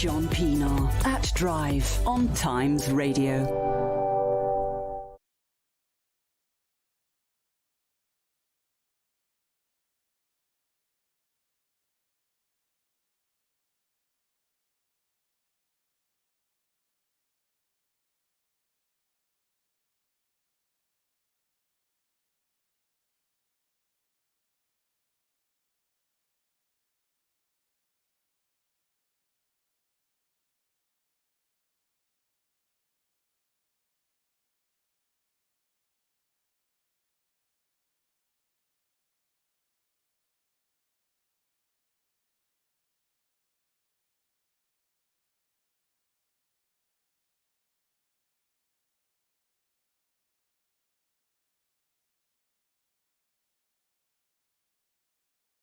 John Pienaar at Drive on Times Radio.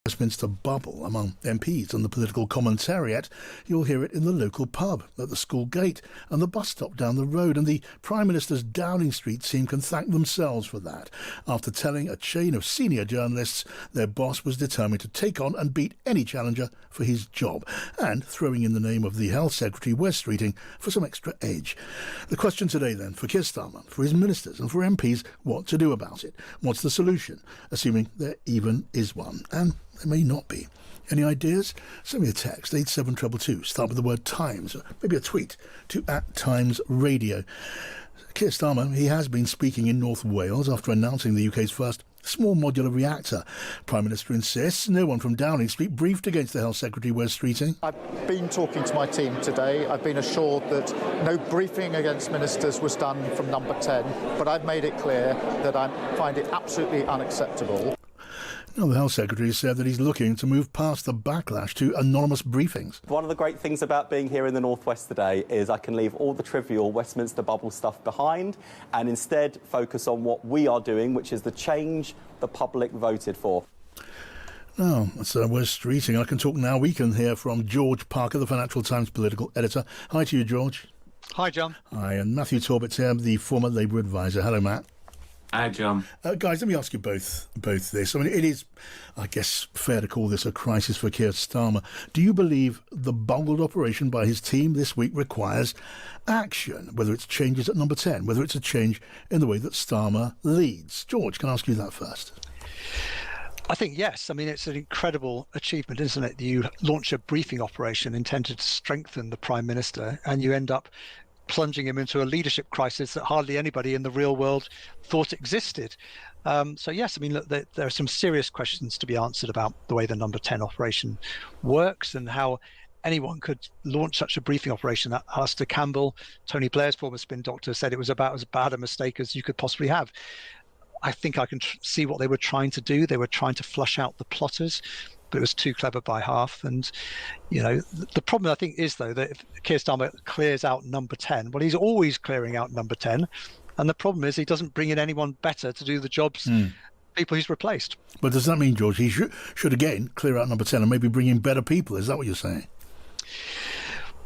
Westminster bubble among MPs and the political commentariat. You'll hear it in the local pub, at the school gate and the bus stop down the road, and the Prime Minister's Downing Street team can thank themselves for that, after telling a chain of senior journalists their boss was determined to take on and beat any challenger for his job, and throwing in the name of the Health Secretary Wes Streeting for some extra edge. The question today then, for Keir Starmer, for his ministers and for MPs, what to do about it? What's the solution, assuming there even is one? And there may not be. Any ideas? Send me a text, 87222. Start with the word Times, or maybe a tweet to @Times Radio. Keir Starmer, he has been speaking in North Wales after announcing the UK's first small modular reactor. Prime Minister insists no one from Downing Street briefed against the Health Secretary Wes Streeting. I've been talking to my team today. I've been assured that no briefing against ministers was done from number 10, but I've made it clear that I find it absolutely unacceptable. Now, the Health Secretary said that he's looking to move past the backlash to anonymous briefings. One of the great things about being here in the North West today is I can leave all the trivial Westminster bubble stuff behind and instead focus on what we are doing, which is the change the public voted for. Now, that's Wes Streeting. I can talk now. We can hear from George Parker, the Financial Times political editor. Hi to you, George. Hi, John. Hi, and Matthew Torbett's here, the former Labour advisor. Hello, Matt. Hi, John. Guys, let me ask you both this. I mean, it is, I guess, fair to call this a crisis for Keir Starmer. Do you believe the bungled operation by his team this week requires action, whether it's changes at number 10, whether it's a change in the way that Starmer leads? George, can I ask you that first? I think yes. I mean, it's an incredible achievement, isn't it? You launch a briefing operation intended to strengthen the Prime Minister, and you end up plunging him into a leadership crisis that hardly anybody in the real world thought existed. So yes, I mean, look, there are some serious questions to be answered about the way the number 10 operation works and how anyone could launch such a briefing operation. Alistair Campbell, Tony Blair's former spin doctor, said it was about as bad a mistake as you could possibly have. I think I can see what they were trying to do. They were trying to flush out the plotters, but it was too clever by half. And, you know, the problem I think is, though, that if Keir Starmer clears out number 10, well, he's always clearing out number 10. And the problem is he doesn't bring in anyone better to do the jobs people he's replaced. But does that mean, George, he should again clear out number 10 and maybe bring in better people? Is that what you're saying?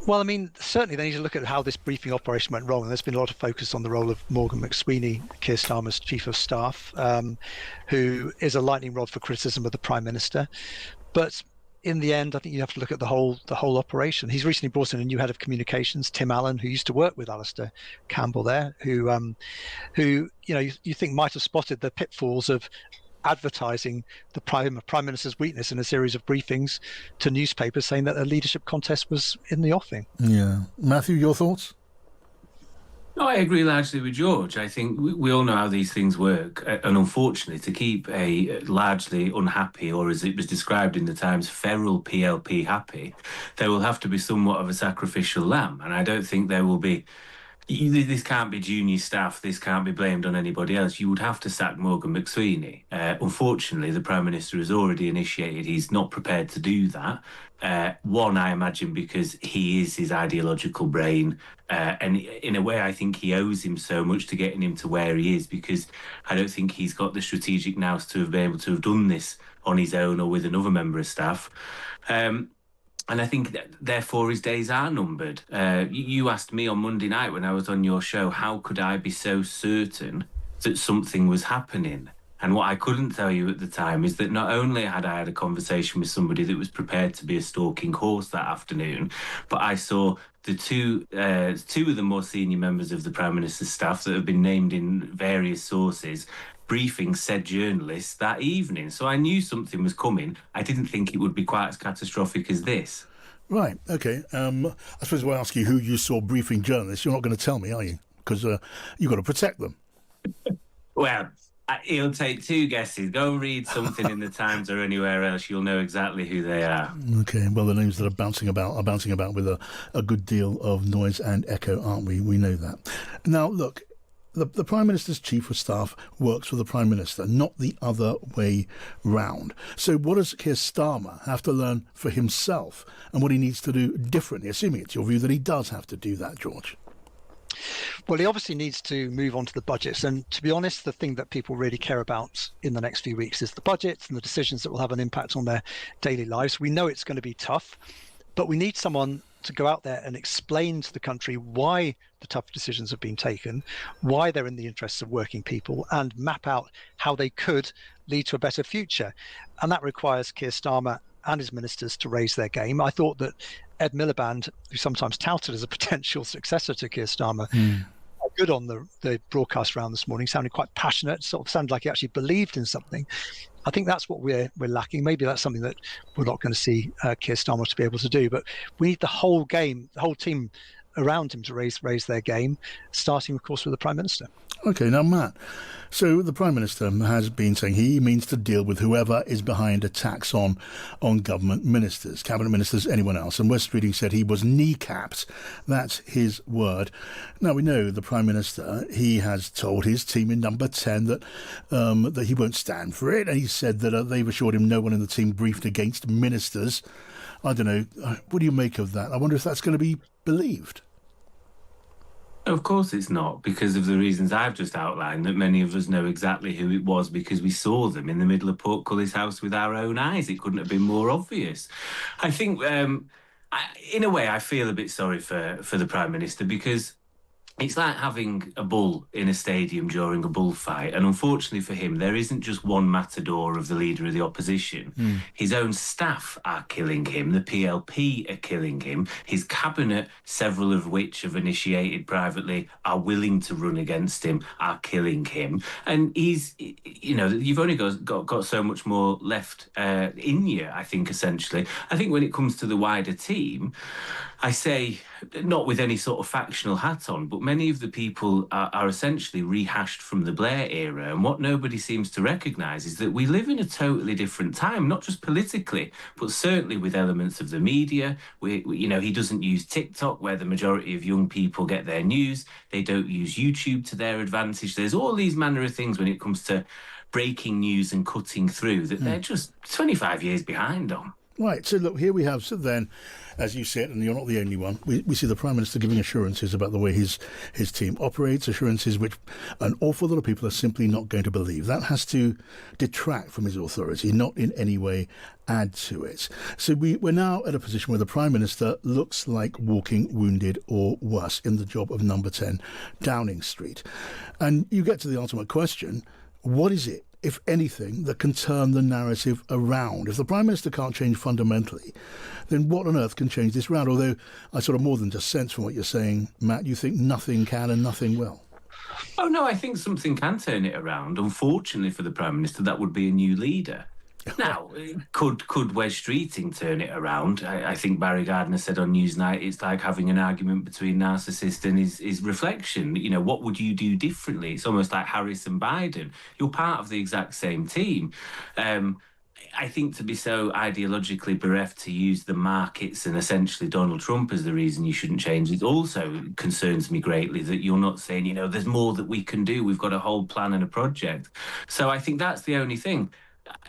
Well, I mean, certainly they need to look at how this briefing operation went wrong. And there's been a lot of focus on the role of Morgan McSweeney, Keir Starmer's chief of staff, who is a lightning rod for criticism of the Prime Minister. But in the end, I think you have to look at the whole operation. He's recently brought in a new head of communications, Tim Allen, who used to work with Alistair Campbell there, who you know, you think might have spotted the pitfalls of advertising the Prime Minister's weakness in a series of briefings to newspapers, saying that a leadership contest was in the offing. Yeah. Matthew, your thoughts? No, I agree largely with George. I think we all know how these things work. And unfortunately, to keep a largely unhappy, or as it was described in the Times, feral PLP happy, there will have to be somewhat of a sacrificial lamb. And I don't think there will be... This can't be junior staff. This can't be blamed on anybody else. You would have to sack Morgan McSweeney. Unfortunately, the Prime Minister has already initiated. He's not prepared to do that. One, I imagine, because he is his ideological brain. And in a way, I think he owes him so much to getting him to where he is, because I don't think he's got the strategic nous to have been able to have done this on his own or with another member of staff. And I think that, therefore, his days are numbered. You asked me on Monday night when I was on your show, how could I be so certain that something was happening? And what I couldn't tell you at the time is that not only had I had a conversation with somebody that was prepared to be a stalking horse that afternoon, but I saw the two of the more senior members of the Prime Minister's staff that have been named in various sources briefing said journalists that evening. So I knew something was coming. I didn't think it would be quite as catastrophic as this. Right, OK. I suppose if I ask you who you saw briefing journalists, you're not going to tell me, are you? Because you've got to protect them. Well, it'll take two guesses. Go and read something in the Times or anywhere else. You'll know exactly who they are. OK, well, the names that are bouncing about with a good deal of noise and echo, aren't we? We know that. Now, look, the Prime Minister's Chief of Staff works for the Prime Minister, not the other way round. So what does Keir Starmer have to learn for himself and what he needs to do differently, assuming it's your view that he does have to do that, George? Well, he obviously needs to move on to the budgets. And to be honest, the thing that people really care about in the next few weeks is the budgets and the decisions that will have an impact on their daily lives. We know it's going to be tough, but we need someone to go out there and explain to the country why the tough decisions have been taken, why they're in the interests of working people, and map out how they could lead to a better future. And that requires Keir Starmer and his ministers to raise their game. I thought that Ed Miliband, who's sometimes touted as a potential successor to Keir Starmer, good on the broadcast round this morning, sounded quite passionate, sort of sounded like he actually believed in something. I think that's what we're lacking. Maybe that's something that we're not going to see Keir Starmer to be able to do. But we need the whole team around him to raise their game, starting, of course, with the Prime Minister. OK, now, Matt, so the Prime Minister has been saying he means to deal with whoever is behind attacks on government ministers, cabinet ministers, anyone else. And West Reading said he was kneecapped. That's his word. Now, we know the Prime Minister, he has told his team in number 10 that he won't stand for it. And he said that they've assured him no one in the team briefed against ministers. I don't know. What do you make of that? I wonder if that's going to be believed. Of course it's not, because of the reasons I've just outlined, that many of us know exactly who it was because we saw them in the middle of Portcullis House with our own eyes. It couldn't have been more obvious. I think, in a way, I feel a bit sorry for the Prime Minister, because it's like having a bull in a stadium during a bullfight. And unfortunately for him, there isn't just one matador of the leader of the opposition. His own staff are killing him. The PLP are killing him. His cabinet, several of which have initiated privately, are willing to run against him, are killing him. And he's, you've only got so much more left in you, I think, essentially. I think when it comes to the wider team, I say, not with any sort of factional hat on, but many of the people are essentially rehashed from the Blair era. And what nobody seems to recognise is that we live in a totally different time, not just politically, but certainly with elements of the media. He doesn't use TikTok, where the majority of young people get their news. They don't use YouTube to their advantage. There's all these manner of things when it comes to breaking news and cutting through that they're just 25 years behind on. Right, so look, here we have, so then, as you said, and you're not the only one, we see the Prime Minister giving assurances about the way his team operates, assurances which an awful lot of people are simply not going to believe. That has to detract from his authority, not in any way add to it. So we're now at a position where the Prime Minister looks like walking wounded or worse in the job of number 10 Downing Street. And you get to the ultimate question, what is it, if anything, that can turn the narrative around? If the Prime Minister can't change fundamentally, then what on earth can change this round? Although I sort of more than just sense from what you're saying, Matt, you think nothing can and nothing will. Oh, no, I think something can turn it around. Unfortunately for the Prime Minister, that would be a new leader. Now, could Wes Streeting turn it around? I think Barry Gardiner said on Newsnight, it's like having an argument between narcissist and his reflection. What would you do differently? It's almost like Harris and Biden. You're part of the exact same team. I think to be so ideologically bereft to use the markets and essentially Donald Trump as the reason you shouldn't change, it also concerns me greatly that you're not saying, there's more that we can do. We've got a whole plan and a project. So I think that's the only thing.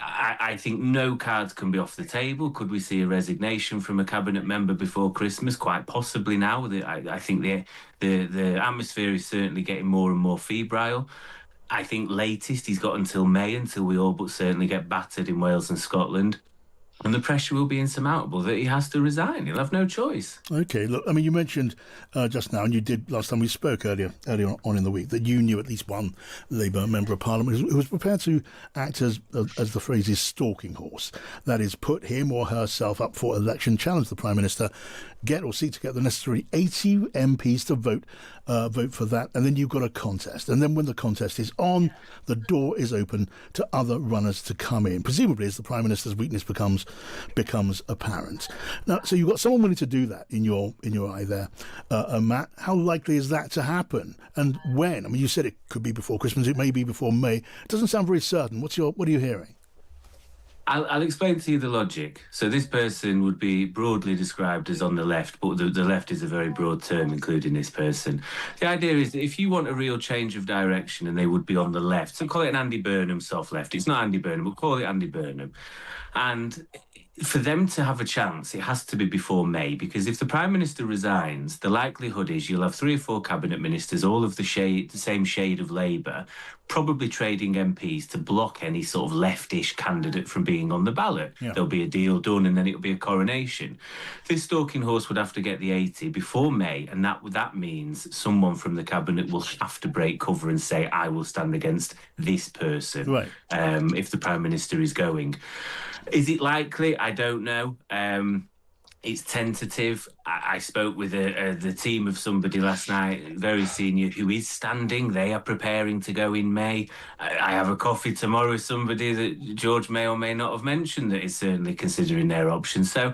I think no cards can be off the table. Could we see a resignation from a cabinet member before Christmas? Quite possibly now. I think the atmosphere is certainly getting more and more febrile. I think latest he's got until May until we all but certainly get battered in Wales and Scotland. And the pressure will be insurmountable that he has to resign. He'll have no choice. Okay, look, I mean, you mentioned just now, and you did last time we spoke earlier on in the week, that you knew at least one Labour member of Parliament who was prepared to act as the phrase is, stalking horse. That is, put him or herself up for election, challenge the Prime Minister, seek to get the necessary 80 MPs to vote for that, and then you've got a contest. And then when the contest is on, the door is open to other runners to come in, presumably as the Prime Minister's weakness becomes apparent. Now, so you've got someone willing to do that in your eye there, Matt. How likely is that to happen, and when? I mean, you said it could be before Christmas, it may be before May. It doesn't sound very certain. What are you hearing? I'll explain to you the logic. So this person would be broadly described as on the left, but the left is a very broad term, including this person. The idea is that if you want a real change of direction, and they would be on the left, so call it an Andy Burnham soft left. It's not Andy Burnham, but call it Andy Burnham. And for them to have a chance, it has to be before May, because if the Prime Minister resigns, the likelihood is you'll have 3 or 4 cabinet ministers, all of the same shade of Labour, probably trading MPs to block any sort of leftish candidate from being on the ballot. Yeah. There'll be a deal done, and then it'll be a coronation. This stalking horse would have to get the 80 before May, and that means someone from the cabinet will have to break cover and say, I will stand against this person, right, if the Prime Minister is going. Is it likely? I don't know. It's tentative. I spoke with the team of somebody last night, very senior, who is standing. They are preparing to go in May. I have a coffee tomorrow with somebody that George may or may not have mentioned that is certainly considering their options. So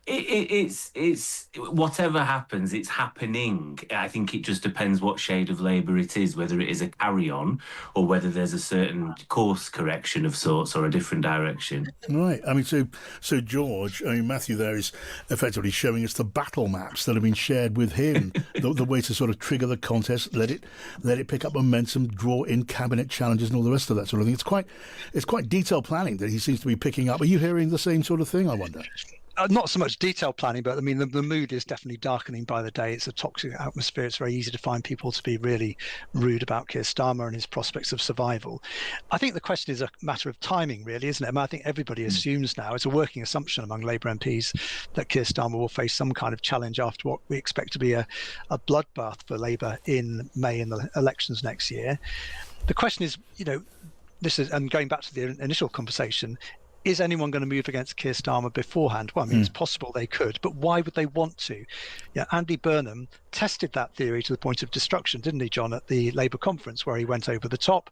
it's whatever happens, it's happening. I think it just depends what shade of Labour it is, whether it is a carry-on or whether there's a certain course correction of sorts or a different direction. Right. I mean, so George, Matthew there is effectively showing us the battle maps that have been shared with him, the way to sort of trigger the contest, let it pick up momentum, draw in cabinet challenges and all the rest of that sort of thing. It's quite detailed planning that he seems to be picking up. Are you hearing the same sort of thing, I wonder? Not so much detailed planning, but I mean, the mood is definitely darkening by the day. It's a toxic atmosphere. It's very easy to find people to be really rude about Keir Starmer and his prospects of survival. I think the question is a matter of timing, really, isn't it? I mean, I think everybody assumes now, it's a working assumption among Labour MPs, that Keir Starmer will face some kind of challenge after what we expect to be a bloodbath for Labour in May in the elections next year. The question is, and going back to the initial conversation, is anyone going to move against Keir Starmer beforehand? Well, I mean, it's possible they could, but why would they want to? Yeah, Andy Burnham tested that theory to the point of destruction, didn't he, John, at the Labour conference where he went over the top.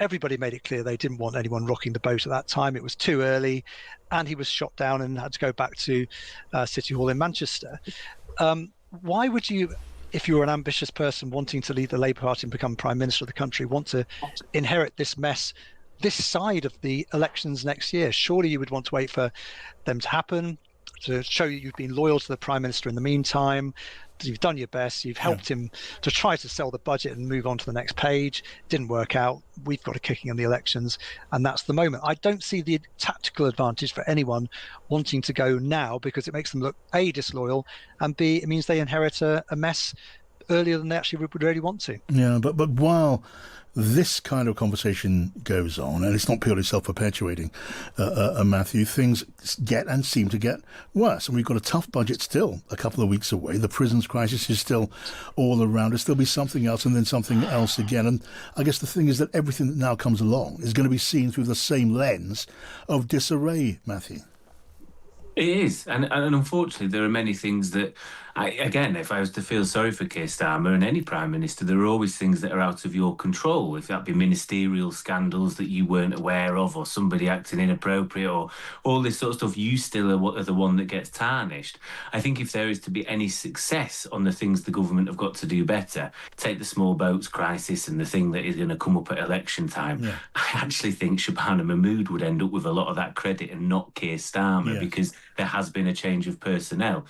Everybody made it clear they didn't want anyone rocking the boat at that time. It was too early, and he was shot down and had to go back to City Hall in Manchester. Why would you, if you were an ambitious person wanting to lead the Labour Party and become Prime Minister of the country, want to inherit this mess this side of the elections next year? Surely you would want to wait for them to happen, to show you've been loyal to the Prime Minister in the meantime. You've done your best. You've helped him to try to sell the budget and move on to the next page. Didn't work out. We've got a kicking in the elections, and that's the moment. I don't see the tactical advantage for anyone wanting to go now, because it makes them look, A, disloyal, and B, it means they inherit a mess earlier than they actually would really want to. Yeah, but while this kind of conversation goes on, and it's not purely self-perpetuating, Matthew, things get and seem to get worse. And we've got a tough budget still a couple of weeks away. The prisons crisis is still all around us. There'll be something else and then something else again. And I guess the thing is that everything that now comes along is going to be seen through the same lens of disarray, Matthew. It is, and unfortunately there are many things that, if I was to feel sorry for Keir Starmer and any Prime Minister, there are always things that are out of your control, if that be ministerial scandals that you weren't aware of, or somebody acting inappropriate, or all this sort of stuff. You still are the one that gets tarnished. I think if there is to be any success on the things the government have got to do better, take the small boats crisis and the thing that is going to come up at election time, I actually think Shabana Mahmood would end up with a lot of that credit and not Keir Starmer, because there has been a change of personnel.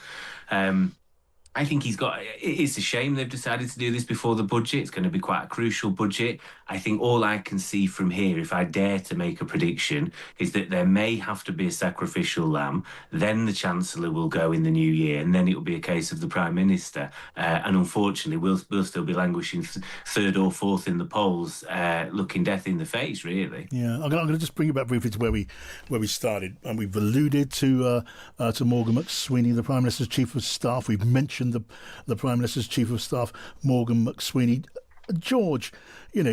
I think it's a shame they've decided to do this before the budget. It's going to be quite a crucial budget. I think all I can see from here, if I dare to make a prediction, is that there may have to be a sacrificial lamb. Then the Chancellor will go in the new year, and then it will be a case of the Prime Minister. And unfortunately, we'll still be languishing third or fourth in the polls, looking death in the face, really. Yeah, I'm going to just bring you back briefly to where we started, and we've alluded to Morgan McSweeney, the Prime Minister's Chief of Staff. We've mentioned the Prime Minister's Chief of Staff, Morgan McSweeney. George,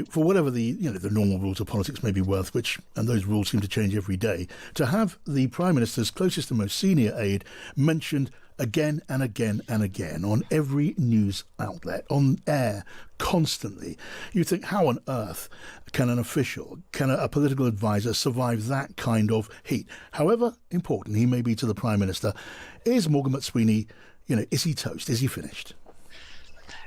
for whatever the normal rules of politics may be worth, and those rules seem to change every day, to have the Prime Minister's closest and most senior aide mentioned again and again and again on every news outlet, on air, constantly, you think, how on earth can an official, can a political advisor survive that kind of heat? However important he may be to the Prime Minister, is Morgan McSweeney, is he toast? Is he finished?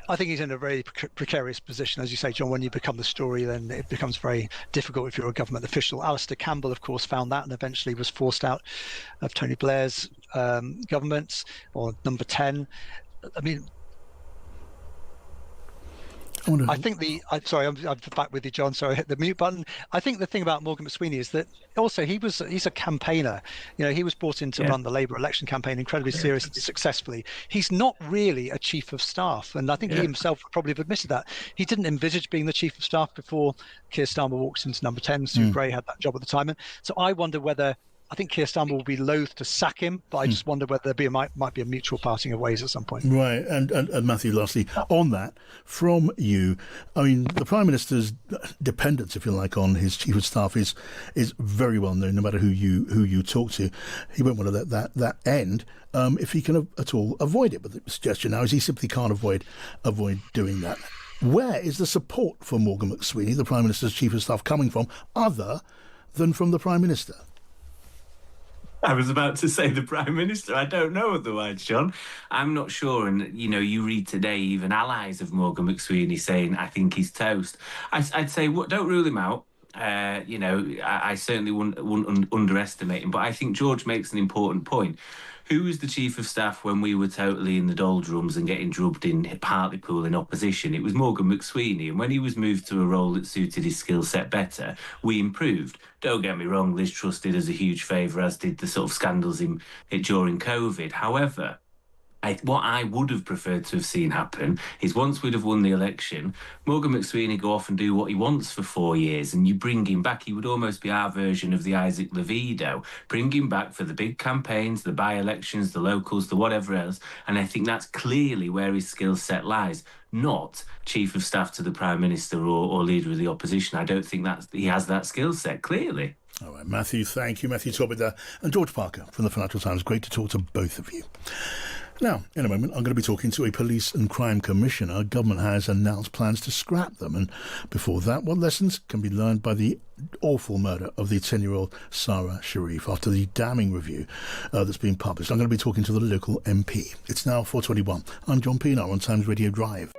I think he's in a very precarious position. As you say, John, when you become the story, then it becomes very difficult if you're a government official. Alistair Campbell, of course, found that and eventually was forced out of Tony Blair's government, or Number 10. I mean, I think I'm back with you, John. Sorry, I hit the mute button. I think the thing about Morgan McSweeney is that also he's a campaigner. He was brought in to run the Labour election campaign incredibly seriously and successfully. He's not really a chief of staff, and I think he himself would probably have admitted that. He didn't envisage being the chief of staff before Keir Starmer walked into Number 10. Sue Gray had that job at the time, and so I wonder whether. I think Keir Starmer will be loath to sack him, but I just wonder whether there might be a mutual parting of ways at some point. Right, and Matthew, lastly, on that, from you, I mean, the Prime Minister's dependence, if you like, on his Chief of Staff is very well known, no matter who you talk to. He won't want to let that end if he can at all avoid it. But the suggestion now is he simply can't avoid doing that. Where is the support for Morgan McSweeney, the Prime Minister's Chief of Staff, coming from, other than from the Prime Minister? I was about to say the Prime Minister. I don't know otherwise, John. I'm not sure. And, you read today, even allies of Morgan McSweeney saying, I think he's toast. I'd say, don't rule him out. I certainly wouldn't underestimate him. But I think George makes an important point. Who was the Chief of Staff when we were totally in the doldrums and getting drubbed in Hartlepool in opposition? It was Morgan McSweeney. And when he was moved to a role that suited his skill set better, we improved. Don't get me wrong, Liz Truss did us a huge favour, as did the sort of scandals during COVID. However, what I would have preferred to have seen happen is once we'd have won the election, Morgan McSweeney go off and do what he wants for 4 years, and you bring him back. He would almost be our version of the Isaac Levido. Bring him back for the big campaigns, the by-elections, the locals, the whatever else, and I think that's clearly where his skill set lies. Not Chief of Staff to the Prime Minister or Leader of the Opposition. I don't think he has that skill set, clearly. All right, Matthew, thank you. Matthew Torbett there. And George Parker from the Financial Times. Great to talk to both of you. Now, in a moment, I'm going to be talking to a police and crime commissioner. Government has announced plans to scrap them. And before that, what lessons can be learned by the awful murder of the 10-year-old Sarah Sharif after the damning review that's been published? I'm going to be talking to the local MP. It's now 4:21. I'm John Pienaar on Times Radio Drive.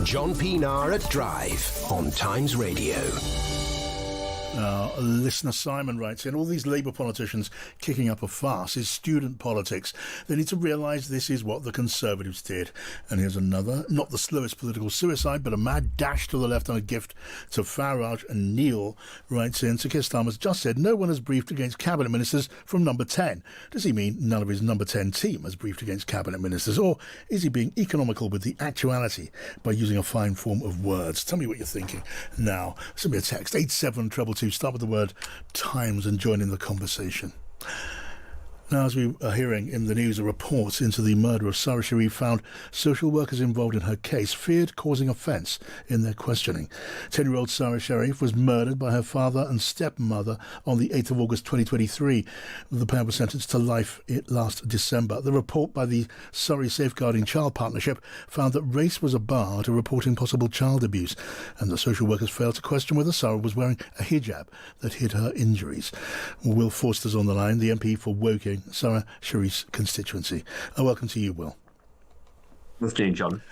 John Pienaar at Drive on Times Radio. Listener Simon writes in, all these Labour politicians kicking up a farce is student politics. They need to realise this is what the Conservatives did. And here's another, not the slowest political suicide, but a mad dash to the left and a gift to Farage. And Neil writes in, Sir Keir Starmer's just said no one has briefed against cabinet ministers from number 10. Does he mean none of his number 10 team has briefed against cabinet ministers? Or is he being economical with the actuality by using a fine form of words? Tell me what you're thinking now. Send me a text, 87222. Start with the word Times and join in the conversation. Now, as we are hearing in the news, a report into the murder of Sarah Sharif found social workers involved in her case feared causing offence in their questioning. 10-year-old Sarah Sharif was murdered by her father and stepmother on the 8th of August 2023. The pair were sentenced to life last December. The report by the Surrey Safeguarding Child Partnership found that race was a bar to reporting possible child abuse, and the social workers failed to question whether Sarah was wearing a hijab that hid her injuries. Will Forster's on the line, the MP for Woking, Sarah Sharif's constituency. Welcome to you, Will. Good afternoon, John.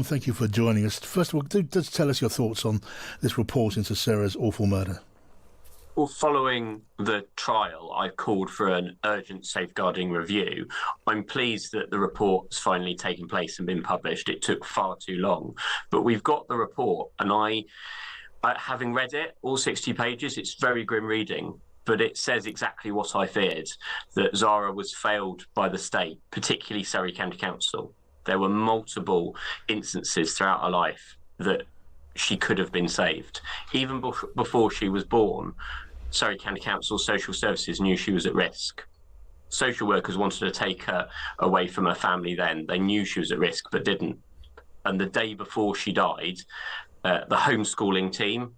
Thank you for joining us. First of all, just tell us your thoughts on this report into Sarah's awful murder. Well, following the trial, I called for an urgent safeguarding review. I'm pleased that the report's finally taken place and been published. It took far too long, but we've got the report, and having read it, all 60 pages, it's very grim reading. But it says exactly what I feared, that Zara was failed by the state, particularly Surrey County Council. There were multiple instances throughout her life that she could have been saved. Even before she was born, Surrey County Council Social Services knew she was at risk. Social workers wanted to take her away from her family then. They knew she was at risk, but didn't. And the day before she died, the homeschooling team,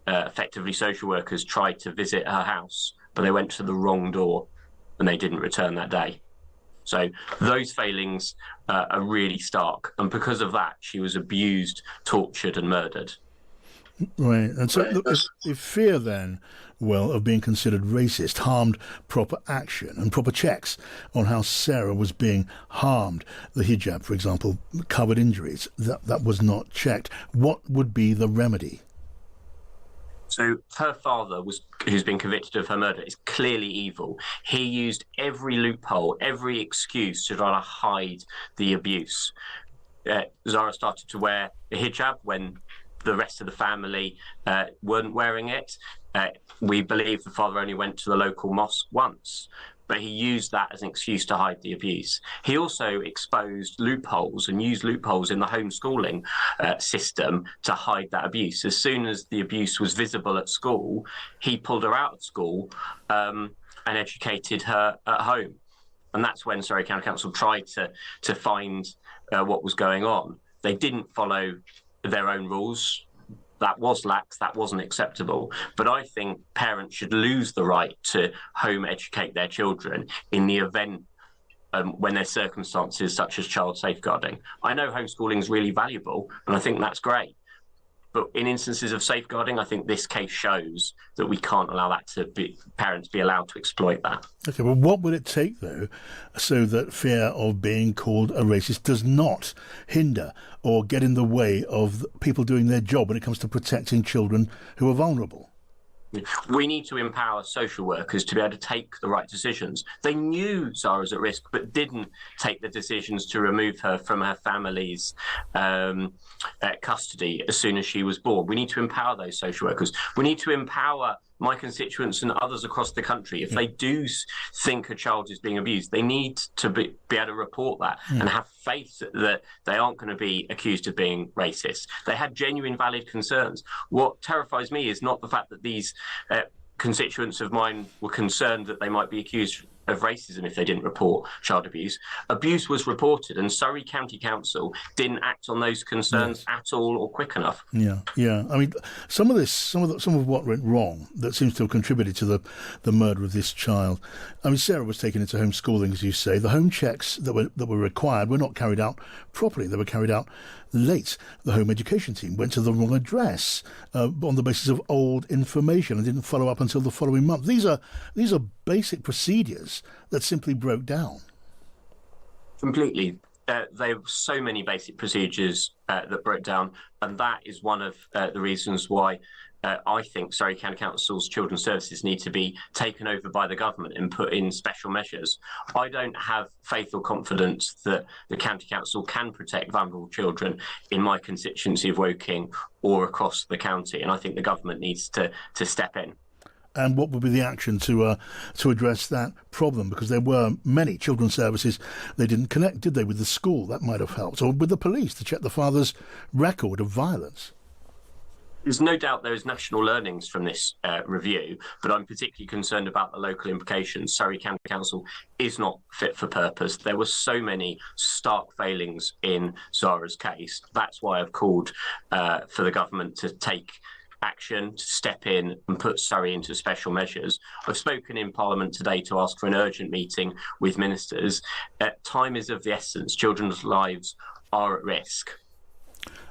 effectively social workers, tried to visit her house, but they went to the wrong door and they didn't return that day. So those failings are really stark. And because of that, she was abused, tortured and murdered. Right. And so look, if fear then, well, of being considered racist harmed proper action and proper checks on how Sarah was being harmed, the hijab, for example, covered injuries, that was not checked, what would be the remedy? So her father, who's been convicted of her murder, is clearly evil. He used every loophole, every excuse to try to hide the abuse. Zara started to wear a hijab when the rest of the family weren't wearing it. We believe the father only went to the local mosque once, but he used that as an excuse to hide the abuse. He also exposed loopholes and used loopholes in the homeschooling system to hide that abuse. As soon as the abuse was visible at school, he pulled her out of school and educated her at home. And that's when Surrey County Council tried to find what was going on. They didn't follow their own rules. That was lax, that wasn't acceptable. But I think parents should lose the right to home educate their children in the event when there's circumstances such as child safeguarding. I know homeschooling is really valuable, and I think that's great. But in instances of safeguarding, I think this case shows that we can't allow that to be, parents be allowed to exploit that. OK, well, what would it take, though, so that fear of being called a racist does not hinder or get in the way of people doing their job when it comes to protecting children who are vulnerable? We need to empower social workers to be able to take the right decisions. They knew Zara was at risk, but didn't take the decisions to remove her from her family's custody as soon as she was born. We need to empower those social workers. We need to empower my constituents and others across the country. If they do think a child is being abused, they need to be able to report that and have faith that they aren't going to be accused of being racist. They had genuine, valid concerns. What terrifies me is not the fact that these constituents of mine were concerned that they might be accused of racism if they didn't report child abuse. Abuse was reported, and Surrey County Council didn't act on those concerns at all or quick enough. Yeah. I mean, some of what went wrong that seems to have contributed to the murder of this child. I mean, Sarah was taken into homeschooling, as you say. The home checks that were required were not carried out properly. They were carried out late. The home education team went to the wrong address on the basis of old information and didn't follow up until the following month. These are basic procedures that simply broke down. Completely. there were so many basic procedures that broke down, and that is one of the reasons why I think Surrey County Council's children's services need to be taken over by the government and put in special measures. I don't have faith or confidence that the County Council can protect vulnerable children in my constituency of Woking or across the county, and I think the government needs to step in. And what would be the action to address that problem? Because there were many children's services, they didn't connect, did they, with the school? That might have helped. Or with the police to check the father's record of violence. There's no doubt there is national learnings from this review, but I'm particularly concerned about the local implications. Surrey County Council is not fit for purpose. There were so many stark failings in Zara's case. That's why I've called for the government to take action, to step in and put Surrey into special measures. I've spoken in Parliament today to ask for an urgent meeting with ministers. Time is of the essence. Children's lives are at risk.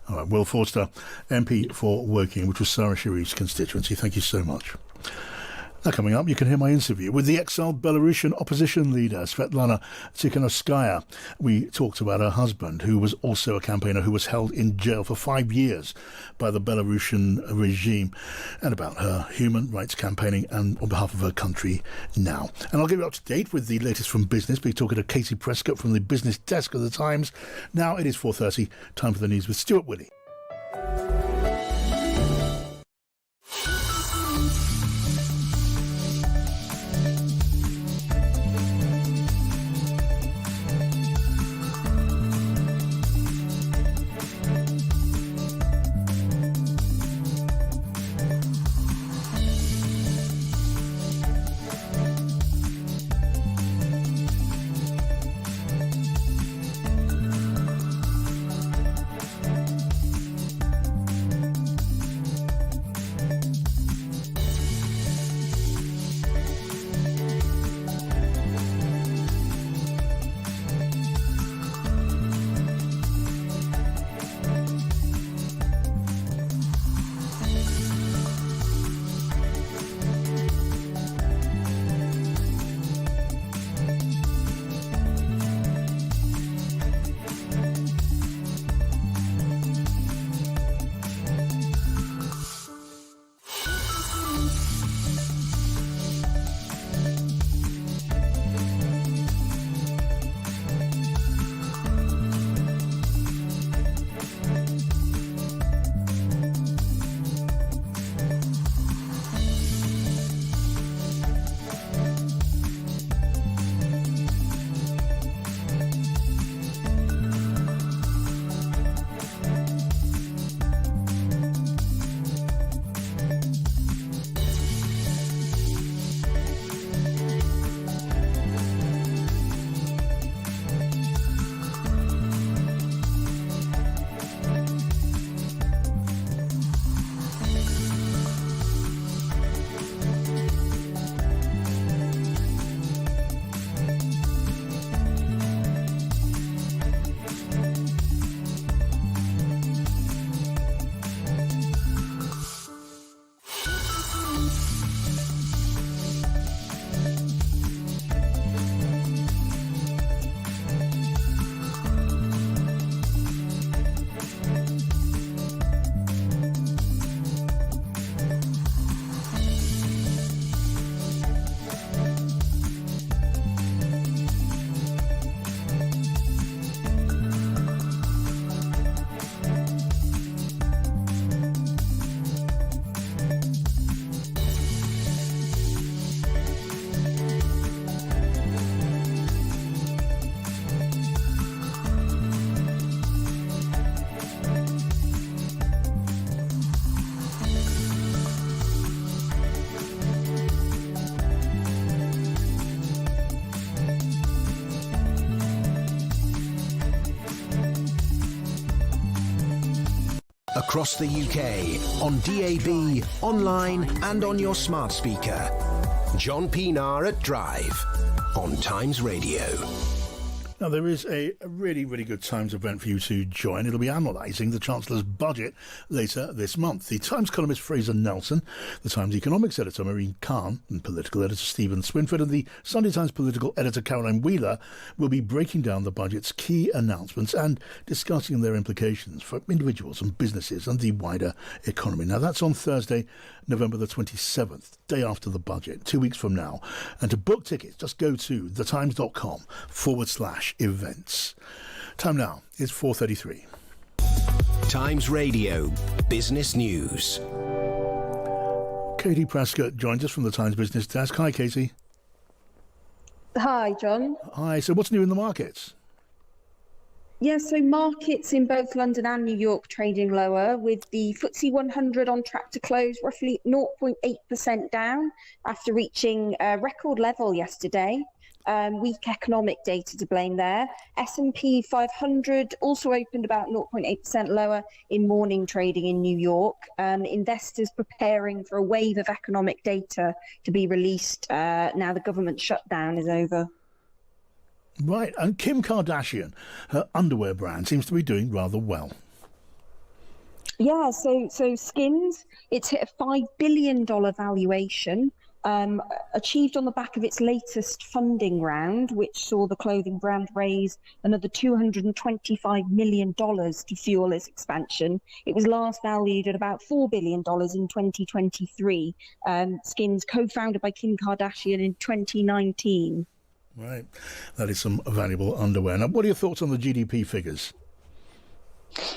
All right, Will Forster, MP for Woking, which was Sarah Sharif's constituency. Thank you so much. Now, coming up, you can hear my interview with the exiled Belarusian opposition leader, Svetlana Tikhanovskaya. We talked about her husband, who was also a campaigner who was held in jail for 5 years by the Belarusian regime, and about her human rights campaigning and on behalf of her country now. And I'll get you up to date with the latest from business. We're talking to Casey Prescott from the business desk of the Times. Now it is 4:30, time for the news with Stuart Willey. Across the UK, on DAB, online and on your smart speaker. John Pienaar at Drive on Times Radio. Now, there is a really, really good Times event for you to join. It'll be analysing the Chancellor's budget later this month. The Times columnist Fraser Nelson, the Times economics editor Maureen Khan, and political editor Stephen Swinford, and the Sunday Times political editor Caroline Wheeler will be breaking down the budget's key announcements and discussing their implications for individuals and businesses and the wider economy. Now, that's on Thursday, November the 27th, day after the budget, 2 weeks from now. And to book tickets, just go to thetimes.com/events. Time now is 4:33. Times Radio Business News. Katie Prescott joins us from the Times Business Desk. Hi, Katie. Hi, John. Hi. So what's new in the markets? Yeah, so markets in both London and New York trading lower, with the FTSE 100 on track to close roughly 0.8% down after reaching a record level yesterday. Weak economic data to blame there. S&P 500 also opened about 0.8% lower in morning trading in New York. Investors preparing for a wave of economic data to be released now the government shutdown is over. Right, and Kim Kardashian, her underwear brand, seems to be doing rather well. Yeah, so Skims, it's hit a $5 billion valuation, achieved on the back of its latest funding round, which saw the clothing brand raise another $225 million to fuel its expansion. It was last valued at about $4 billion in 2023. Skims, co-founded by Kim Kardashian in 2019. Right. That is some valuable underwear. Now, what are your thoughts on the GDP figures?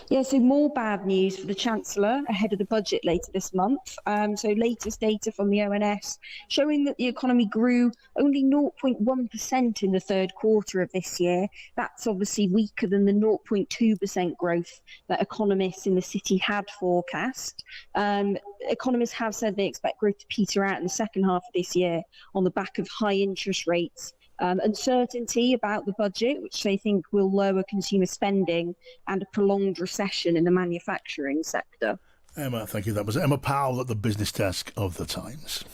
Yeah, so more bad news for the Chancellor ahead of the budget later this month. So latest data from the ONS showing that the economy grew only 0.1% in the third quarter of this year. That's obviously weaker than the 0.2% growth that economists in the city had forecast. Economists have said they expect growth to peter out in the second half of this year on the back of high interest rates. Uncertainty about the budget, which they think will lower consumer spending, and a prolonged recession in the manufacturing sector. Emma, thank you. That was Emma Powell at the business desk of the Times.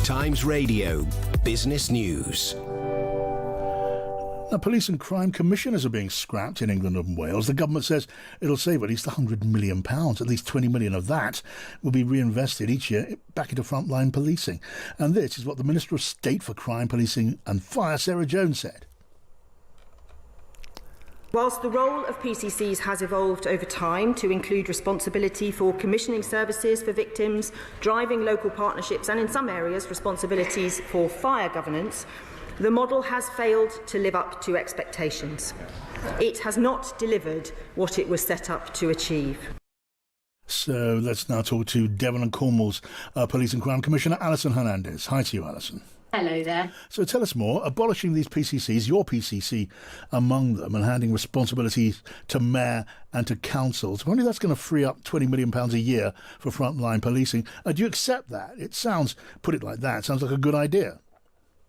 Times Radio Business News. Now, police and crime commissioners are being scrapped in England and Wales. The government says it'll save at least £100 million. At least 20 million of that will be reinvested each year back into frontline policing. And this is what the Minister of State for Crime, Policing and Fire, Sarah Jones, said. Whilst the role of PCCs has evolved over time to include responsibility for commissioning services for victims, driving local partnerships and in some areas responsibilities for fire governance, the model has failed to live up to expectations. It has not delivered what it was set up to achieve. So let's now talk to Devon and Cornwall's Police and Crime Commissioner, Alison Hernandez. Hi to you, Alison. Hello there. So tell us more. Abolishing these PCCs, your PCC among them, and handing responsibilities to mayor and to councils. If only that's going to free up £20 million a year for frontline policing. Do you accept that? It sounds, put it like that, sounds like a good idea.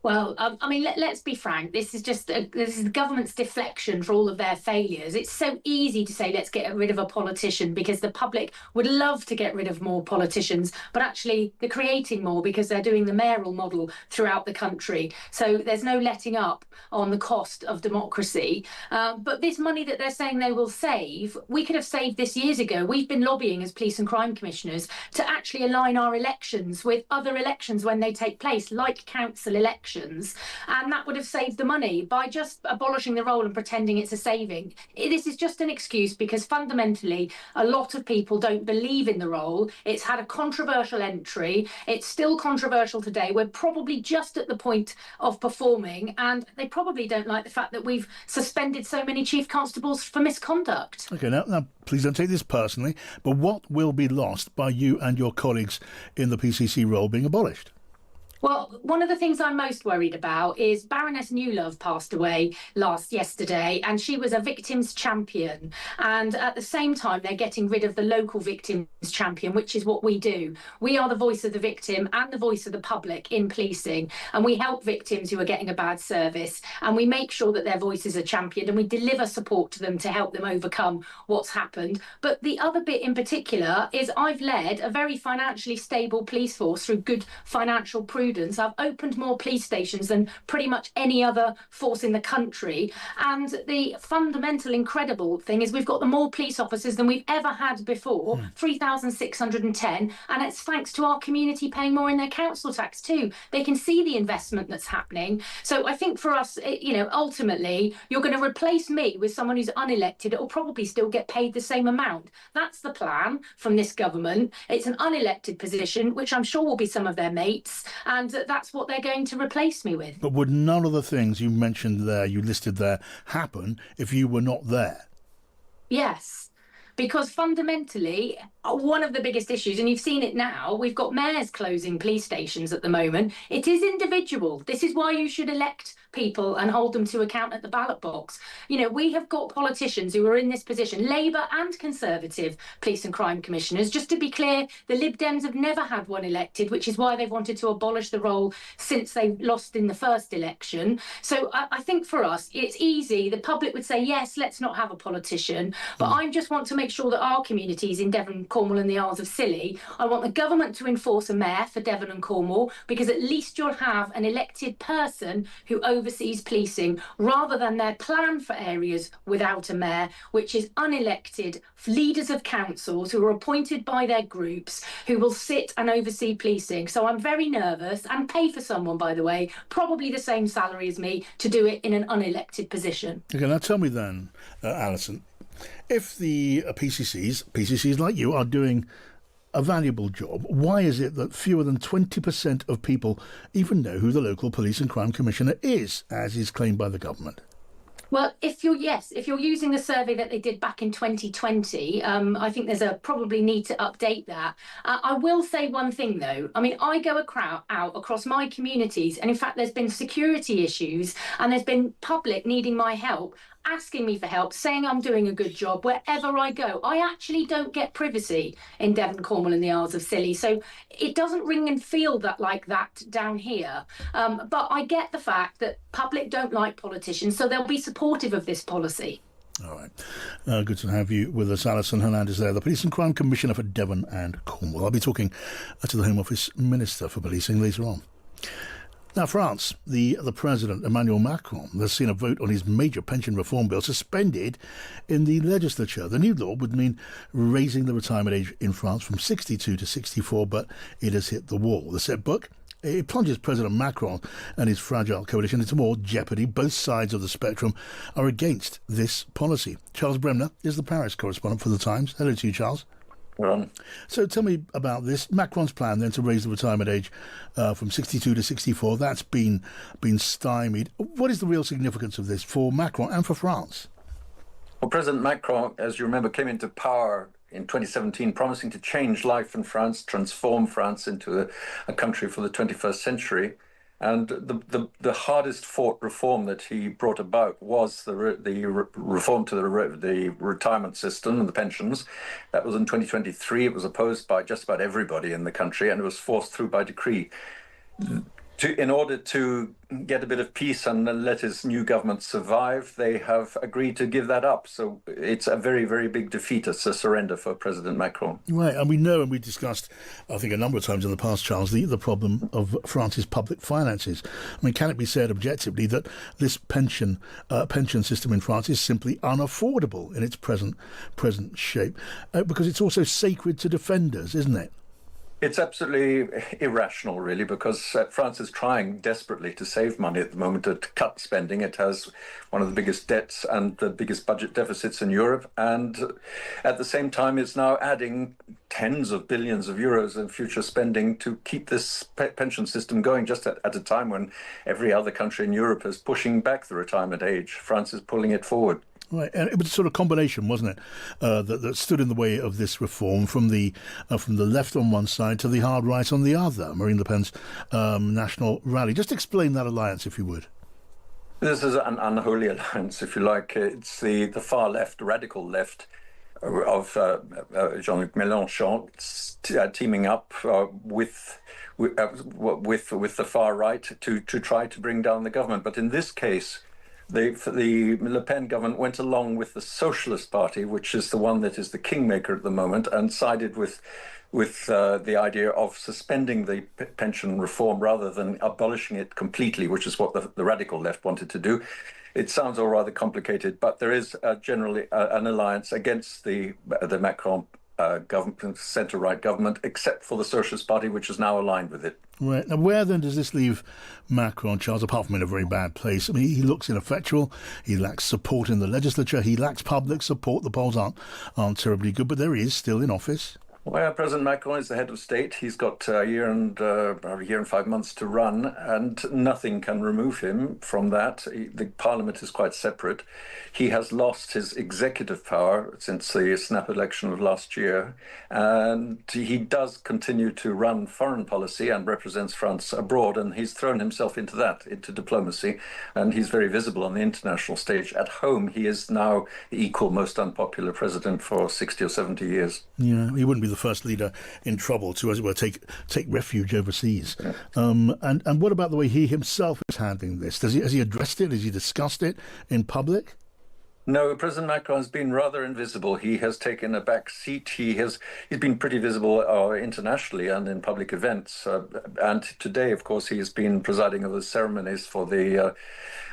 Well, I mean, let's be frank. This is the government's deflection for all of their failures. It's so easy to say, let's get rid of a politician because the public would love to get rid of more politicians, but actually they're creating more because they're doing the mayoral model throughout the country. So there's no letting up on the cost of democracy. But this money that they're saying they will save, we could have saved this years ago. We've been lobbying as police and crime commissioners to actually align our elections with other elections when they take place, like council elections. And that would have saved the money by just abolishing the role and pretending it's a saving. This is just an excuse because fundamentally a lot of people don't believe in the role. It's had a controversial entry. It's still controversial today. We're probably just at the point of performing, and they probably don't like the fact that we've suspended so many chief constables for misconduct. OK, now please don't take this personally, but what will be lost by you and your colleagues in the PCC role being abolished? Well, one of the things I'm most worried about is Baroness Newlove passed away yesterday, and she was a victims champion. And at the same time, they're getting rid of the local victims champion, which is what we do. We are the voice of the victim and the voice of the public in policing, and we help victims who are getting a bad service, and we make sure that their voices are championed, and we deliver support to them to help them overcome what's happened. But the other bit in particular is I've led a very financially stable police force through good financial prudence evidence. I've opened more police stations than pretty much any other force in the country. And the fundamental incredible thing is we've got the more police officers than we've ever had before, 3,610. And it's thanks to our community paying more in their council tax too. They can see the investment that's happening. So I think for us, ultimately, you're going to replace me with someone who's unelected. It will probably still get paid the same amount. That's the plan from this government. It's an unelected position, which I'm sure will be some of their mates, and that's what they're going to replace me with. But would none of the things you mentioned there, you listed there, happen if you were not there? Yes. Because fundamentally, one of the biggest issues, and you've seen it now, we've got mayors closing police stations at the moment. It is individual. This is why you should elect people and hold them to account at the ballot box. We have got politicians who are in this position, Labour and Conservative police and crime commissioners. Just to be clear, the Lib Dems have never had one elected, which is why they've wanted to abolish the role since they lost in the first election. So I think for us, it's easy. The public would say, yes, let's not have a politician. But I just want to make sure that our communities in Devon, Cornwall and the Isles of Scilly, I want the government to enforce a mayor for Devon and Cornwall, because at least you'll have an elected person who oversees policing, rather than their plan for areas without a mayor, which is unelected leaders of councils who are appointed by their groups, who will sit and oversee policing. So I'm very nervous, and pay for someone, by the way, probably the same salary as me, to do it in an unelected position. Okay, now tell me then, Alison, if the PCCs like you, are doing a valuable job, why is it that fewer than 20% of people even know who the local police and crime commissioner is, as is claimed by the government? Well, if you're using the survey that they did back in 2020, I think there's a probably need to update that. I will say one thing though. I mean, I go out across my communities, and in fact, there's been security issues, and there's been public needing my help, asking me for help, saying I'm doing a good job wherever I go. I actually don't get privacy in Devon, Cornwall and the Isles of Scilly. So it doesn't ring and feel like that down here. But I get the fact that public don't like politicians, so they'll be supportive of this policy. All right. Good to have you with us, Alison Hernandez there, the Police and Crime Commissioner for Devon and Cornwall. I'll be talking to the Home Office Minister for Policing later on. Now, France, the President, Emmanuel Macron, has seen a vote on his major pension reform bill suspended in the legislature. The new law would mean raising the retirement age in France from 62 to 64, but it has hit the wall. The setback, it plunges President Macron and his fragile coalition into more jeopardy. Both sides of the spectrum are against this policy. Charles Bremner is the Paris correspondent for The Times. Hello to you, Charles. So tell me about this. Macron's plan then to raise the retirement age from 62 to 64, that's been stymied. What is the real significance of this for Macron and for France? Well, President Macron, as you remember, came into power in 2017 promising to change life in France, transform France into a country for the 21st century. And the hardest fought reform that he brought about was the reform to the retirement system and the pensions. That was in 2023. It was opposed by just about everybody in the country, and it was forced through by decree. In order to get a bit of peace and let his new government survive, they have agreed to give that up. So it's a very, very big defeat. It's a surrender for President Macron. Right, and we know, and we discussed, I think, a number of times in the past, Charles, the problem of France's public finances. I mean, can it be said objectively that this pension system in France is simply unaffordable in its present shape? Because it's also sacred to defenders, isn't it? It's absolutely irrational, really, because France is trying desperately to save money at the moment, to cut spending. It has one of the biggest debts and the biggest budget deficits in Europe. And at the same time, it's now adding tens of billions of euros in future spending to keep this pension system going, just at a time when every other country in Europe is pushing back the retirement age. France is pulling it forward. Right, and it was a sort of combination, wasn't it, that stood in the way of this reform, from the left on one side to the hard right on the other, Marine Le Pen's National Rally. Just explain that alliance, if you would. This is an unholy alliance, if you like. It's the far left, radical left of Jean-Luc Mélenchon teaming up with the far right to try to bring down the government. But in this case, the Le Pen government went along with the Socialist Party, which is the one that is the kingmaker at the moment, and sided with the idea of suspending the pension reform rather than abolishing it completely, which is what the radical left wanted to do. It sounds all rather complicated, but there is generally an alliance against the Macron government, centre-right government, except for the Socialist Party, which is now aligned with it. Right. Now, where then does this leave Macron, Charles, apart from in a very bad place? I mean, he looks ineffectual. He lacks support in the legislature. He lacks public support. The polls aren't terribly good, but there he is still in office. Well, President Macron is the head of state. He's got a year and 5 months to run, and nothing can remove him from that. The parliament is quite separate. He has lost his executive power since the snap election of last year, and he does continue to run foreign policy and represents France abroad, and he's thrown himself into diplomacy, and he's very visible on the international stage. At home, he is now the equal most unpopular president for 60 or 70 years. Yeah, he wouldn't be the first leader in trouble to, as it were, take refuge overseas. Yeah. And what about the way he himself is handling this? Has he addressed it? Has he discussed it in public? No, President Macron has been rather invisible. He has taken a back seat. He's been pretty visible internationally and in public events. And today, of course, he has been presiding over the ceremonies for the,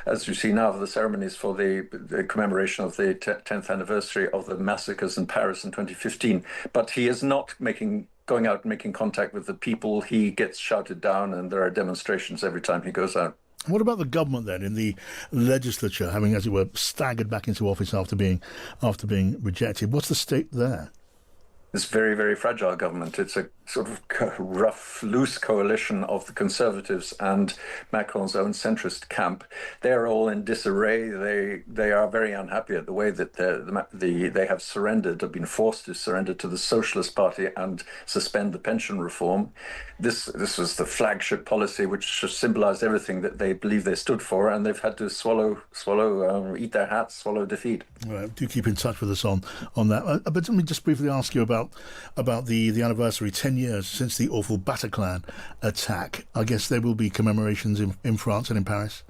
as you see now, the ceremonies for the commemoration of the 10th anniversary of the massacres in Paris in 2015. But he is not going out and making contact with the people. He gets shouted down, and there are demonstrations every time he goes out. What about the government then, in the legislature, having, as it were, staggered back into office after being rejected? What's the state there? It's very, very fragile government. It's a sort of rough, loose coalition of the Conservatives and Macron's own centrist camp. They're all in disarray. They are very unhappy at the way that they have surrendered, have been forced to surrender to the Socialist Party and suspend the pension reform. This was the flagship policy which symbolized everything that they believe they stood for, and they've had to eat their hats, swallow defeat. Right, do keep in touch with us on that. But let me just briefly ask you about the anniversary, 10 years since the awful Bataclan attack. I guess there will be commemorations in France and in Paris.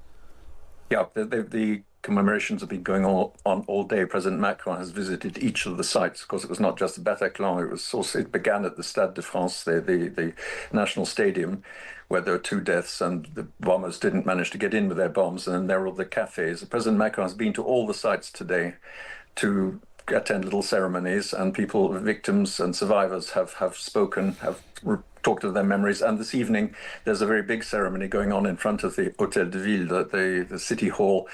Yeah, the commemorations have been going on all day. President Macron has visited each of the sites. Of course, it was not just the Bataclan. It began at the Stade de France, the national stadium, where there were 2 deaths and the bombers didn't manage to get in with their bombs. And then there were all the cafes. President Macron has been to all the sites today to attend little ceremonies, and victims and survivors have spoken, have talked of their memories. And this evening, there's a very big ceremony going on in front of the Hôtel de Ville, the city hall,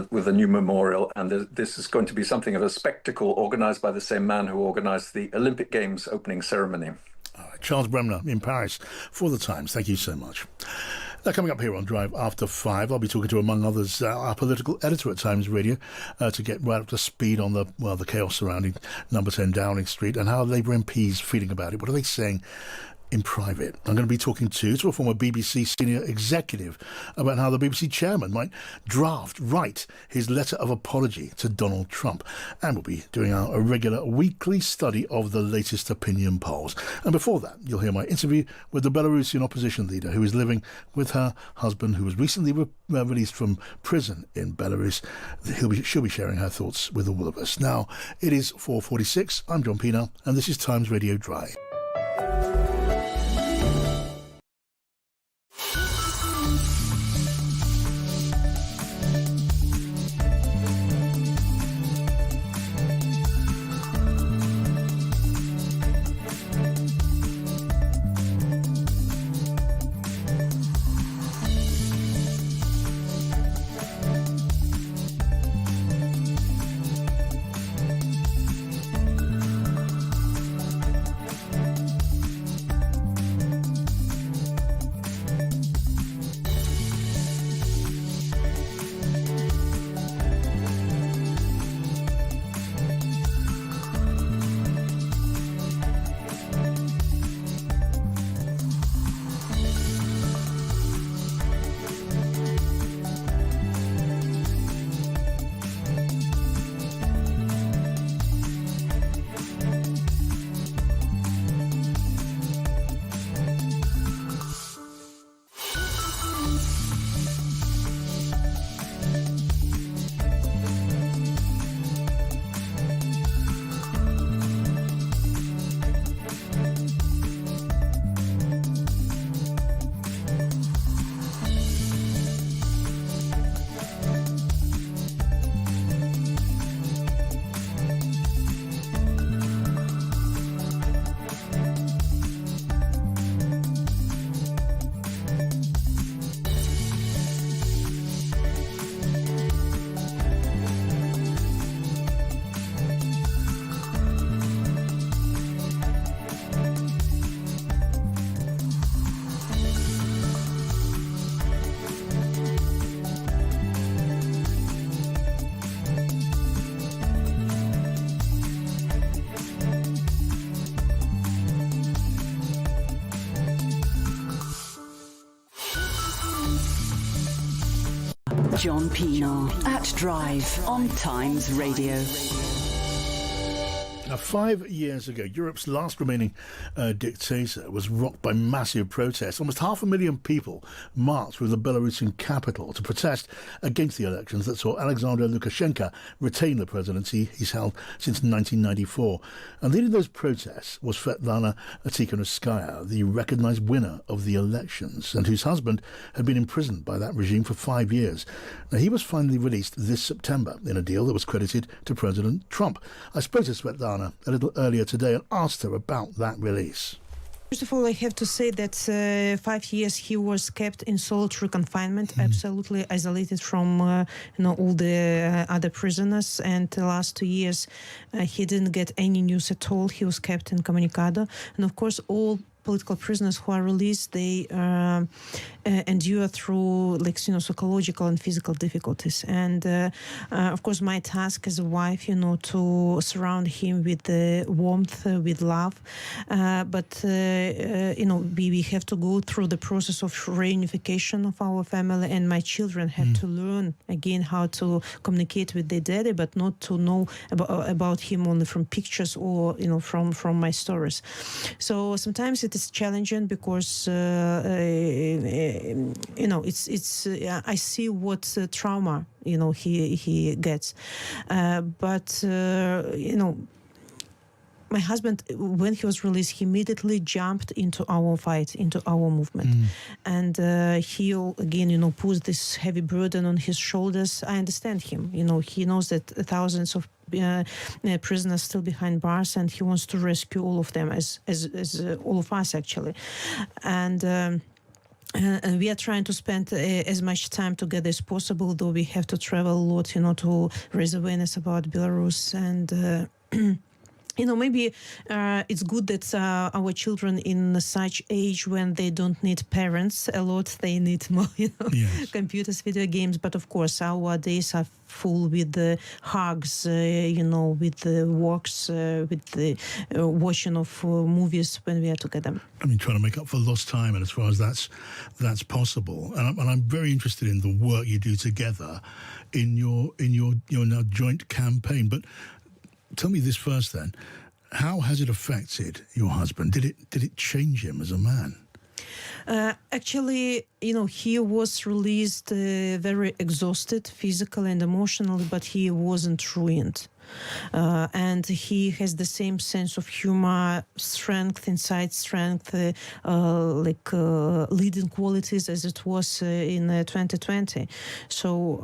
with a new memorial. And this is going to be something of a spectacle organized by the same man who organized the Olympic Games opening ceremony. All right, Charles Bremner in Paris for The Times. Thank you so much. Now, coming up here on Drive After 5, I'll be talking to, among others, our political editor at Times Radio to get right up to speed on the chaos surrounding number 10 Downing Street and how Labour MPs are feeling about it. What are they saying in private? I'm going to be talking to a former BBC senior executive about how the BBC chairman might write his letter of apology to Donald Trump. And we'll be doing our regular weekly study of the latest opinion polls. And before that, you'll hear my interview with the Belarusian opposition leader who is living with her husband, who was recently released from prison in Belarus. She'll be sharing her thoughts with all of us. Now, it is 4:46. I'm John Pienaar, and this is Times Radio Drive. John Pienaar at Drive on Times Radio. Now, 5 years ago, Europe's last remaining dictator was rocked by massive protests. Almost 500,000 people marched through the Belarusian capital to protest against the elections that saw Alexander Lukashenko retain the presidency he's held since 1994. And leading those protests was Svetlana Tikhanovskaya, the recognised winner of the elections, and whose husband had been imprisoned by that regime for 5 years. Now, he was finally released this September in a deal that was credited to President Trump. I spoke to Svetlana a little earlier today and asked her about that release. First of all, I have to say that 5 years he was kept in solitary confinement, absolutely isolated from all the other prisoners. And the last 2 years, he didn't get any news at all. He was kept incommunicado. And of course, all political prisoners who are released, they endure through psychological and physical difficulties. And of course, my task as a wife, to surround him with warmth, with love. But we have to go through the process of reunification of our family, and my children have to learn again how to communicate with their daddy, but not to know about him only from pictures or from my stories. So sometimes it is challenging because it's I see what trauma he gets, but my husband, when he was released, he immediately jumped into our fight, into our movement. And he, again, puts this heavy burden on his shoulders. I understand him. He knows that thousands of prisoners still behind bars, and he wants to rescue all of them, as all of us, actually. And we are trying to spend as much time together as possible, though we have to travel a lot, to raise awareness about Belarus. And maybe it's good that our children in such age when they don't need parents a lot, they need more, Yes. computers, video games. But of course, our days are full with the hugs, with the walks, with the watching of movies when we are together. I mean, trying to make up for lost time, and as far as that's possible. And I'm very interested in the work you do together in your now joint campaign. But tell me this first, then. How has it affected your husband? Did it change him as a man? Actually, he was released very exhausted physically and emotionally, but he wasn't ruined. And he has the same sense of humor, strength, leading qualities as it was in 2020. So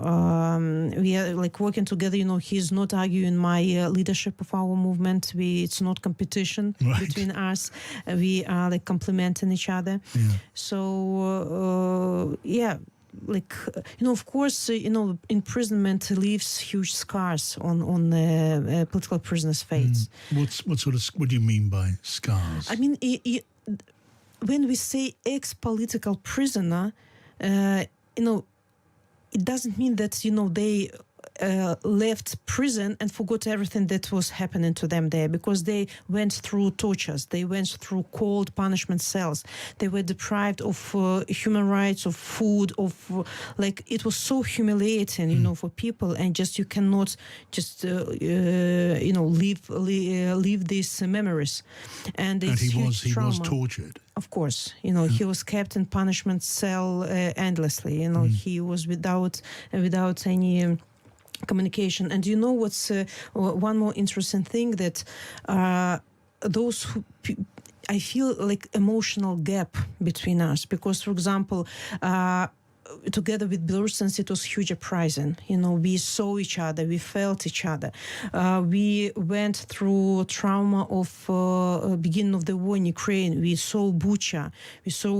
we are working together. He's not arguing my leadership of our movement. It's not competition between us. We are complementing each other. Yeah. So of course, imprisonment leaves huge scars on political prisoners' fates. What do you mean by scars? I mean, when we say ex-political prisoner, it doesn't mean that they left prison and forgot everything that was happening to them there, because they went through tortures, they went through cold punishment cells, they were deprived of human rights, of food, of it was so humiliating, for people, and you cannot leave these memories. And he was tortured. Of course, he was kept in punishment cell endlessly. He was without any communication. And what's one more interesting thing, that those who I feel emotional gap between us, because, for example, together with Belarusians, it was huge uprising. We saw each other, we felt each other. We went through trauma of beginning of the war in Ukraine. We saw Bucha, we saw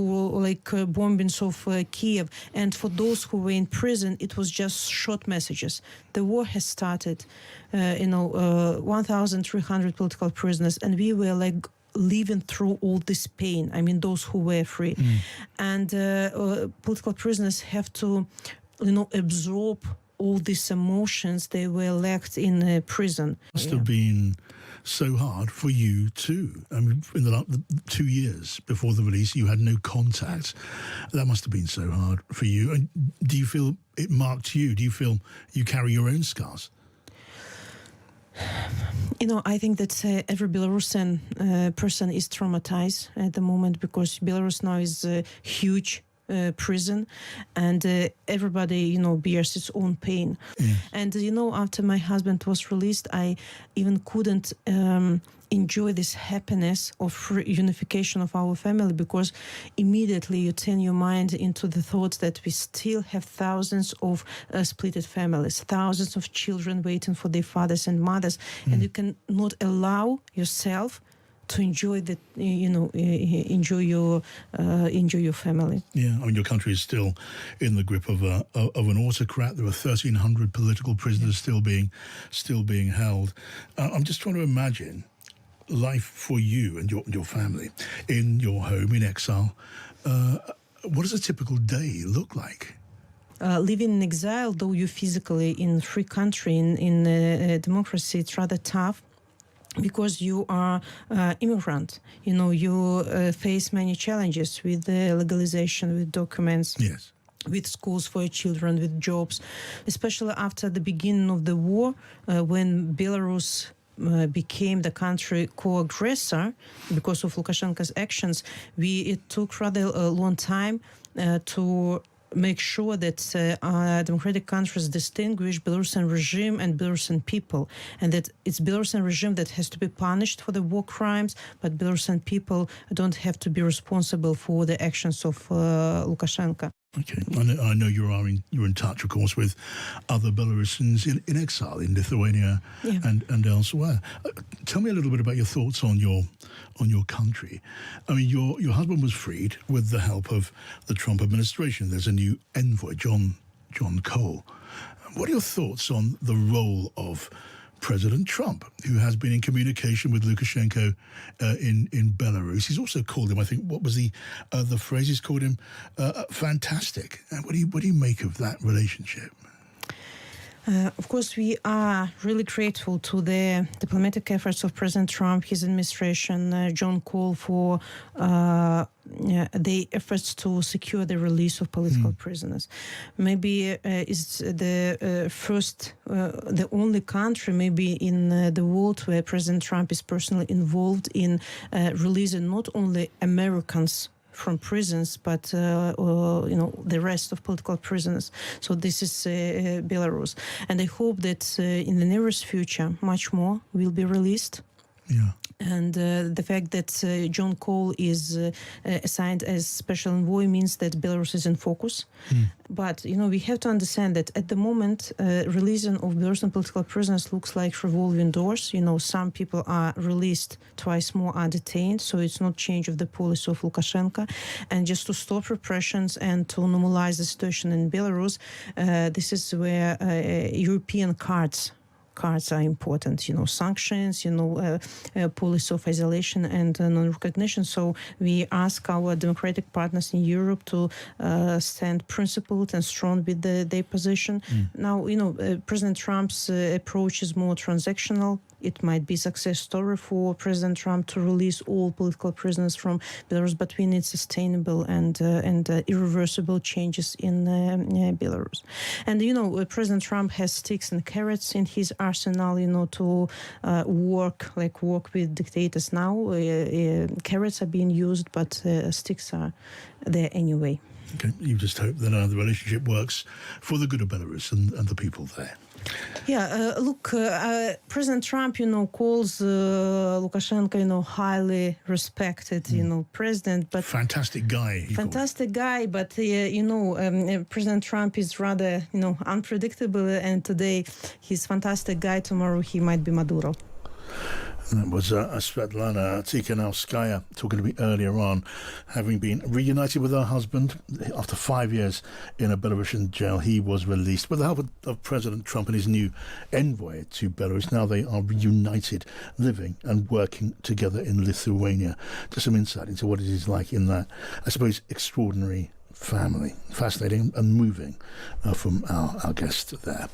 bombings of Kiev. And for those who were in prison, it was just short messages. The war has started. 1,300 political prisoners, and we were living through all this pain. I mean, those who were free. And political prisoners have to, absorb all these emotions, they were lacked in prison. Must have been so hard for you too. I mean, in the 2 years before the release, you had no contact. That must have been so hard for you. And do you feel it marked you? Do you feel you carry your own scars? I think that every Belarusian person is traumatized at the moment, because Belarus now is a huge prison, and everybody, bears its own pain. Yes. And, after my husband was released, I even couldn't enjoy this happiness of reunification of our family, because immediately you turn your mind into the thought that we still have thousands of splitted families, thousands of children waiting for their fathers and mothers, and you cannot allow yourself to enjoy that, enjoy your family. Yeah, I mean, your country is still in the grip of an autocrat. There are 1,300 political prisoners still being held. I'm just trying to imagine life for you and your family in your home in exile. What does a typical day look like? Living in exile, though you're physically in a free country, in democracy, it's rather tough, because you are immigrant. You face many challenges with the legalization, with documents. Yes. With schools for your children, with jobs, especially after the beginning of the war, when Belarus became the country co-aggressor because of Lukashenko's actions. It took rather a long time to make sure that democratic countries distinguish Belarusian regime and Belarusian people, and that it's Belarusian regime that has to be punished for the war crimes, but Belarusian people don't have to be responsible for the actions of Lukashenko. Okay, I know you're in touch, of course, with other Belarusians in exile in Lithuania and elsewhere. Tell me a little bit about your thoughts on your country. I mean, your husband was freed with the help of the Trump administration. There's a new envoy, John Cole. What are your thoughts on the role of President Trump, who has been in communication with Lukashenko in Belarus? He's also called him, I think, what was the phrase? He's called him fantastic. What do you make of that relationship? Of course, we are really grateful to the diplomatic efforts of President Trump, his administration, John Cole, for the efforts to secure the release of political prisoners. Maybe it's the only country maybe in the world where President Trump is personally involved in releasing not only Americans from prisons, but the rest of political prisoners. So this is Belarus, and I hope that in the nearest future, much more will be released. Yeah. And the fact that John Cole is assigned as special envoy means that Belarus is in focus. But, we have to understand that at the moment, releasing of Belarusian political prisoners looks like revolving doors. Some people are released, twice more are detained, so it's not change of the policy of Lukashenko. And just to stop repressions and to normalize the situation in Belarus, this is where European cards are important, sanctions, policy of isolation and non-recognition. So we ask our democratic partners in Europe to stand principled and strong with their position. Now, President Trump's approach is more transactional. It might be a success story for President Trump to release all political prisoners from Belarus, but we need sustainable and irreversible changes in Belarus. And, President Trump has sticks and carrots in his arsenal, to work with dictators now. Carrots are being used, but sticks are there anyway. Okay, you just hope that the relationship works for the good of Belarus and the people there. Yeah, look, President Trump, calls Lukashenko, highly respected, president, but fantastic guy. Fantastic guy, but President Trump is rather, unpredictable, and today he's fantastic guy. Tomorrow he might be Maduro. And that was Svetlana Tikhanovskaya talking to me earlier on, having been reunited with her husband after 5 years in a Belarusian jail. He was released with the help of President Trump and his new envoy to Belarus. Now they are reunited, living and working together in Lithuania. Just some insight into what it is like in that, I suppose, extraordinary family. Fascinating and moving from our guest there.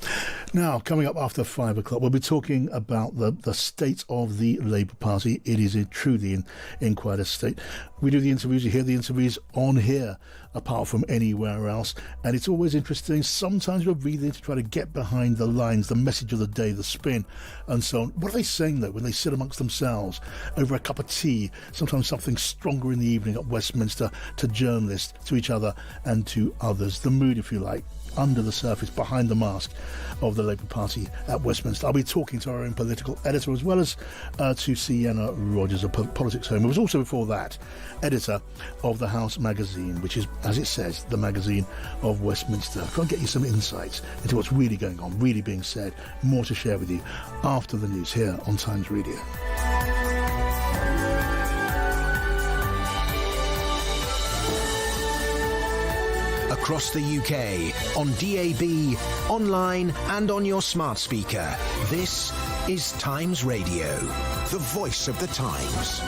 Now, coming up after 5 o'clock, we'll be talking about the state of the Labour Party. It is truly in quite a state. We do the interviews, you hear the interviews on here, apart from anywhere else, and it's always interesting. Sometimes we're breathing to try to get behind the lines, the message of the day, the spin, and so on. What are they saying, though, when they sit amongst themselves over a cup of tea, sometimes something stronger in the evening at Westminster, to journalists, to each other, and to others? The mood, if you like, under the surface, behind the mask of the Labour Party at Westminster. I'll be talking to our own political editor, as well as to Sienna Rogers of Politics Home, who was also before that editor of the House magazine, which is, as it says, the magazine of Westminster. Try and get you some insights into what's really going on, really being said. More to share with you after the news here on Times Radio. Across the UK, on DAB, online and on your smart speaker. This is Times Radio, the voice of the Times.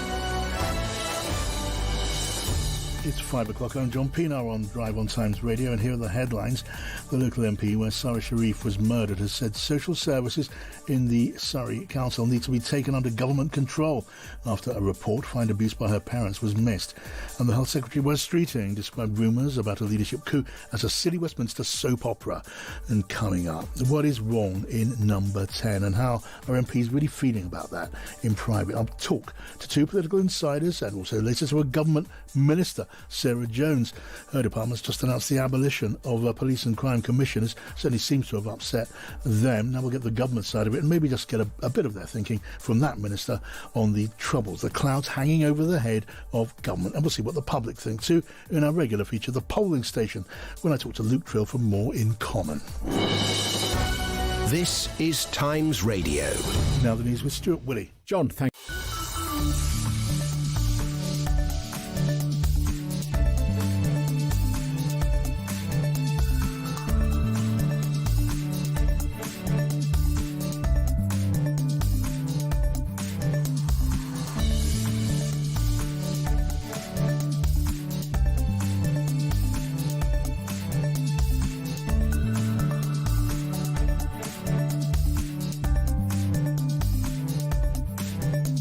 It's 5 o'clock. I'm John Pienaar on Drive on Times Radio, and here are the headlines. The local MP where Surrey Sharif was murdered has said social services in the Surrey Council need to be taken under government control after a report fined abuse by her parents was missed. And the Health Secretary Wes Streeting described rumours about a leadership coup as a silly Westminster soap opera. And coming up, what is wrong in number 10 and how are MPs really feeling about that in private? I'll talk to two political insiders and also later to a government minister, Sarah Jones. Her department's just announced the abolition of police and crime commissioners. Certainly seems to have upset them. Now we'll get the government side of it and maybe just get a bit of their thinking from that minister on the troubles, the clouds hanging over the head of government. And we'll see what the public think too in our regular feature, The Polling Station, when I talk to Luke Trill for More in Common. This is Times Radio. Now the news with Stuart Willey. John, thank you. Now, 10 to 5 o'clock. I'm John Pienaar on Drive on Times Radio, and here are the headlines. The local MP, where Surrey Sharif was murdered, has said social services in the Surrey Council need to be taken under government control after a report fined abuse by her parents was missed. And the Health Secretary Wes Streeting described rumours about a leadership coup as a silly Westminster soap opera. And coming up, what is wrong in number 10 and how are MPs really feeling about that in private? I'll talk to two political insiders and also later to a government minister, Sarah Jones. Her department's just announced the abolition of police and crime commissioners. Certainly seems to have upset them. Now we'll get the government side of it and maybe just get a bit of their thinking from that minister on the troubles, the clouds hanging over the head of government. And we'll see what the public think too in our regular feature, The Polling Station, when I talk to Luke Trill for More in Common.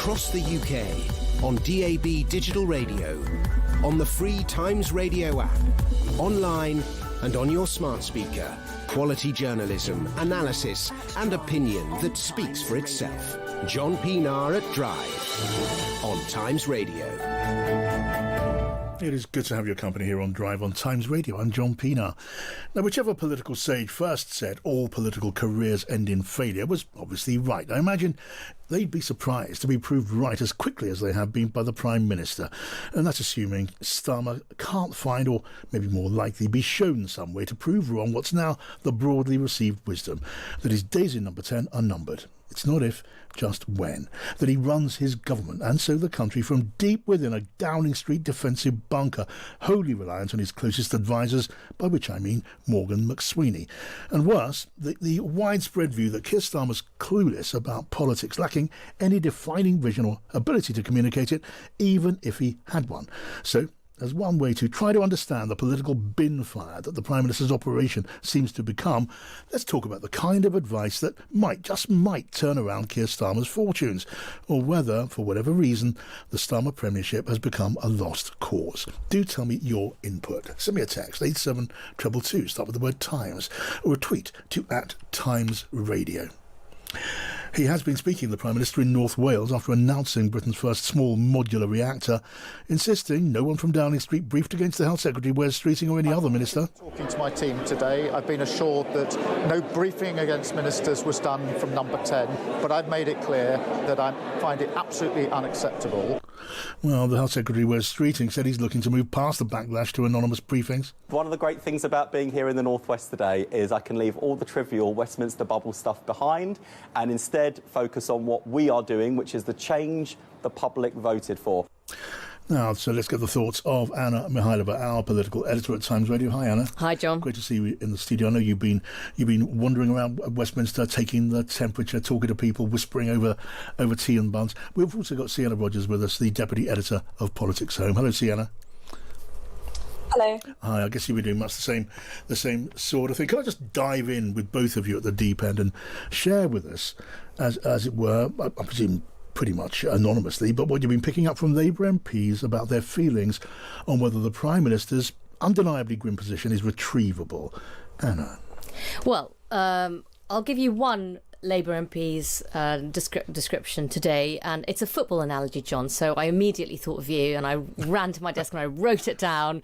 Across the UK, on DAB digital radio, on the free Times Radio app, online and on your smart speaker. Quality journalism, analysis and opinion that speaks for itself. John Pienaar at Drive on Times Radio. It is good to have your company here on Drive on Times Radio. I'm John Pienaar. Now, whichever political sage first said all political careers end in failure was obviously right. I imagine they'd be surprised to be proved right as quickly as they have been by the Prime Minister. And that's assuming Starmer can't find, or maybe more likely be shown some way to prove wrong what's now the broadly received wisdom, that his days in number 10 are numbered. It's not if, just when, that he runs his government and so the country from deep within a Downing Street defensive bunker, wholly reliant on his closest advisers, by which I mean Morgan McSweeney. And worse, the widespread view that Keir Starmer's clueless about politics, lacking any defining vision or ability to communicate it, even if he had one. So, as one way to try to understand the political bin fire that the Prime Minister's operation seems to become, let's talk about the kind of advice that might turn around Keir Starmer's fortunes, or whether, for whatever reason, the Starmer premiership has become a lost cause. Do tell me your input. Send me a text, 87222, start with the word Times, or a tweet to @TimesRadio. He has been speaking to the Prime Minister in North Wales after announcing Britain's first small modular reactor, insisting no one from Downing Street briefed against the Health Secretary, Wes Streeting, or any other minister. Talking to my team today, I've been assured that no briefing against ministers was done from number 10, but I've made it clear that I find it absolutely unacceptable. Well, the Health Secretary, Wes Streeting, said he's looking to move past the backlash to anonymous briefings. One of the great things about being here in the Northwest today is I can leave all the trivial Westminster bubble stuff behind and instead focus on what we are doing, which is the change the public voted for. Now, so let's get the thoughts of Anna Mihailova, our political editor at Times Radio. Hi, Anna. Hi, John. Great to see you in the studio. I know you've been wandering around Westminster, taking the temperature, talking to people, whispering over tea and buns. We've also got Sienna Rogers with us, the deputy editor of Politics Home. Hello, Sienna. Hello. Hi, I guess you've been doing much the same sort of thing. Can I just dive in with both of you at the deep end and share with us, as it were, I presume pretty much anonymously, but what you've been picking up from Labour MPs about their feelings on whether the Prime Minister's undeniably grim position is retrievable. Anna. Well, I'll give you one Labour MP's description today, and it's a football analogy, John, so I immediately thought of you and I ran to my desk and I wrote it down.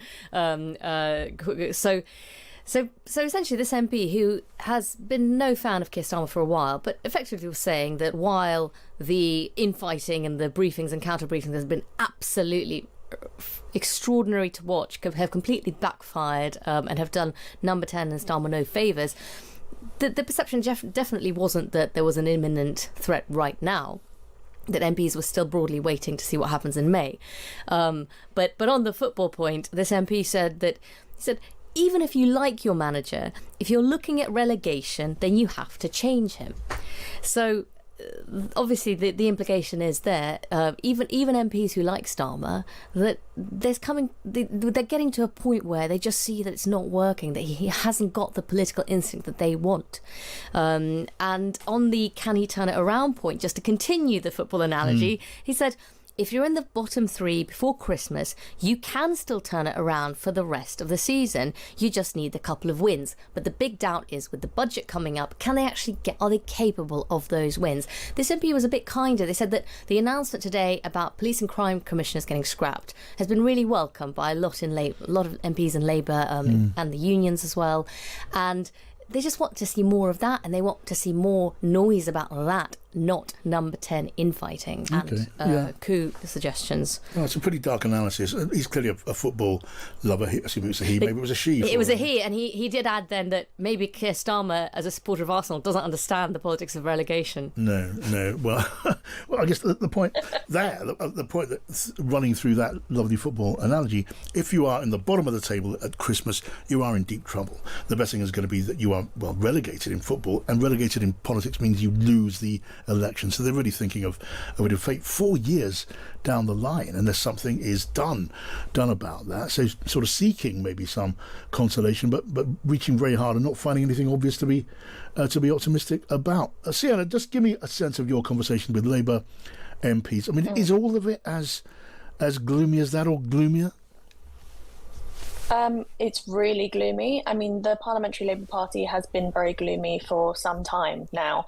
So essentially this MP, who has been no fan of Keir Starmer for a while, but effectively was saying that while the infighting and the briefings and counter briefings has been absolutely extraordinary to watch, have completely backfired and have done number 10 and Starmer no favours, the perception definitely wasn't that there was an imminent threat right now, that MPs were still broadly waiting to see what happens in May. But on the football point, this MP said even if you like your manager, if you're looking at relegation, then you have to change him. So obviously the implication is there, even MPs who like Starmer, that they're getting to a point where they just see that it's not working, that he hasn't got the political instinct that they want. And on the can he turn it around point, just to continue the football analogy, he said, if you're in the bottom three before Christmas, you can still turn it around for the rest of the season. You just need a couple of wins. But the big doubt is, with the budget coming up, are they capable of those wins? This MP was a bit kinder. They said that the announcement today about police and crime commissioners getting scrapped has been really welcomed by a lot of MPs in Labour and the unions as well. And they just want to see more of that, and they want to see more noise about that, not number 10 infighting and coup suggestions. Oh, it's a pretty dark analysis. He's clearly a football lover. I assume it was a he, maybe it was a she. It was a he, and he did add then that maybe Keir Starmer, as a supporter of Arsenal, doesn't understand the politics of relegation. No. Well, I guess the point there, the point that running through that lovely football analogy, if you are in the bottom of the table at Christmas, you are in deep trouble. The best thing is going to be that you are, relegated in football, and relegated in politics means you lose the election. So they're really thinking of a fate 4 years down the line, unless something is done about that. So sort of seeking maybe some consolation, but reaching very hard and not finding anything obvious to be optimistic about. Sienna, just give me a sense of your conversation with Labour MPs. I mean, is all of it as gloomy as that, or gloomier? It's really gloomy. I mean, the Parliamentary Labour Party has been very gloomy for some time now.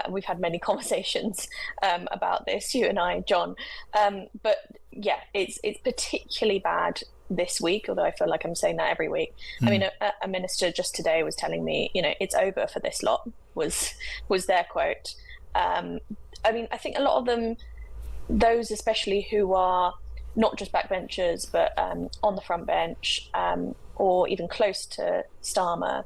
We've had many conversations about this, you and I, John. But yeah, it's particularly bad this week, although I feel like I'm saying that every week. I mean, a minister just today was telling me, it's over for this lot, was their quote. I mean, I think a lot of them, those especially who are not just backbenchers, but on the front bench, or even close to Starmer,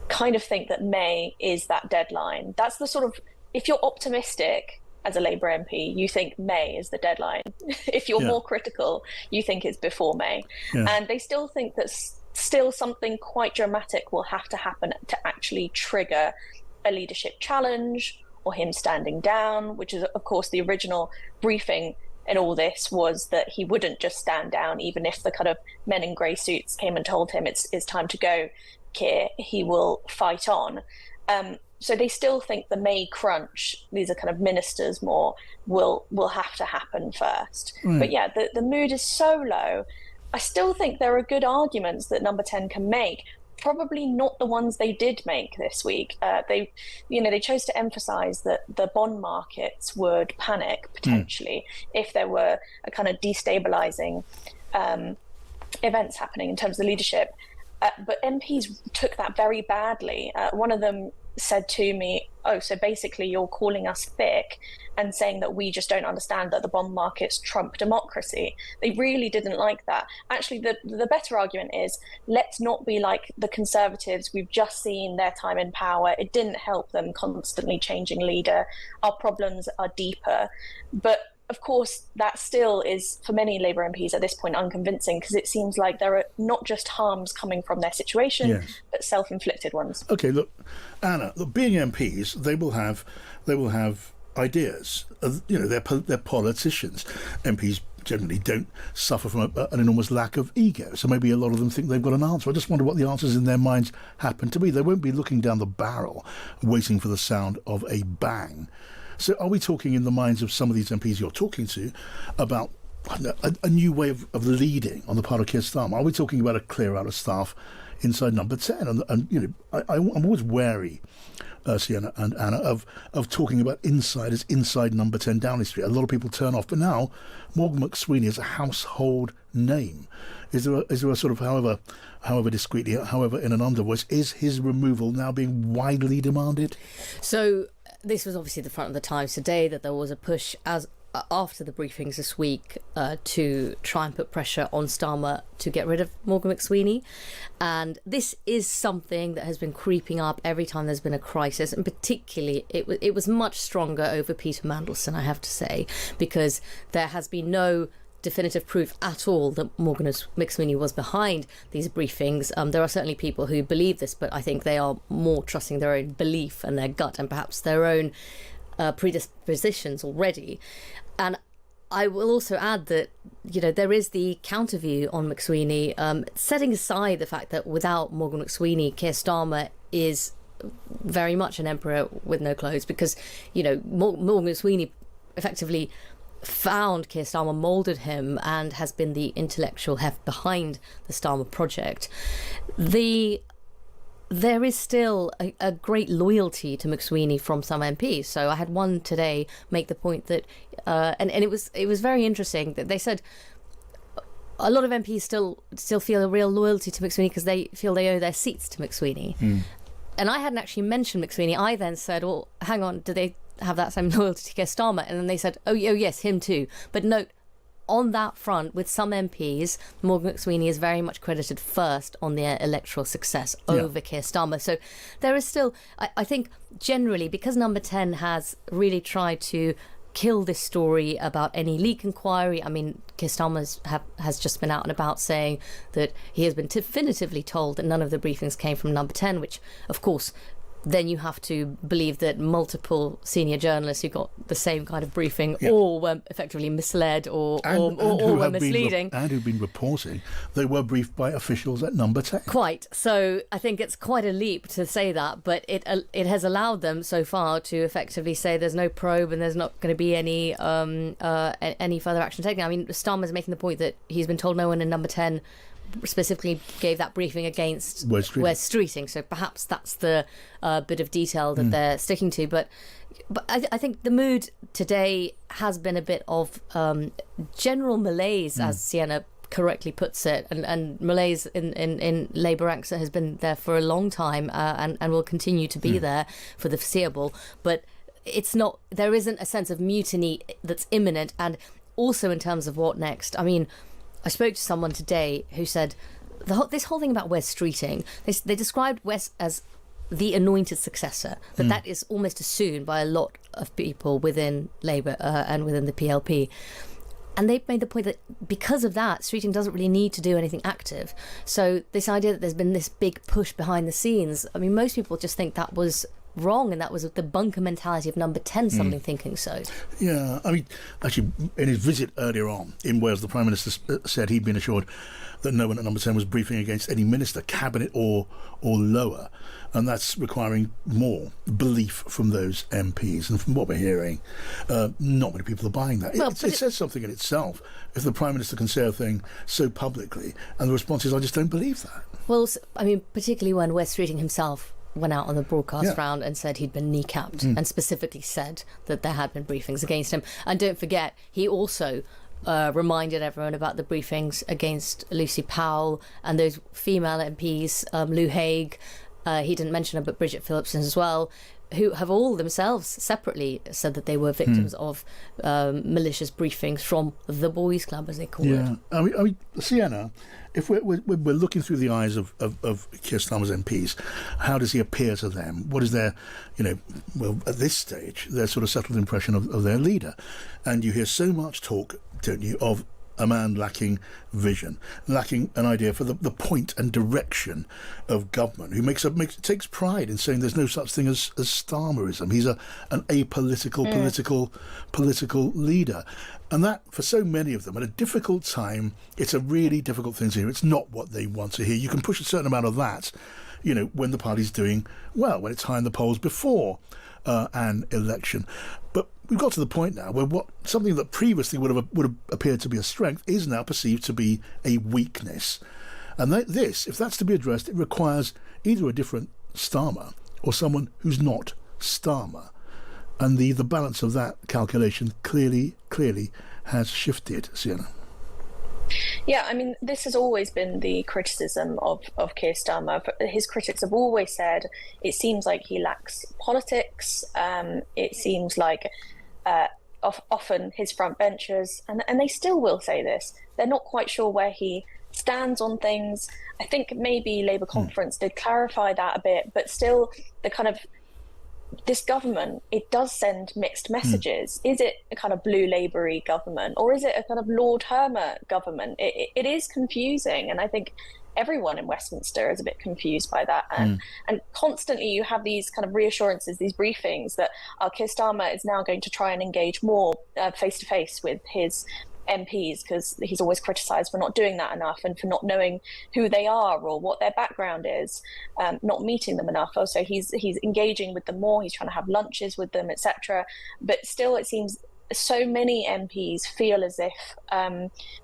kind of think that May is that deadline. That's the sort of, if you're optimistic as a Labour MP, you think May is the deadline. If you're more critical, you think it's before May. Yeah. And they still think that still something quite dramatic will have to happen to actually trigger a leadership challenge or him standing down, which is, of course, the original briefing in all this was that he wouldn't just stand down, even if the kind of men in grey suits came and told him it's time to go, Keir, he will fight on. So they still think the May crunch, these are kind of ministers more, will have to happen first. But yeah, the mood is so low. I still think there are good arguments that Number 10 can make. Probably not the ones they did make this week. They chose to emphasise that the bond markets would panic potentially if there were a kind of destabilising events happening in terms of leadership. But MPs took that very badly. One of them said to me, "Oh, so basically you're calling us thick and saying that we just don't understand that the bond markets trump democracy." They really didn't like that. Actually, the better argument is, let's not be like the Conservatives. We've just seen their time in power. It didn't help them constantly changing leader. Our problems are deeper. But of course, that still is, for many Labour MPs at this point, unconvincing, because it seems like there are not just harms coming from their situation, but self-inflicted ones. Okay, look, Anna, being MPs, they will have ideas. They're politicians. MPs generally don't suffer from an enormous lack of ego, so maybe a lot of them think they've got an answer. I just wonder what the answers in their minds happen to be. They won't be looking down the barrel, waiting for the sound of a bang. So are we talking in the minds of some of these MPs you're talking to about a new way of leading on the part of Keir Starmer? Are we talking about a clear out of staff inside Number 10? And I'm always wary, Sienna and Anna, of talking about insiders inside Number 10 Downing Street. A lot of people turn off. But now, Morgan McSweeney is a household name. Is there a sort of, however discreetly, however in an undervoice, is his removal now being widely demanded? So this was obviously the front of the Times today, that there was a push after the briefings this week to try and put pressure on Starmer to get rid of Morgan McSweeney. And this is something that has been creeping up every time there's been a crisis, and particularly it was much stronger over Peter Mandelson, I have to say, because there has been no definitive proof at all that Morgan McSweeney was behind these briefings. There are certainly people who believe this, but I think they are more trusting their own belief and their gut and perhaps their own predispositions already. And I will also add that, there is the counter view on McSweeney, setting aside the fact that without Morgan McSweeney, Keir Starmer is very much an emperor with no clothes, because, Morgan McSweeney effectively found Keir Starmer, moulded him, and has been the intellectual heft behind the Starmer project. There is still a great loyalty to McSweeney from some MPs. So I had one today make the point that, and it was very interesting that they said a lot of MPs still feel a real loyalty to McSweeney because they feel they owe their seats to McSweeney. And I hadn't actually mentioned McSweeney. I then said, well, hang on, do they have that same loyalty to Keir Starmer? And then they said, oh yes, him too. But note, on that front, with some MPs, Morgan McSweeney is very much credited first on their electoral success over Keir Starmer. So there is still, I think, generally, because Number 10 has really tried to kill this story about any leak inquiry. I mean, Keir Starmer has just been out and about saying that he has been definitively told that none of the briefings came from Number 10, which, of course, then you have to believe that multiple senior journalists who got the same kind of briefing all were effectively misled or were misleading. And who've been reporting they were briefed by officials at Number 10. Quite. So I think it's quite a leap to say that, but it has allowed them so far to effectively say there's no probe and there's not going to be any further action taken. I mean, Starmer's making the point that he's been told no one in Number 10 specifically gave that briefing against Wes Streeting, so perhaps that's the bit of detail that they're sticking to. But I think the mood today has been a bit of general malaise, as Sienna correctly puts it, and malaise in Labour ranks has been there for a long time and will continue to be there for the foreseeable. But there isn't a sense of mutiny that's imminent, and also in terms of what next. I mean, I spoke to someone today who said this whole thing about Wes Streeting, they described Wes as the anointed successor, that is almost assumed by a lot of people within Labour and within the PLP. And they've made the point that because of that, Streeting doesn't really need to do anything active. So this idea that there's been this big push behind the scenes, I mean, most people just think that was wrong, and that was the bunker mentality of Number 10 suddenly thinking so. Yeah, I mean, actually, in his visit earlier on in Wales, the Prime Minister said he'd been assured that no one at Number 10 was briefing against any minister, cabinet or lower, and that's requiring more belief from those MPs. And from what we're hearing, not many people are buying that. Well, it says something in itself if the Prime Minister can say a thing so publicly, and the response is, I just don't believe that. Well, I mean, particularly when Wes Streeting himself went out on the broadcast round and said he'd been kneecapped and specifically said that there had been briefings against him. And don't forget, he also reminded everyone about the briefings against Lucy Powell and those female MPs, Lou Haig, he didn't mention her, but Bridget Phillipson as well, who have all themselves separately said that they were victims of malicious briefings from the boys' club, as they call it. I mean, Sienna, if we're looking through the eyes of Keir Starmer's MPs, how does he appear to them? What is their, at this stage, their sort of settled impression of their leader? And you hear so much talk, don't you, of a man lacking vision, lacking an idea for the point and direction of government, who takes pride in saying there's no such thing as Starmerism. He's an apolitical, political leader. And that, for so many of them, at a difficult time, it's a really difficult thing to hear. It's not what they want to hear. You can push a certain amount of that, when the party's doing well, when it's high in the polls before an election. But we've got to the point now where something that previously would have appeared to be a strength is now perceived to be a weakness. And if that's to be addressed, it requires either a different Starmer or someone who's not Starmer. And the balance of that calculation clearly has shifted, Sienna. Yeah, I mean, this has always been the criticism of Keir Starmer. His critics have always said it seems like he lacks politics. It seems like often his front benchers, and they still will say this, they're not quite sure where he stands on things. I think maybe Labour conference did clarify that a bit, but still the kind of this government, it does send mixed messages. Is it a kind of blue Labour-y government, or is it a kind of Lord Hermit government? It is confusing, and I think everyone in Westminster is a bit confused by that. And constantly you have these kind of reassurances, these briefings that Keir Starmer is now going to try and engage more face-to-face with his MPs, because he's always criticised for not doing that enough and for not knowing who they are or what their background is, not meeting them enough. Also, he's engaging with them more, he's trying to have lunches with them, etc. But still, it seems so many MPs feel as if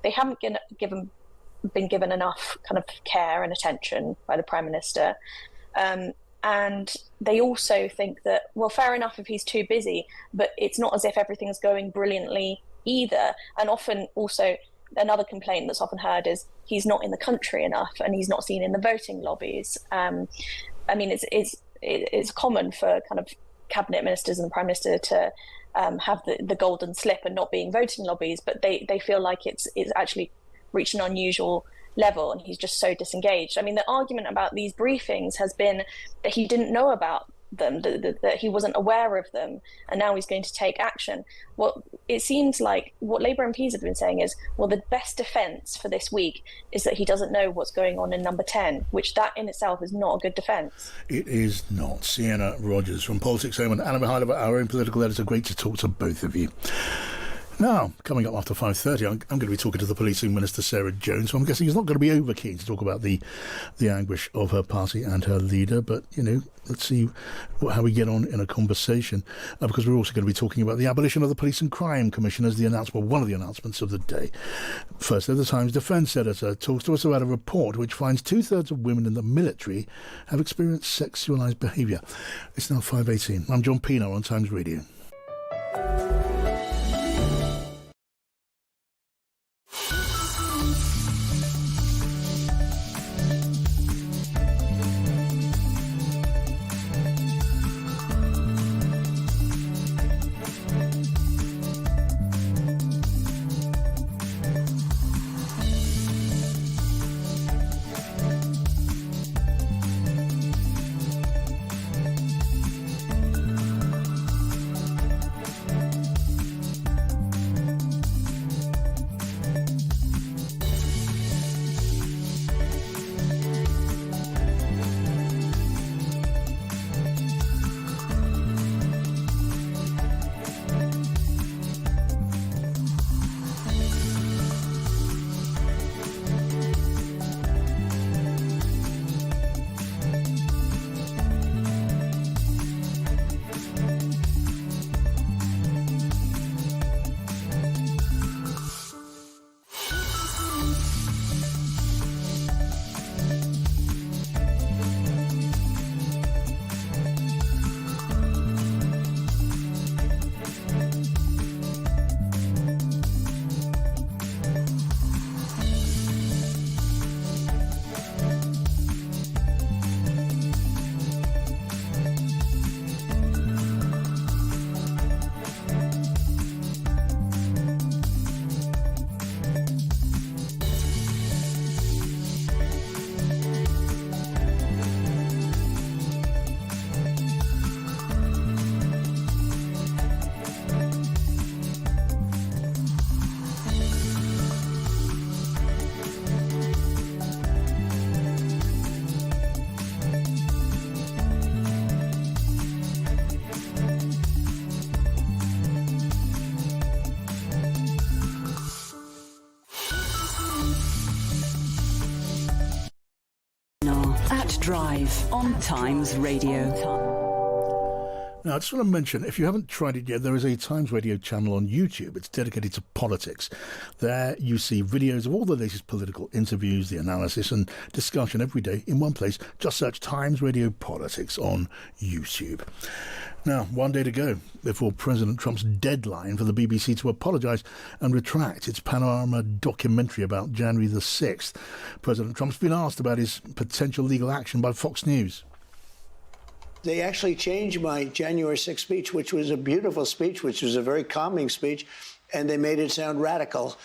they haven't been given enough kind of care and attention by the Prime Minister. And they also think that, well, fair enough if he's too busy, but it's not as if everything's going brilliantly either. And often also another complaint that's often heard is he's not in the country enough and he's not seen in the voting lobbies. I mean, it's common for kind of cabinet ministers and the Prime Minister to have the golden slip and not be in voting lobbies, but they feel like it's actually reached an unusual level and he's just so disengaged. I mean, the argument about these briefings has been that he didn't know about them, that he wasn't aware of them, and now he's going to take action. Well, it seems like what Labour MPs have been saying is, well, the best defence for this week is that he doesn't know what's going on in number 10, which that in itself is not a good defence. It is not. Sienna Rogers from Politics Home and Anna Mihailova, our own political editor. Great to talk to both of you. Now, coming up after 5:30, I'm going to be talking to the Policing Minister, Sarah Jones, so I'm guessing he's not going to be over keen to talk about the anguish of her party and her leader, but, let's see how we get on in a conversation, because we're also going to be talking about the abolition of the Police and Crime Commission as one of the announcements of the day. Firstly, the Times Defence editor talks to us about a report which finds 2/3 of women in the military have experienced sexualised behaviour. It's now 5:18. I'm John Pienaar on Times Radio. Drive on Times Radio. Now, I just want to mention, if you haven't tried it yet, there is a Times Radio channel on YouTube. It's dedicated to politics. There you see videos of all the latest political interviews, the analysis and discussion every day in one place. Just search Times Radio Politics on YouTube. Now, one day to go before President Trump's deadline for the BBC to apologise and retract its Panorama documentary about January the 6th. President Trump's been asked about his potential legal action by Fox News. They actually changed my January 6th speech, which was a beautiful speech, which was a very calming speech, and they made it sound radical.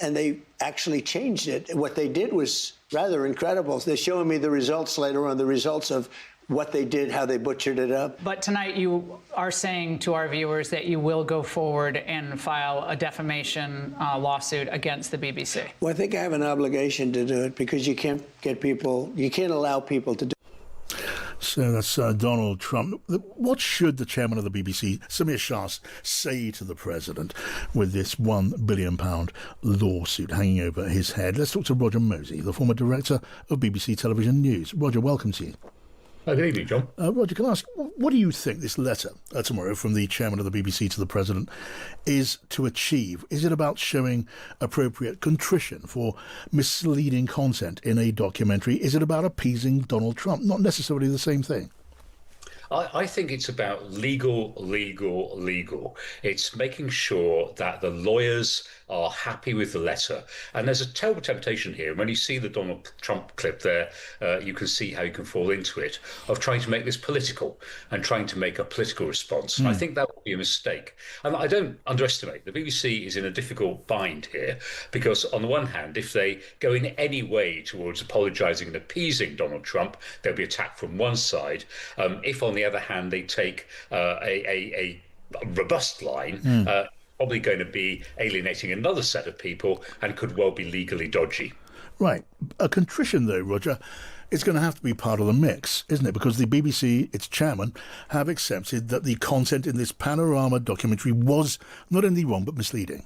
And they actually changed it. What they did was rather incredible. They're showing me the results later on, the results of what they did, how they butchered it up. But tonight you are saying to our viewers that you will go forward and file a defamation lawsuit against the BBC. Well, I think I have an obligation to do it because you can't allow people to do it. So that's Donald Trump. What should the chairman of the BBC, Samir Shah, say to the president with this £1 billion lawsuit hanging over his head? Let's talk to Roger Mosey, the former director of BBC Television News. Roger, welcome to you. Good evening, John. Roger, can I ask, what do you think this letter tomorrow from the chairman of the BBC to the president is to achieve? Is it about showing appropriate contrition for misleading content in a documentary? Is it about appeasing Donald Trump? Not necessarily the same thing. I think it's about legal. It's making sure that the lawyers are happy with the letter. And there's a terrible temptation here. When you see the Donald Trump clip there, you can see how you can fall into it, of trying to make this political and trying to make a political response. I think that would be a mistake. And I don't underestimate. The BBC is in a difficult bind here because, on the one hand, if they go in any way towards apologising and appeasing Donald Trump, they'll be attacked from one side. If, on the the other hand, they take a robust line, probably going to be alienating another set of people and could well be legally dodgy. Right. A contrition, though, Roger, is going to have to be part of the mix, isn't it? Because the BBC, its chairman, have accepted that the content in this Panorama documentary was not only wrong but misleading.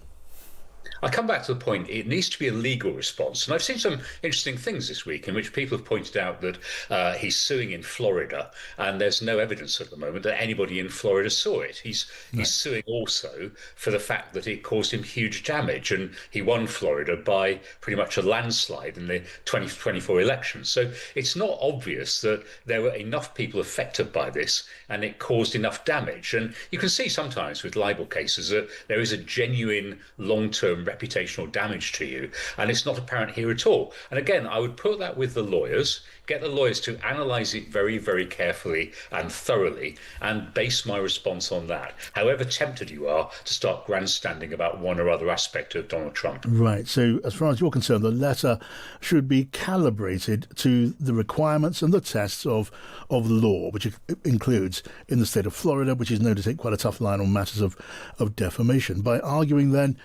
I come back to the point, it needs to be a legal response. And I've seen some interesting things this week in which people have pointed out that he's suing in Florida, and there's no evidence at the moment that anybody in Florida saw it. He's suing also for the fact that it caused him huge damage, and he won Florida by pretty much a landslide in the 2024 election. So it's not obvious that there were enough people affected by this and it caused enough damage. And you can see sometimes with libel cases that there is a genuine long-term reputational damage to you, and it's not apparent here at all. And again, I would put that with the lawyers, get the lawyers to analyse it very, very carefully and thoroughly, and base my response on that, however tempted you are to start grandstanding about one or other aspect of Donald Trump. Right, so as far as you're concerned, the letter should be calibrated to the requirements and the tests of law, which includes in the state of Florida, which is known to take quite a tough line on matters of defamation, by arguing then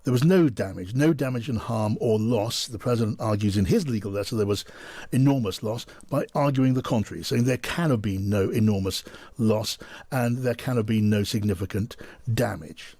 there was no damage and harm or loss. The president argues in his legal letter there was enormous loss by arguing the contrary, saying there can have been no enormous loss and there can have been no significant damage.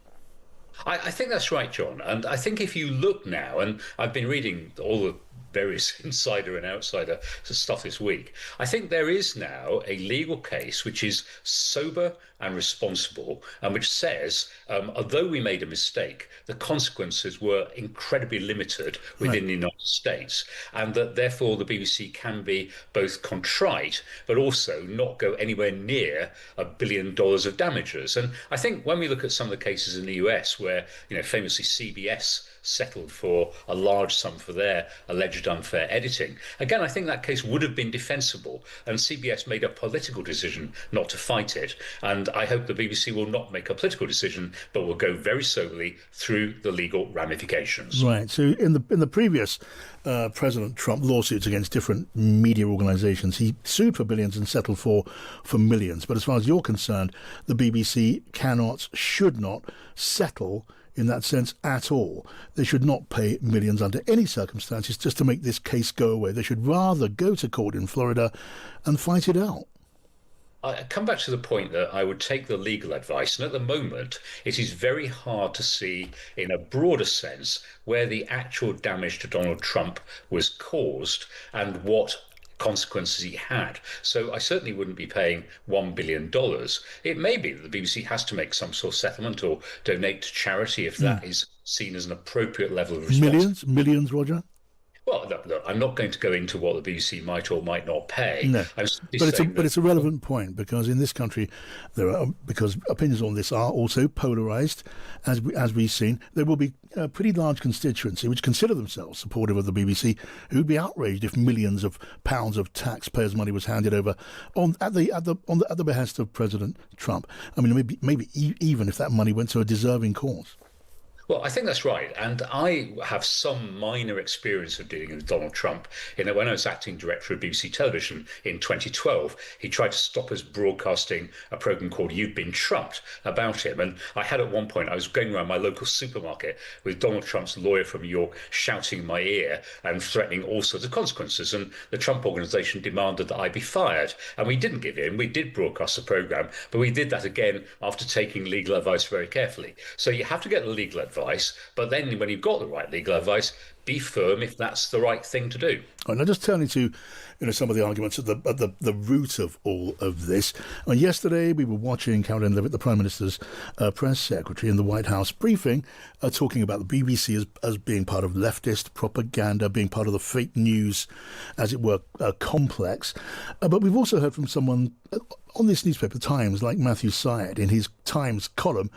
I think that's right, John. And I think if you look now, and I've been reading all the various insider and outsider stuff this week, I think there is now a legal case which is sober and responsible, and which says, although we made a mistake, the consequences were incredibly limited within the United States, and that therefore the BBC can be both contrite, but also not go anywhere near $1 billion of damages. And I think when we look at some of the cases in the US where, famously CBS settled for a large sum for their alleged unfair editing. Again, I think that case would have been defensible, and CBS made a political decision not to fight it. And I hope the BBC will not make a political decision, but will go very soberly through the legal ramifications. Right. So in the previous President Trump lawsuits against different media organisations, he sued for billions and settled for millions. But as far as you're concerned, the BBC should not settle in that sense at all. They should not pay millions under any circumstances just to make this case go away. They should rather go to court in Florida and fight it out. I come back to the point that I would take the legal advice, and at the moment it is very hard to see in a broader sense where the actual damage to Donald Trump was caused and what consequences he had. So I certainly wouldn't be paying $1 billion. It may be that the BBC has to make some sort of settlement or donate to charity if that is seen as an appropriate level of response. Millions, Roger? Well, look, I'm not going to go into what the BBC might or might not pay. No, but it's a relevant point, because in this country, because opinions on this are also polarised, as we've seen. There will be a pretty large constituency which consider themselves supportive of the BBC, who'd be outraged if millions of pounds of taxpayers' money was handed over at the behest of President Trump. I mean, maybe even if that money went to a deserving cause. Well, I think that's right. And I have some minor experience of dealing with Donald Trump in that when I was acting director of BBC Television in 2012, he tried to stop us broadcasting a programme called You've Been Trumped about him. And I had at one point, I was going around my local supermarket with Donald Trump's lawyer from York shouting in my ear and threatening all sorts of consequences. And the Trump organisation demanded that I be fired. And we didn't give in. We did broadcast the programme, but we did that again after taking legal advice very carefully. So you have to get the legal advice. But then when you've got the right legal advice, be firm if that's the right thing to do. Right, now just turning to some of the arguments at the root of all of this. Yesterday we were watching Caroline Levitt, the Prime Minister's press secretary, in the White House briefing, talking about the BBC as being part of leftist propaganda, being part of the fake news, as it were, complex. But we've also heard from someone on this newspaper, Times, like Matthew Syed, in his Times column,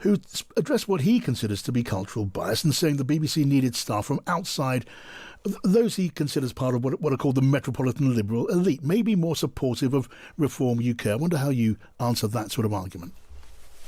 who addressed what he considers to be cultural bias and saying the BBC needed staff from outside those he considers part of what are called the metropolitan liberal elite, maybe more supportive of Reform UK. I wonder how you answer that sort of argument.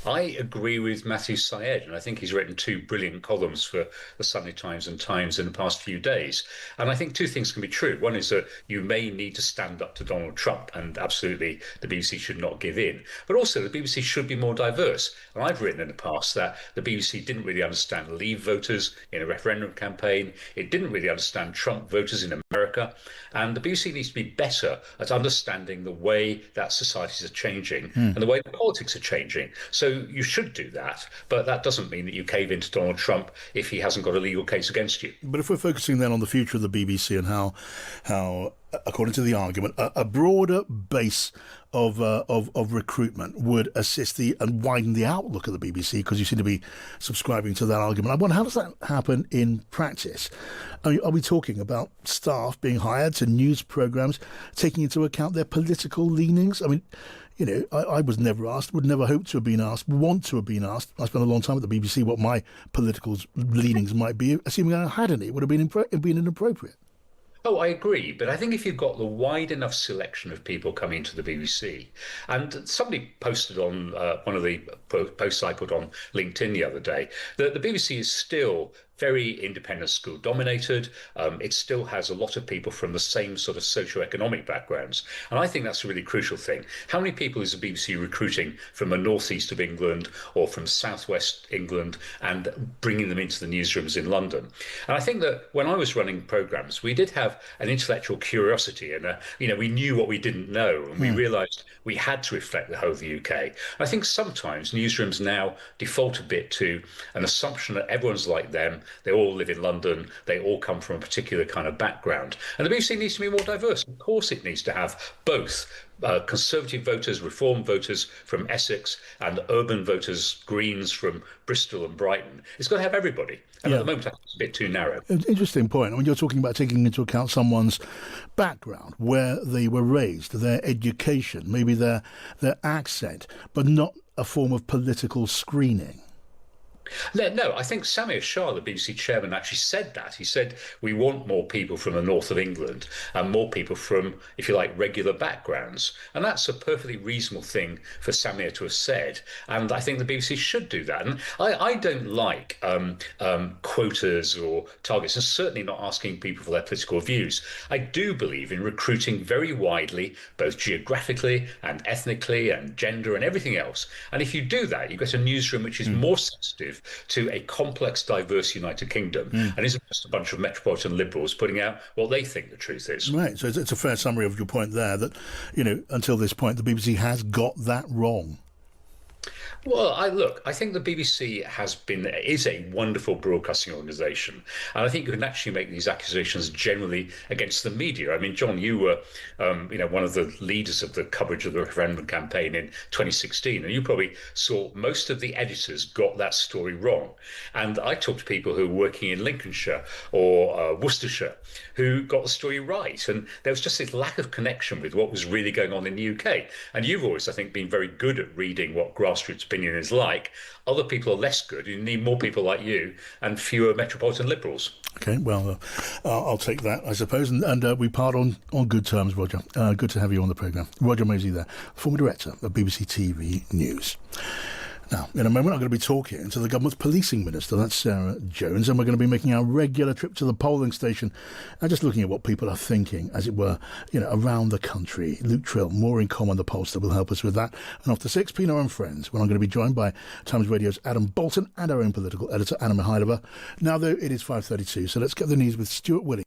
I agree with Matthew Syed, and I think he's written 2 brilliant columns for the Sunday Times and Times in the past few days. And I think 2 things can be true. One is that you may need to stand up to Donald Trump, and absolutely the BBC should not give in. But also the BBC should be more diverse. And I've written in the past that the BBC didn't really understand Leave voters in a referendum campaign. It didn't really understand Trump voters in America. And the BBC needs to be better at understanding the way that societies are changing and the way politics are changing. So you should do that, but that doesn't mean that you cave into Donald Trump if he hasn't got a legal case against you. But if we're focusing then on the future of the BBC and how according to the argument, a broader base of recruitment would assist and widen the outlook of the BBC, because you seem to be subscribing to that argument. I wonder, how does that happen in practice? I mean, are we talking about staff being hired to news programmes, taking into account their political leanings? I mean, you know, I was never asked, would never hope to have been asked, want to have been asked. I spent a long time at the BBC what my political leanings might be. Assuming I had any, it would have been inappropriate. Oh, I agree. But I think if you've got the wide enough selection of people coming to the BBC, and somebody posted on one of the posts I put on LinkedIn the other day, that the BBC is still very independent school dominated. It still has a lot of people from the same sort of socioeconomic backgrounds. And I think that's a really crucial thing. How many people is the BBC recruiting from the northeast of England or from southwest England and bringing them into the newsrooms in London? And I think that when I was running programmes, we did have an intellectual curiosity and, we knew what we didn't know, and we realised we had to reflect the whole of the UK. I think sometimes newsrooms now default a bit to an assumption that everyone's like them. They all live in London. They all come from a particular kind of background. And the BBC needs to be more diverse. Of course, it needs to have both Conservative voters, Reform voters from Essex, and urban voters, Greens from Bristol and Brighton. It's got to have everybody. And at the moment, it's a bit too narrow. Interesting point. I mean, you're talking about taking into account someone's background, where they were raised, their education, maybe their accent, but not a form of political screening. No, I think Samir Shah, the BBC chairman, actually said that. He said, we want more people from the north of England and more people from, if you like, regular backgrounds. And that's a perfectly reasonable thing for Samir to have said. And I think the BBC should do that. And I don't like quotas or targets, and certainly not asking people for their political views. I do believe in recruiting very widely, both geographically and ethnically and gender and everything else. And if you do that, you get a newsroom which is more sensitive to a complex, diverse United Kingdom and isn't just a bunch of metropolitan liberals putting out what they think the truth is. Right, so it's a fair summary of your point there that, until this point, the BBC has got that wrong. Well, I think the BBC is a wonderful broadcasting organisation, and I think you can actually make these accusations generally against the media. I mean, John, you were, one of the leaders of the coverage of the referendum campaign in 2016, and you probably saw most of the editors got that story wrong. And I talked to people who were working in Lincolnshire or Worcestershire who got the story right, and there was just this lack of connection with what was really going on in the UK. And you've always, I think, been very good at reading what grassroots opinion is like. Other people are less good. You need more people like you and fewer metropolitan liberals. Okay, well, I'll take that, I suppose. And we part on good terms, Roger. Good to have you on the programme. Roger Mosey there, former director of BBC TV News. Now, in a moment, I'm going to be talking to the government's policing minister, that's Sarah Jones, and we're going to be making our regular trip to the polling station and just looking at what people are thinking, as it were, around the country. Luke Trill, more in common, the pollster, will help us with that. And after 6, Pienaar and Friends, when I'm going to be joined by Times Radio's Adam Bolton and our own political editor, Anna Mihailova. Now, though, it is 5:32, so let's get the news with Stuart Willing.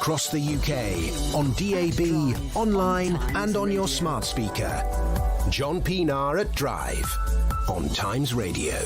across the UK, on DAB, online and on your smart speaker. John Pienaar at Drive on Times Radio.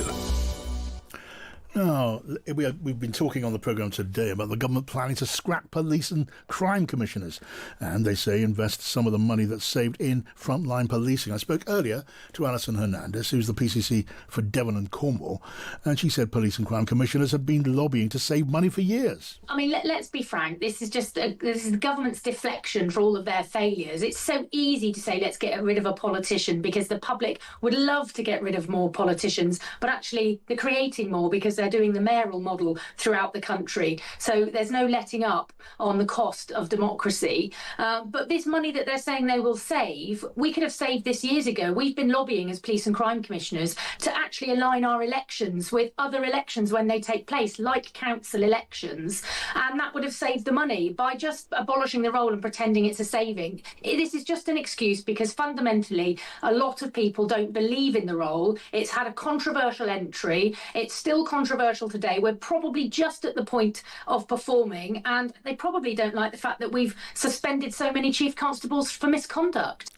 Now, we've been talking on the programme today about the government planning to scrap police and crime commissioners, and they say invest some of the money that's saved in frontline policing. I spoke earlier to Alison Hernandez, who's the PCC for Devon and Cornwall, and she said police and crime commissioners have been lobbying to save money for years. I mean, let's be frank. This is the government's deflection for all of their failures. It's so easy to say let's get rid of a politician because the public would love to get rid of more politicians, but actually they're creating more because they're doing the mayoral model throughout the country. So there's no letting up on the cost of democracy. But this money that they're saying they will save, we could have saved this years ago. We've been lobbying as police and crime commissioners to actually align our elections with other elections when they take place, like council elections. And that would have saved the money by just abolishing the role and pretending it's a saving. This is just an excuse because fundamentally a lot of people don't believe in the role. It's had a controversial entry. It's still controversial today. We're probably just at the point of performing, and they probably don't like the fact that we've suspended so many chief constables for misconduct.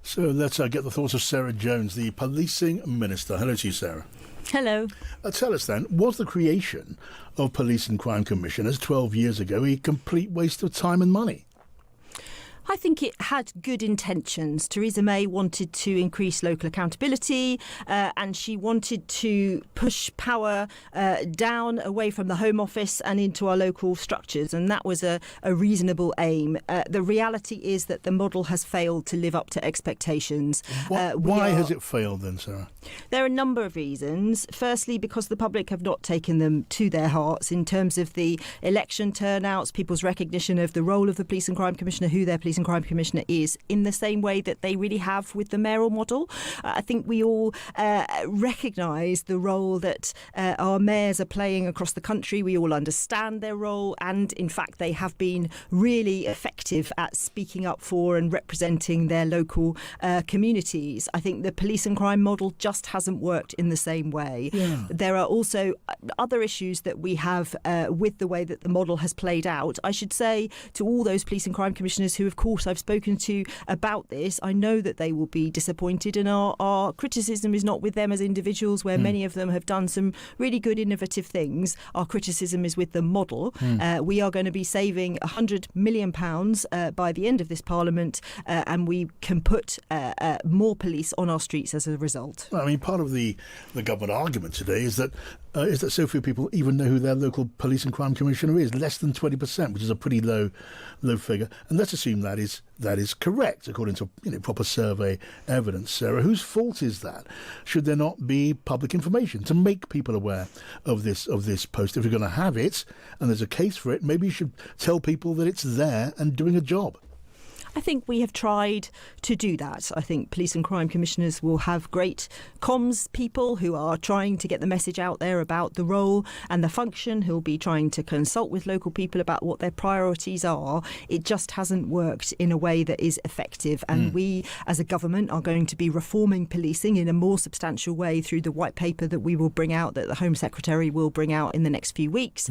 So let's get the thoughts of Sarah Jones, the policing minister. Hello to you, Sarah. Hello. Tell us then, was the creation of police and crime commissioners 12 years ago a complete waste of time and money? I think it had good intentions. Theresa May wanted to increase local accountability and she wanted to push power down away from the Home Office and into our local structures. And that was a reasonable aim. The reality is that the model has failed to live up to expectations. Why has it failed then, Sarah? There are a number of reasons. Firstly, because the public have not taken them to their hearts in terms of the election turnouts, people's recognition of the role of the Police and Crime Commissioner, who their Police and Crime Commissioner is, in the same way that they really have with the mayoral model. I think we all recognise the role that our mayors are playing across the country. We all understand their role, and in fact they have been really effective at speaking up for and representing their local communities. I think the police and crime model just hasn't worked in the same way. Yeah. There are also other issues that we have with the way that the model has played out. I should say to all those police and crime commissioners who, of course, I've spoken to about this, I know that they will be disappointed, and our criticism is not with them as individuals, where many of them have done some really good innovative things. Our criticism is with the model. We are going to be saving £100 million by the end of this Parliament, and we can put more police on our streets as a result. I mean, part of the government argument today is that so few people even know who their local police and crime commissioner is, less than 20%, which is a pretty low figure. And let's assume that is correct according to proper survey evidence. Sarah, whose fault is that? Should there not be public information to make people aware of this post? If you're going to have it and there's a case for it, maybe you should tell people that it's there and doing a job. I think we have tried to do that. I think police and crime commissioners will have great comms people who are trying to get the message out there about the role and the function, who'll be trying to consult with local people about what their priorities are. It just hasn't worked in a way that is effective. And we, as a government, are going to be reforming policing in a more substantial way through the white paper that we will bring out, that the Home Secretary will bring out in the next few weeks.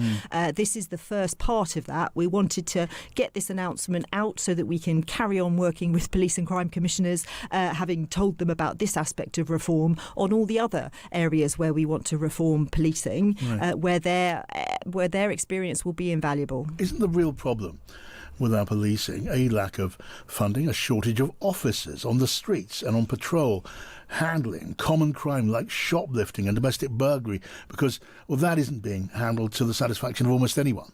This is the first part of that. We wanted to get this announcement out so that we can carry on working with police and crime commissioners, having told them about this aspect of reform, on all the other areas where we want to reform policing, where their experience will be invaluable. Isn't the real problem with our policing a lack of funding, a shortage of officers on the streets and on patrol, handling common crime like shoplifting and domestic burglary, because, well, that isn't being handled to the satisfaction of almost anyone?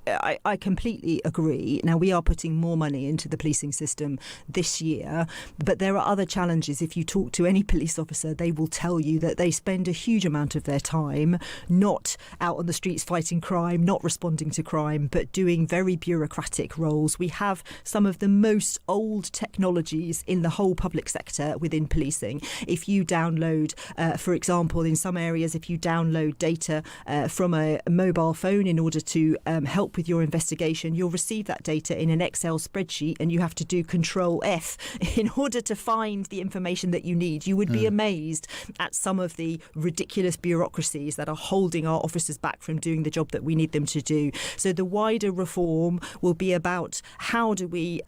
I completely agree. Now, we are putting more money into the policing system this year, but there are other challenges. If you talk to any police officer, they will tell you that they spend a huge amount of their time not out on the streets fighting crime, not responding to crime, but doing very bureaucratic roles. We have some of the most old technologies in the whole public sector within policing. If you download, for example, in some areas, if you download data from a mobile phone in order to help with your investigation, you'll receive that data in an Excel spreadsheet and you have to do Control F in order to find the information that you need. You would be amazed at some of the ridiculous bureaucracies that are holding our officers back from doing the job that we need them to do. So the wider reform will be about how do we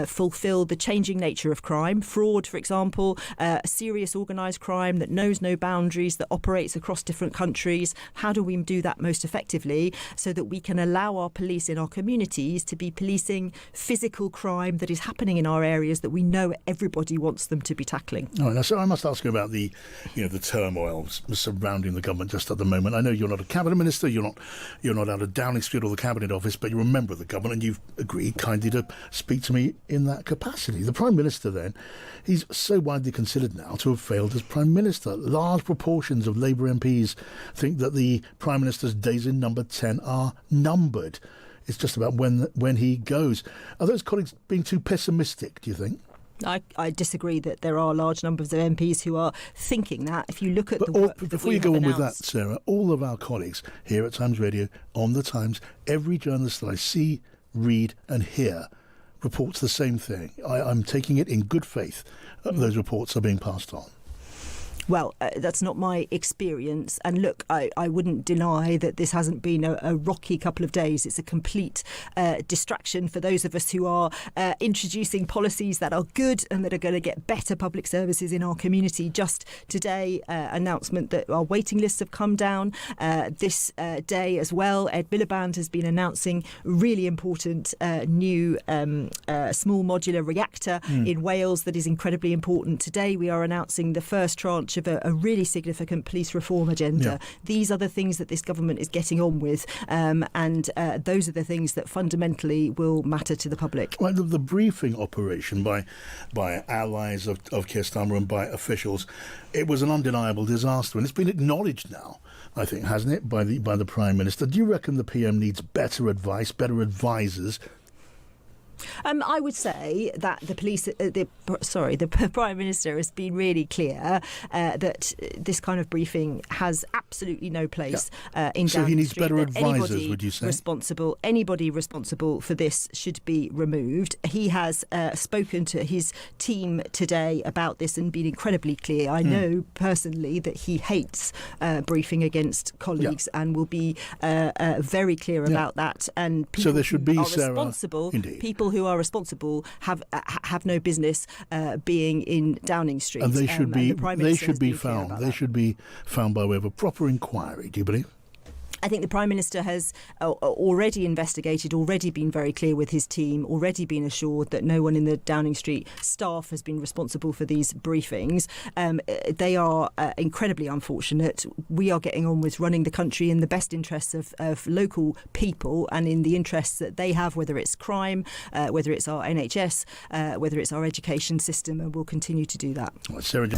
fulfil the changing nature of crime, fraud, for example, serious organised crime that knows no boundaries, that operates across different countries. How do we do that most effectively so that we can allow our police in our communities to be policing physical crime that is happening in our areas that we know everybody wants them to be tackling? Oh, now, so I must ask you about the turmoil surrounding the government just at the moment. I know you're not a cabinet minister, you're not out of Downing Street or the cabinet office, but you're a member of the government and you've agreed kindly to speak to me in that capacity. The Prime Minister, then, he's so widely considered now to have failed as Prime Minister. Large proportions of Labour MPs think that the Prime Minister's days in number 10 are numbered. It's just about when he goes. Are those colleagues being too pessimistic, do you think? I disagree that there are large numbers of MPs who are thinking that. If you look at the work that before we you go have on with that, announced- Sarah, all of our colleagues here at Times Radio, on the Times, every journalist that I see, read and hear reports the same thing. I'm taking it in good faith. Those reports are being passed on. Well, that's not my experience. And look, I wouldn't deny that this hasn't been a rocky couple of days. It's a complete distraction for those of us who are introducing policies that are good and that are going to get better public services in our community. Just today, announcement that our waiting lists have come down. This day as well, Ed Miliband has been announcing really important new small modular reactor in Wales that is incredibly important. Today, we are announcing the first tranche of a really significant police reform agenda. These are the things that this government is getting on with, and those are the things that fundamentally will matter to the public. Well, the briefing operation by allies of Keir Starmer and by officials, it was an undeniable disaster, and it's been acknowledged now, I think, hasn't it, by the Prime Minister. Do you reckon the PM needs better advice, better advisors? I would say that the Prime Minister has been really clear that this kind of briefing has absolutely no place in Downing Street. So he needs better advisors, would you say? Anybody responsible for this should be removed. He has spoken to his team today about this and been incredibly clear. I know personally that he hates briefing against colleagues and will be very clear about that. And people so there should be, responsible, people who are responsible have no business being in Downing Street. And they should be found. They should be found by way of a proper inquiry, do you believe? I think the Prime Minister has already investigated, already been very clear with his team, already been assured that no one in the Downing Street staff has been responsible for these briefings. They are incredibly unfortunate. We are getting on with running the country in the best interests of local people and in the interests that they have, whether it's crime, whether it's our NHS, whether it's our education system, and we'll continue to do that. Well, Sarah.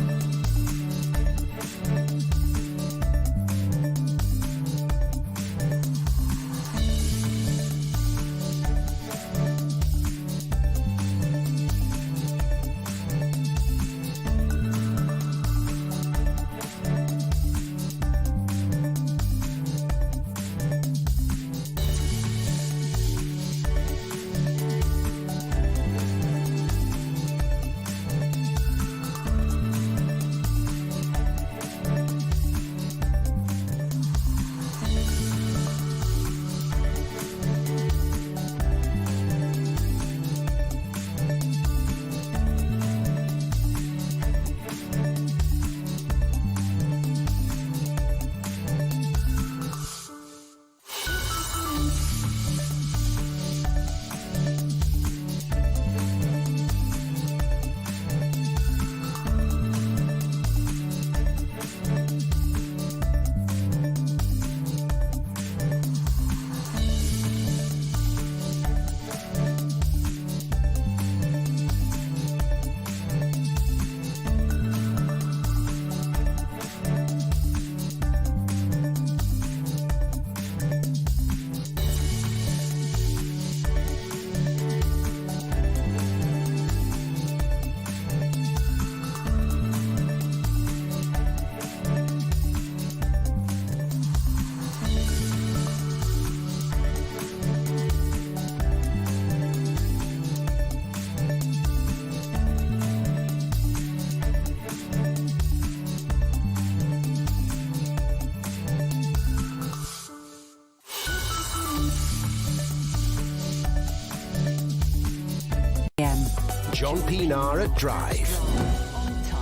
John Pienaar at Drive.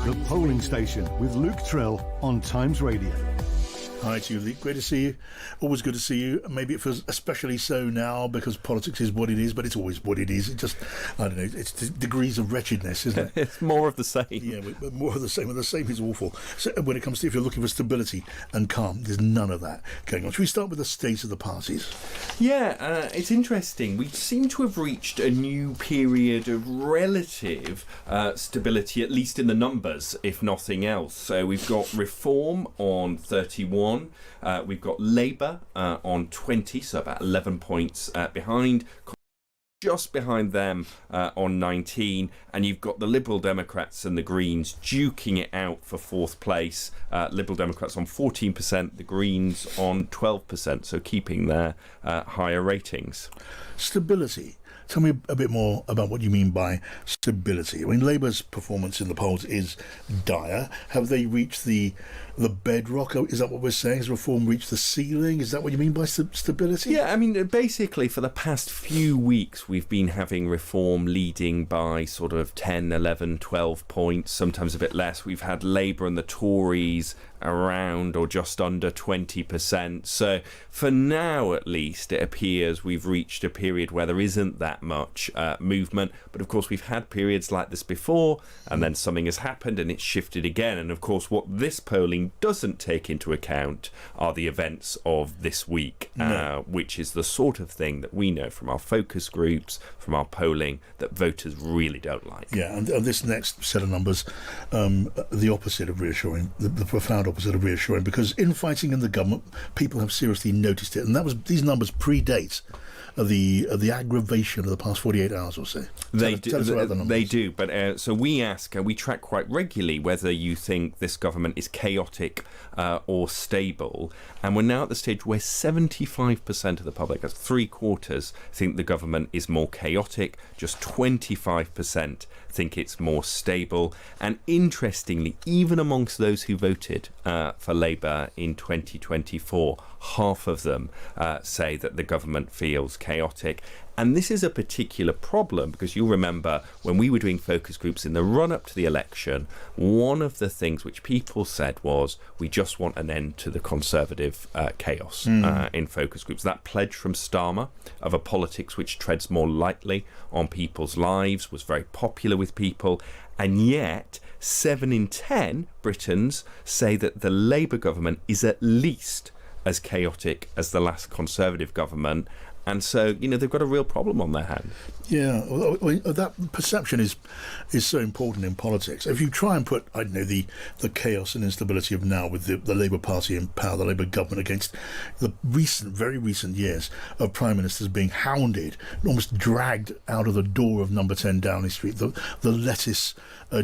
The Polling Station with Luke Trill on Times Radio. Hi to you, Luke. Great to see you. Always good to see you. Maybe it feels especially so now because politics is what it is, but it's always what it is. It just, I don't know, it's degrees of wretchedness, isn't it? It's more of the same. Yeah, but more of the same. And the same is awful. So when it comes to if you're looking for stability and calm, there's none of that going on. Should we start with the state of the parties? Yeah, it's interesting. We seem to have reached a new period of relative stability, at least in the numbers, if nothing else. So we've got Reform on 31. We've got Labour on 20, so about 11 points behind. Just behind them on 19, and you've got the Liberal Democrats and the Greens duking it out for fourth place. Liberal Democrats on 14%, the Greens on 12%, so keeping their higher ratings. Stability. Tell me a bit more about what you mean by stability. I mean, Labour's performance in the polls is dire. Have they reached the bedrock? Is that what we're saying? Has Reform reached the ceiling? Is that what you mean by stability? Yeah, I mean, basically, for the past few weeks, we've been having Reform leading by sort of 10, 11, 12 points, sometimes a bit less. We've had Labour and the Tories around or just under 20%. So for now, at least, it appears we've reached a period where there isn't that much movement. But of course, we've had periods like this before, and then something has happened and it's shifted again. And of course, what this polling doesn't take into account are the events of this week, which is the sort of thing that we know from our focus groups, from our polling, that voters really don't like. Yeah, and this next set of numbers, the opposite of reassuring, the profound opposite of reassuring, because infighting in the government, people have seriously noticed it, and these numbers predate the aggravation of the past 48 hours or so. They do. But so we track quite regularly whether you think this government is chaotic or stable, and we're now at the stage where 75% of the public, that's 3/4, think the government is more chaotic. Just 25% think it's more stable. And interestingly, even amongst those who voted for Labour in 2024, half of them say that the government feels chaotic. And this is a particular problem because you'll remember when we were doing focus groups in the run-up to the election, one of the things which people said was, we just want an end to the Conservative chaos in focus groups. That pledge from Starmer of a politics which treads more lightly on people's lives was very popular with people. And yet, 7 in 10 Britons say that the Labour government is at least as chaotic as the last Conservative government. And so, they've got a real problem on their hands. Yeah, well, that perception is so important in politics. If you try and put, I don't know, the chaos and instability of now with the Labour Party in power, the Labour government, against the very recent years of Prime Ministers being hounded, almost dragged out of the door of Number 10 Downing Street, the lettuce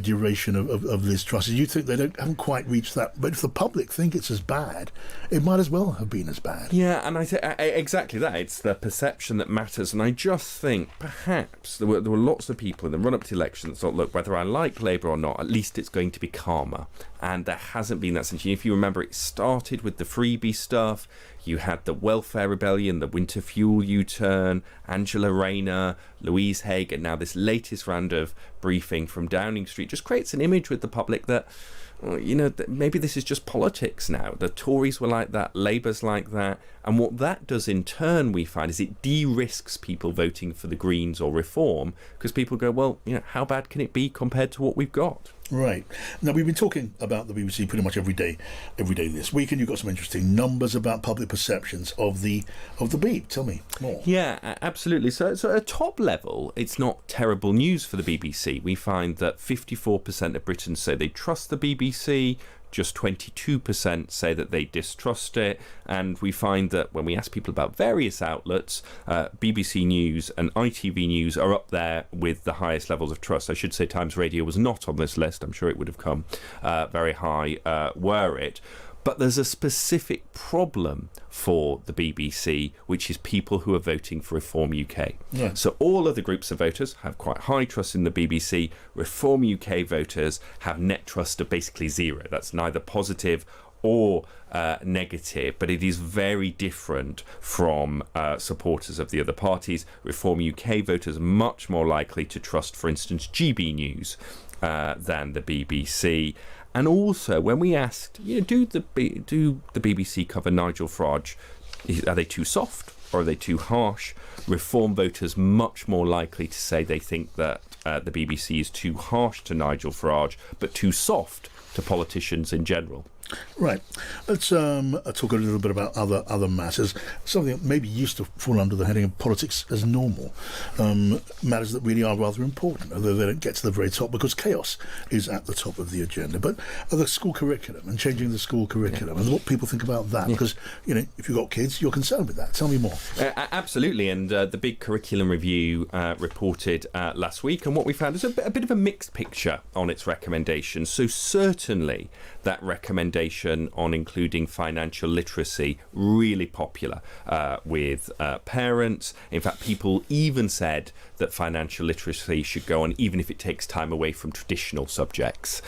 duration of Liz Truss, you think they haven't quite reached that. But if the public think it's as bad, it might as well have been as bad. Yeah, and I think exactly that. It's the perception that matters. And I just think perhaps there were lots of people in the run-up to the election that thought, look, whether I like Labour or not, at least it's going to be calmer. And there hasn't been that since. If you remember, it started with the freebie stuff. You had the welfare rebellion, the winter fuel U-turn, Angela Rayner, Louise Haigh, and now this latest round of briefing from Downing Street just creates an image with the public that, maybe this is just politics now. The Tories were like that, Labour's like that. And what that does in turn, we find, is it de-risks people voting for the Greens or Reform, because people go, well, how bad can it be compared to what we've got? Right. Now, we've been talking about the BBC pretty much every day this week, and you've got some interesting numbers about public perceptions of the Beeb. Tell me more. Yeah, absolutely. So at top level, it's not terrible news for the BBC. We find that 54% of Britons say they trust the BBC. Just 22% say that they distrust it. And we find that when we ask people about various outlets, BBC News and ITV News are up there with the highest levels of trust. I should say Times Radio was not on this list. I'm sure it would have come very high were it. But there's a specific problem for the BBC, which is people who are voting for Reform UK. Yeah. So all of the groups of voters have quite high trust in the BBC. Reform UK voters have net trust of basically zero. That's neither positive or negative, but it is very different from supporters of the other parties. Reform UK voters are much more likely to trust, for instance, GB News than the BBC. And also, when we asked, do the BBC cover Nigel Farage? Are they too soft or are they too harsh? Reform voters much more likely to say they think that the BBC is too harsh to Nigel Farage, but too soft to politicians in general. Right. Let's talk a little bit about other matters. Something that maybe used to fall under the heading of politics as normal. Matters that really are rather important, although they don't get to the very top because chaos is at the top of the agenda. But the school curriculum and changing the school curriculum and what people think about that. Because, if you've got kids, you're concerned with that. Tell me more. Absolutely. And the big curriculum review reported last week. And what we found is a bit of a mixed picture on its recommendations. So certainly that recommendation on including financial literacy really popular with parents. In fact, people even said that financial literacy should go on even if it takes time away from traditional subjects.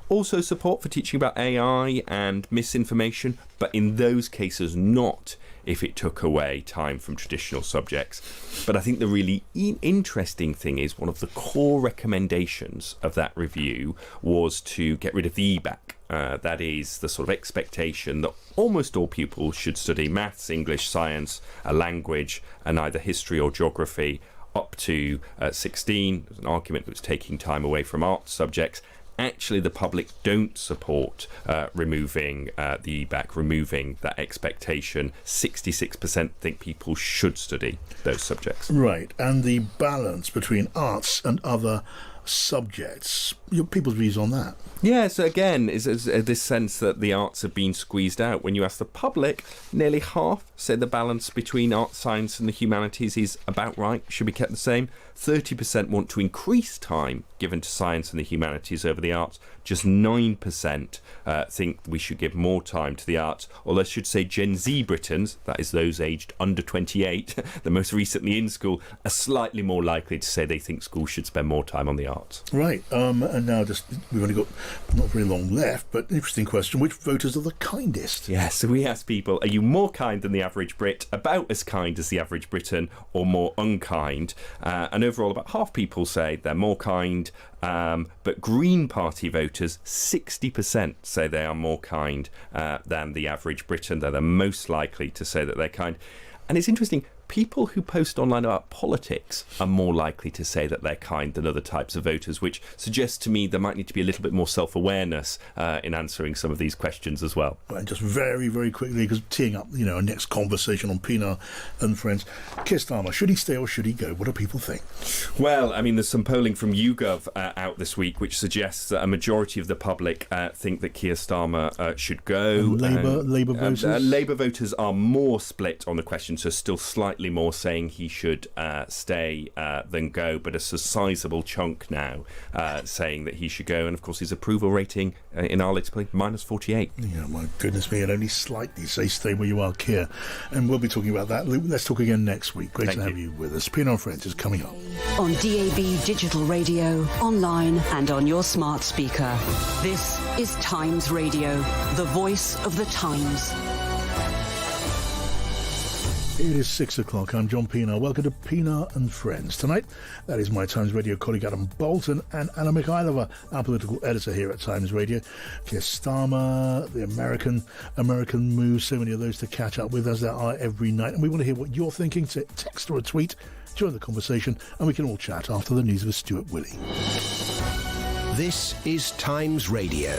Also support for teaching about AI and misinformation, but in those cases not if it took away time from traditional subjects. But I think the really interesting thing is one of the core recommendations of that review was to get rid of the EBAC. That is the sort of expectation that almost all pupils should study maths, English, science, a language, and either history or geography up to 16. There's an argument that was taking time away from art subjects. Actually, the public don't support removing the EBAC, removing that expectation. 66% think people should study those subjects. Right, and the balance between arts and other subjects, people's views on that? Yeah, so again, is this sense that the arts have been squeezed out. When you ask the public, nearly half say the balance between art, science and the humanities is about right, should be kept the same. 30% want to increase time given to science and the humanities over the arts. Just 9% think we should give more time to the arts, or I should say Gen Z Britons, that is those aged under 28, the most recently in school, are slightly more likely to say they think schools should spend more time on the arts. Right, and now we've only got not very long left, but an interesting question, which voters are the kindest? Yeah, so we asked people, are you more kind than the average Brit, about as kind as the average Briton, or more unkind? And overall, about half people say they're more kind, but Green Party voters, 60% say they are more kind than the average Briton. They're the most likely to say that they're kind. And it's interesting, people who post online about politics are more likely to say that they're kind than other types of voters, which suggests to me there might need to be a little bit more self-awareness in answering some of these questions as well. And just very, very quickly, because teeing up, a next conversation on Pienaar and Friends, Keir Starmer, should he stay or should he go? What do people think? Well, I mean, there's some polling from YouGov out this week which suggests that a majority of the public think that Keir Starmer should go. Labour voters? Labour voters are more split on the question, so still slightly more saying he should stay than go, but a sizable chunk now saying that he should go. And of course his approval rating in our latest polling, -48. Yeah, my goodness me, and only slightly say stay where you are, Keir. And we'll be talking about that. Let's talk again next week. Great to have you with us. Pienaar Friends is coming up. On DAB Digital Radio, online and on your smart speaker. This is Times Radio, the voice of the Times. It is 6 o'clock. I'm John Pienaar. Welcome to Pienaar and Friends. Tonight, that is my Times Radio colleague Adam Bolton and Anna Mikhailova, our political editor here at Times Radio. Keir Starmer, the American move, so many of those to catch up with, as there are every night. And we want to hear what you're thinking. To text or a tweet, join the conversation, and we can all chat after the news with Stuart Willey. This is Times Radio.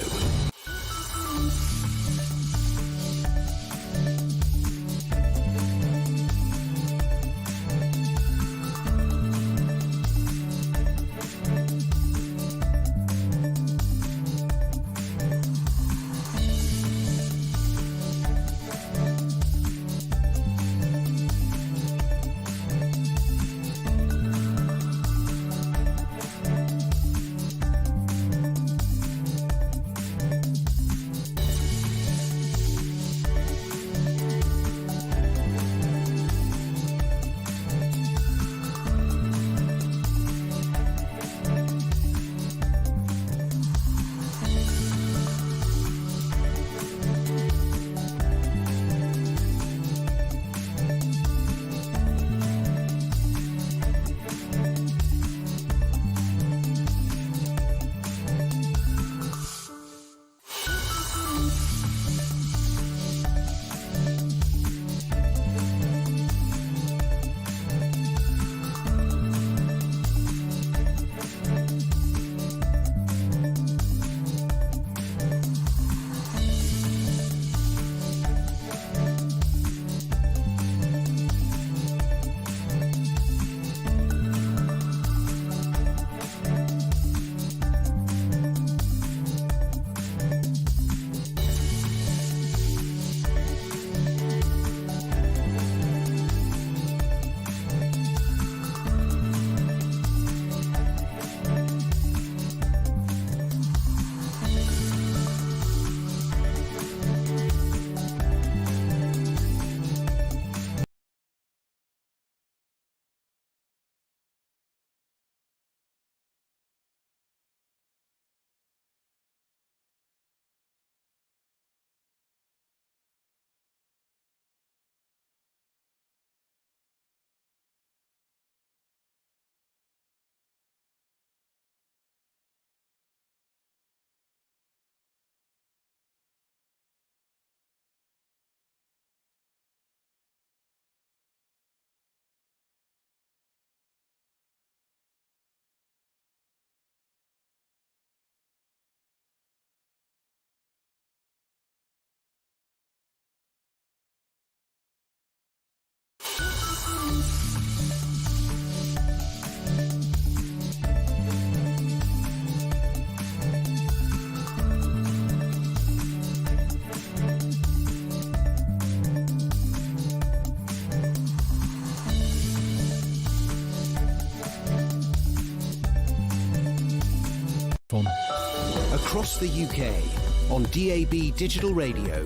across the UK on DAB digital radio,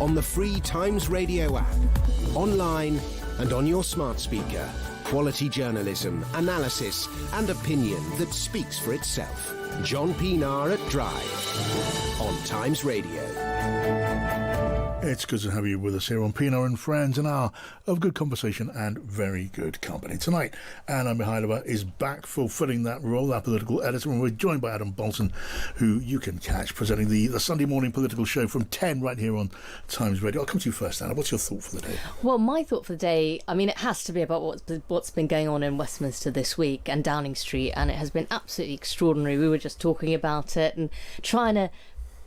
on the free Times Radio app, online and on your smart speaker. Quality journalism, analysis and opinion that speaks for itself. John Pienaar at Drive on Times Radio. It's good to have you with us here on Pienaar and Friends, an hour of good conversation and very good company. Tonight, Anna Mihailova is back fulfilling that role, our political editor, and we're joined by Adam Bolton, who you can catch presenting the Sunday morning political show from 10 right here on Times Radio. I'll come to you first, Anna. What's your thought for the day? Well, my thought for the day, I mean, it has to be about what's been going on in Westminster this week and Downing Street, and it has been absolutely extraordinary. We were just talking about it and trying to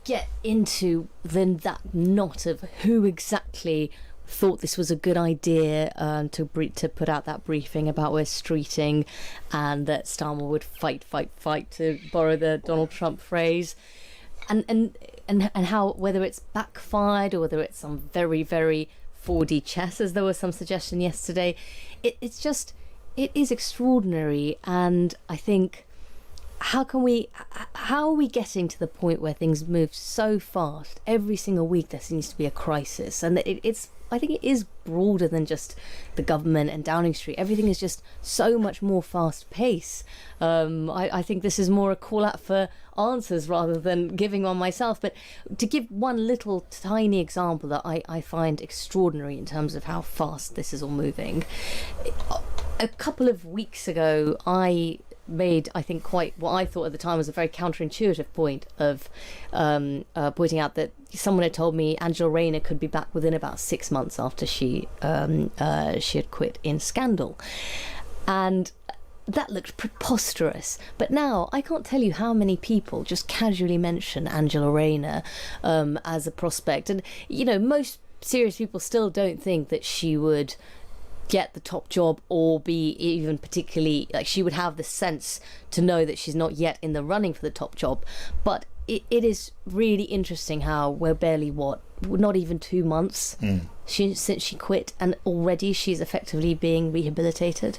get into that knot of who exactly thought this was a good idea to put out that briefing about West Streeting, and that Starmer would fight, to borrow the Donald Trump phrase, and how, whether it's backfired or whether it's some very, very 4D chess, as there was some suggestion yesterday. It is extraordinary, and I think, how are we getting to the point where things move so fast? Every single week there seems to be a crisis, and I think it is broader than just the government and Downing Street. Everything is just so much more fast paced. I think this is more a call out for answers rather than giving one myself. But to give one little tiny example that I find extraordinary in terms of how fast this is all moving. A couple of weeks ago, I made, I think, quite what I thought at the time was a very counterintuitive point of pointing out that someone had told me Angela Rayner could be back within about 6 months after she had quit in Scandal, and that looked preposterous. But now I can't tell you how many people just casually mention Angela Rayner as a prospect, and most serious people still don't think that she would get the top job or be even particularly, like, she would have the sense to know that she's not yet in the running for the top job. But it is really interesting how we're barely, not even 2 months since she quit, and already she's effectively being rehabilitated.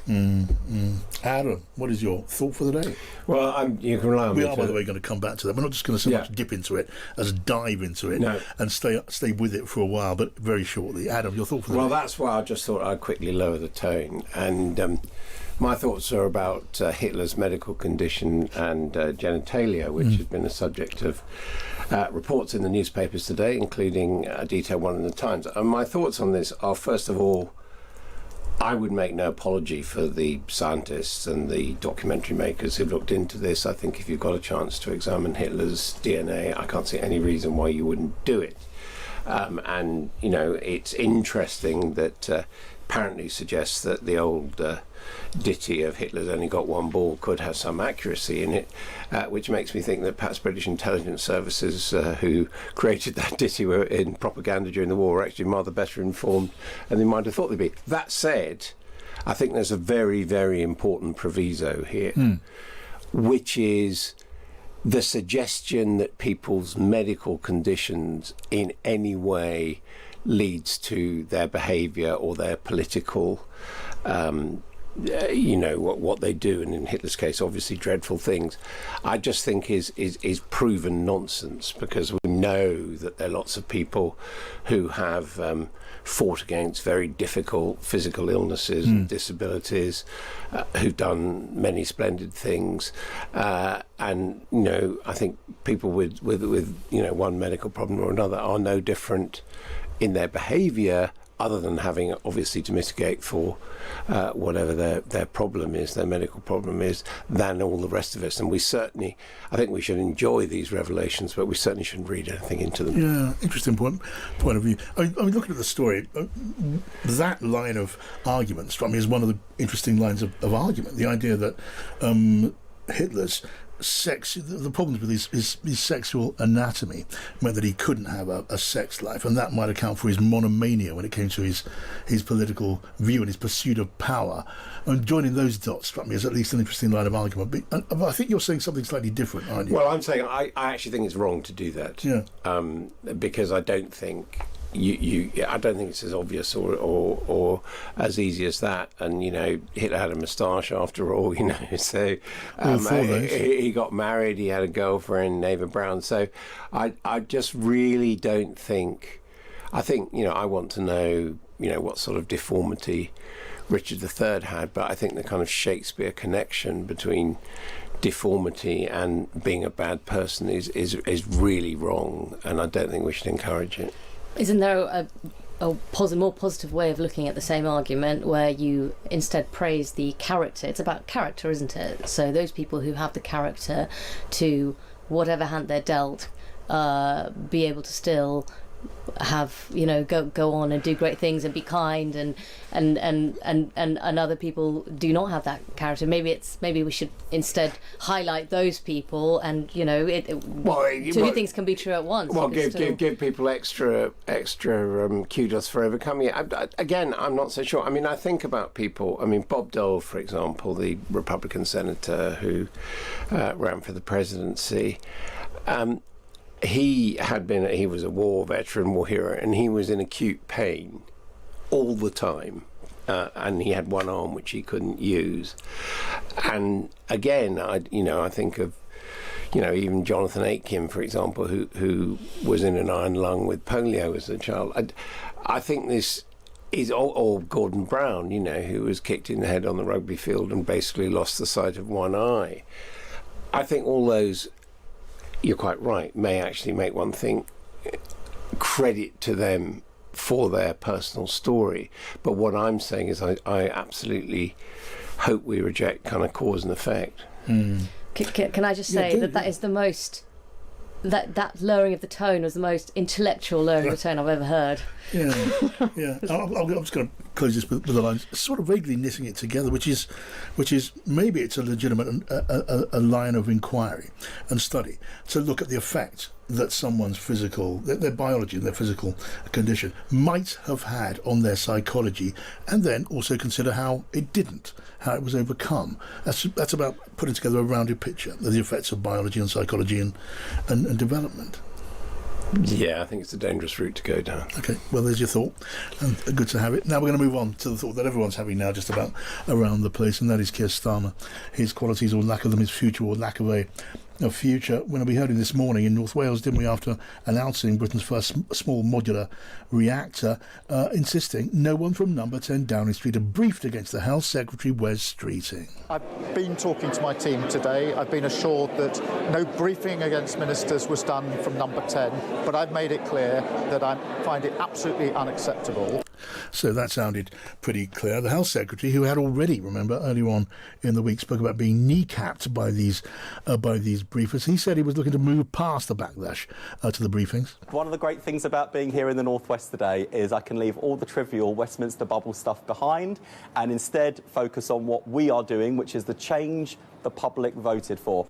Adam, what is your thought for the day? Well, you can rely on me. We are, by the way, going to come back to that. We're not just going to so much dip into it as dive into it and stay with it for a while, but very shortly. Adam, your thought for the day? Well, that's why I just thought I'd quickly lower the tone. And my thoughts are about Hitler's medical condition and genitalia, which has been the subject of reports in the newspapers today, including a detailed one in the Times. And my thoughts on this are, first of all, I would make no apology for the scientists and the documentary makers who've looked into this. I think if you've got a chance to examine Hitler's DNA, I can't see any reason why you wouldn't do it. And, it's interesting that apparently suggests that the old ditty of Hitler's only got one ball could have some accuracy in it, which makes me think that perhaps British intelligence services who created that ditty were in propaganda during the war were actually rather better informed than they might have thought they'd be. That said, I think there's a very, very important proviso here, which is the suggestion that people's medical conditions in any way leads to their behaviour or their political what they do, and in Hitler's case obviously dreadful things, I just think is proven nonsense, because we know that there are lots of people who have fought against very difficult physical illnesses and disabilities, who've done many splendid things, and I think people with one medical problem or another are no different in their behaviour, other than having obviously to mitigate for whatever their problem is, their medical problem is, than all the rest of us. And I think we should enjoy these revelations, but we certainly shouldn't read anything into them. Yeah, interesting point of view. I mean, looking at the story, that line of argument struck me as one of the interesting lines of argument. The idea that Hitler's the problems with his sexual anatomy meant that he couldn't have a sex life, and that might account for his monomania when it came to his political view and his pursuit of power. And joining those dots struck me as at least an interesting line of argument. But I think you're saying something slightly different, aren't you? Well, I'm saying I actually think it's wrong to do that. Yeah. Because I don't think I don't think it's as obvious or as easy as that. And Hitler had a moustache after all. So he got married. He had a girlfriend, Eva Braun. So I just really don't think. I think I want to know what sort of deformity Richard III had, but I think the kind of Shakespeare connection between deformity and being a bad person is really wrong, and I don't think we should encourage it. Isn't there a more positive way of looking at the same argument where you instead praise the character? It's about character, isn't it? So those people who have the character to, whatever hand they're dealt, be able to still have go on and do great things and be kind, and other people do not have that character. Maybe we should instead highlight those people, and two things can be true at once. Well, give people extra kudos for overcoming it. Again, I'm not so sure. I mean, I think about people. I mean, Bob Dole, for example, the Republican senator who ran for the presidency. He was a war veteran, war hero, and he was in acute pain all the time. And he had one arm which he couldn't use. And again, I think of, even Jonathan Aitken, for example, who was in an iron lung with polio as a child. I think this is, or Gordon Brown, who was kicked in the head on the rugby field and basically lost the sight of one eye. I think all those, you're quite right, may actually make one think credit to them for their personal story. But what I'm saying is I absolutely hope we reject kind of cause and effect. Can I just say that is the most... That lowering of the tone was the most intellectual lowering of the tone I've ever heard. Yeah. I'm just going to close this with the lines, sort of vaguely knitting it together, which is maybe it's a legitimate a line of inquiry and study to look at the effect that someone's their biology and their physical condition might have had on their psychology, and then also consider how it didn't, how it was overcome. That's about putting together a rounded picture of the effects of biology and psychology and development. Yeah, I think it's a dangerous route to go down. Okay, well, there's your thought, and good to have it. Now we're going to move on to the thought that everyone's having now just about around the place, and that is Keir Starmer, his qualities or lack of them, his future or lack of a future. When we heard him this morning in North Wales, didn't we, after announcing Britain's first small modular reactor, insisting no one from number 10 Downing Street had briefed against the Health Secretary Wes Streeting. I've been talking to my team today. I've been assured that no briefing against ministers was done from number 10, but I've made it clear that I find it absolutely unacceptable. So that sounded pretty clear. The Health Secretary, who had already, remember, earlier on in the week, spoke about being kneecapped by these briefers. He said he was looking to move past the backlash to the briefings. One of the great things about being here in the Northwest today is I can leave all the trivial Westminster bubble stuff behind and instead focus on what we are doing, which is the change the public voted for.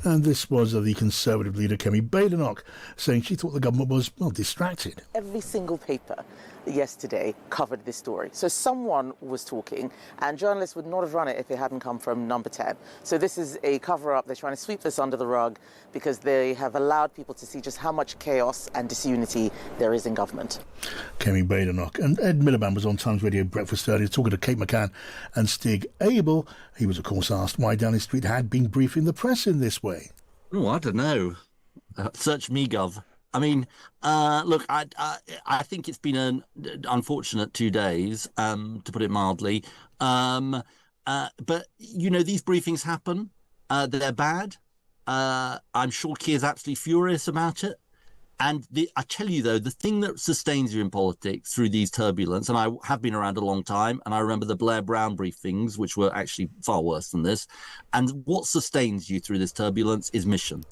And this was the Conservative leader, Kemi Badenoch, saying she thought the government was, distracted. Every single paper yesterday covered this story. So someone was talking, and journalists would not have run it if it hadn't come from number 10. So this is a cover-up. They're trying to sweep this under the rug because they have allowed people to see just how much chaos and disunity there is in government. Kemi Badenoch. And Ed Miliband was on Times Radio Breakfast earlier talking to Kate McCann and Stig Abel. He was, of course, asked why Downing Street had been briefing the press in this way. Oh, I don't know. Search me, Gov. I mean, look, I think it's been an unfortunate 2 days, to put it mildly. But, these briefings happen. They're bad. I'm sure Keir's absolutely furious about it. And I tell you, though, the thing that sustains you in politics through these turbulence, and I have been around a long time, and I remember the Blair Brown briefings, which were actually far worse than this. And what sustains you through this turbulence is mission.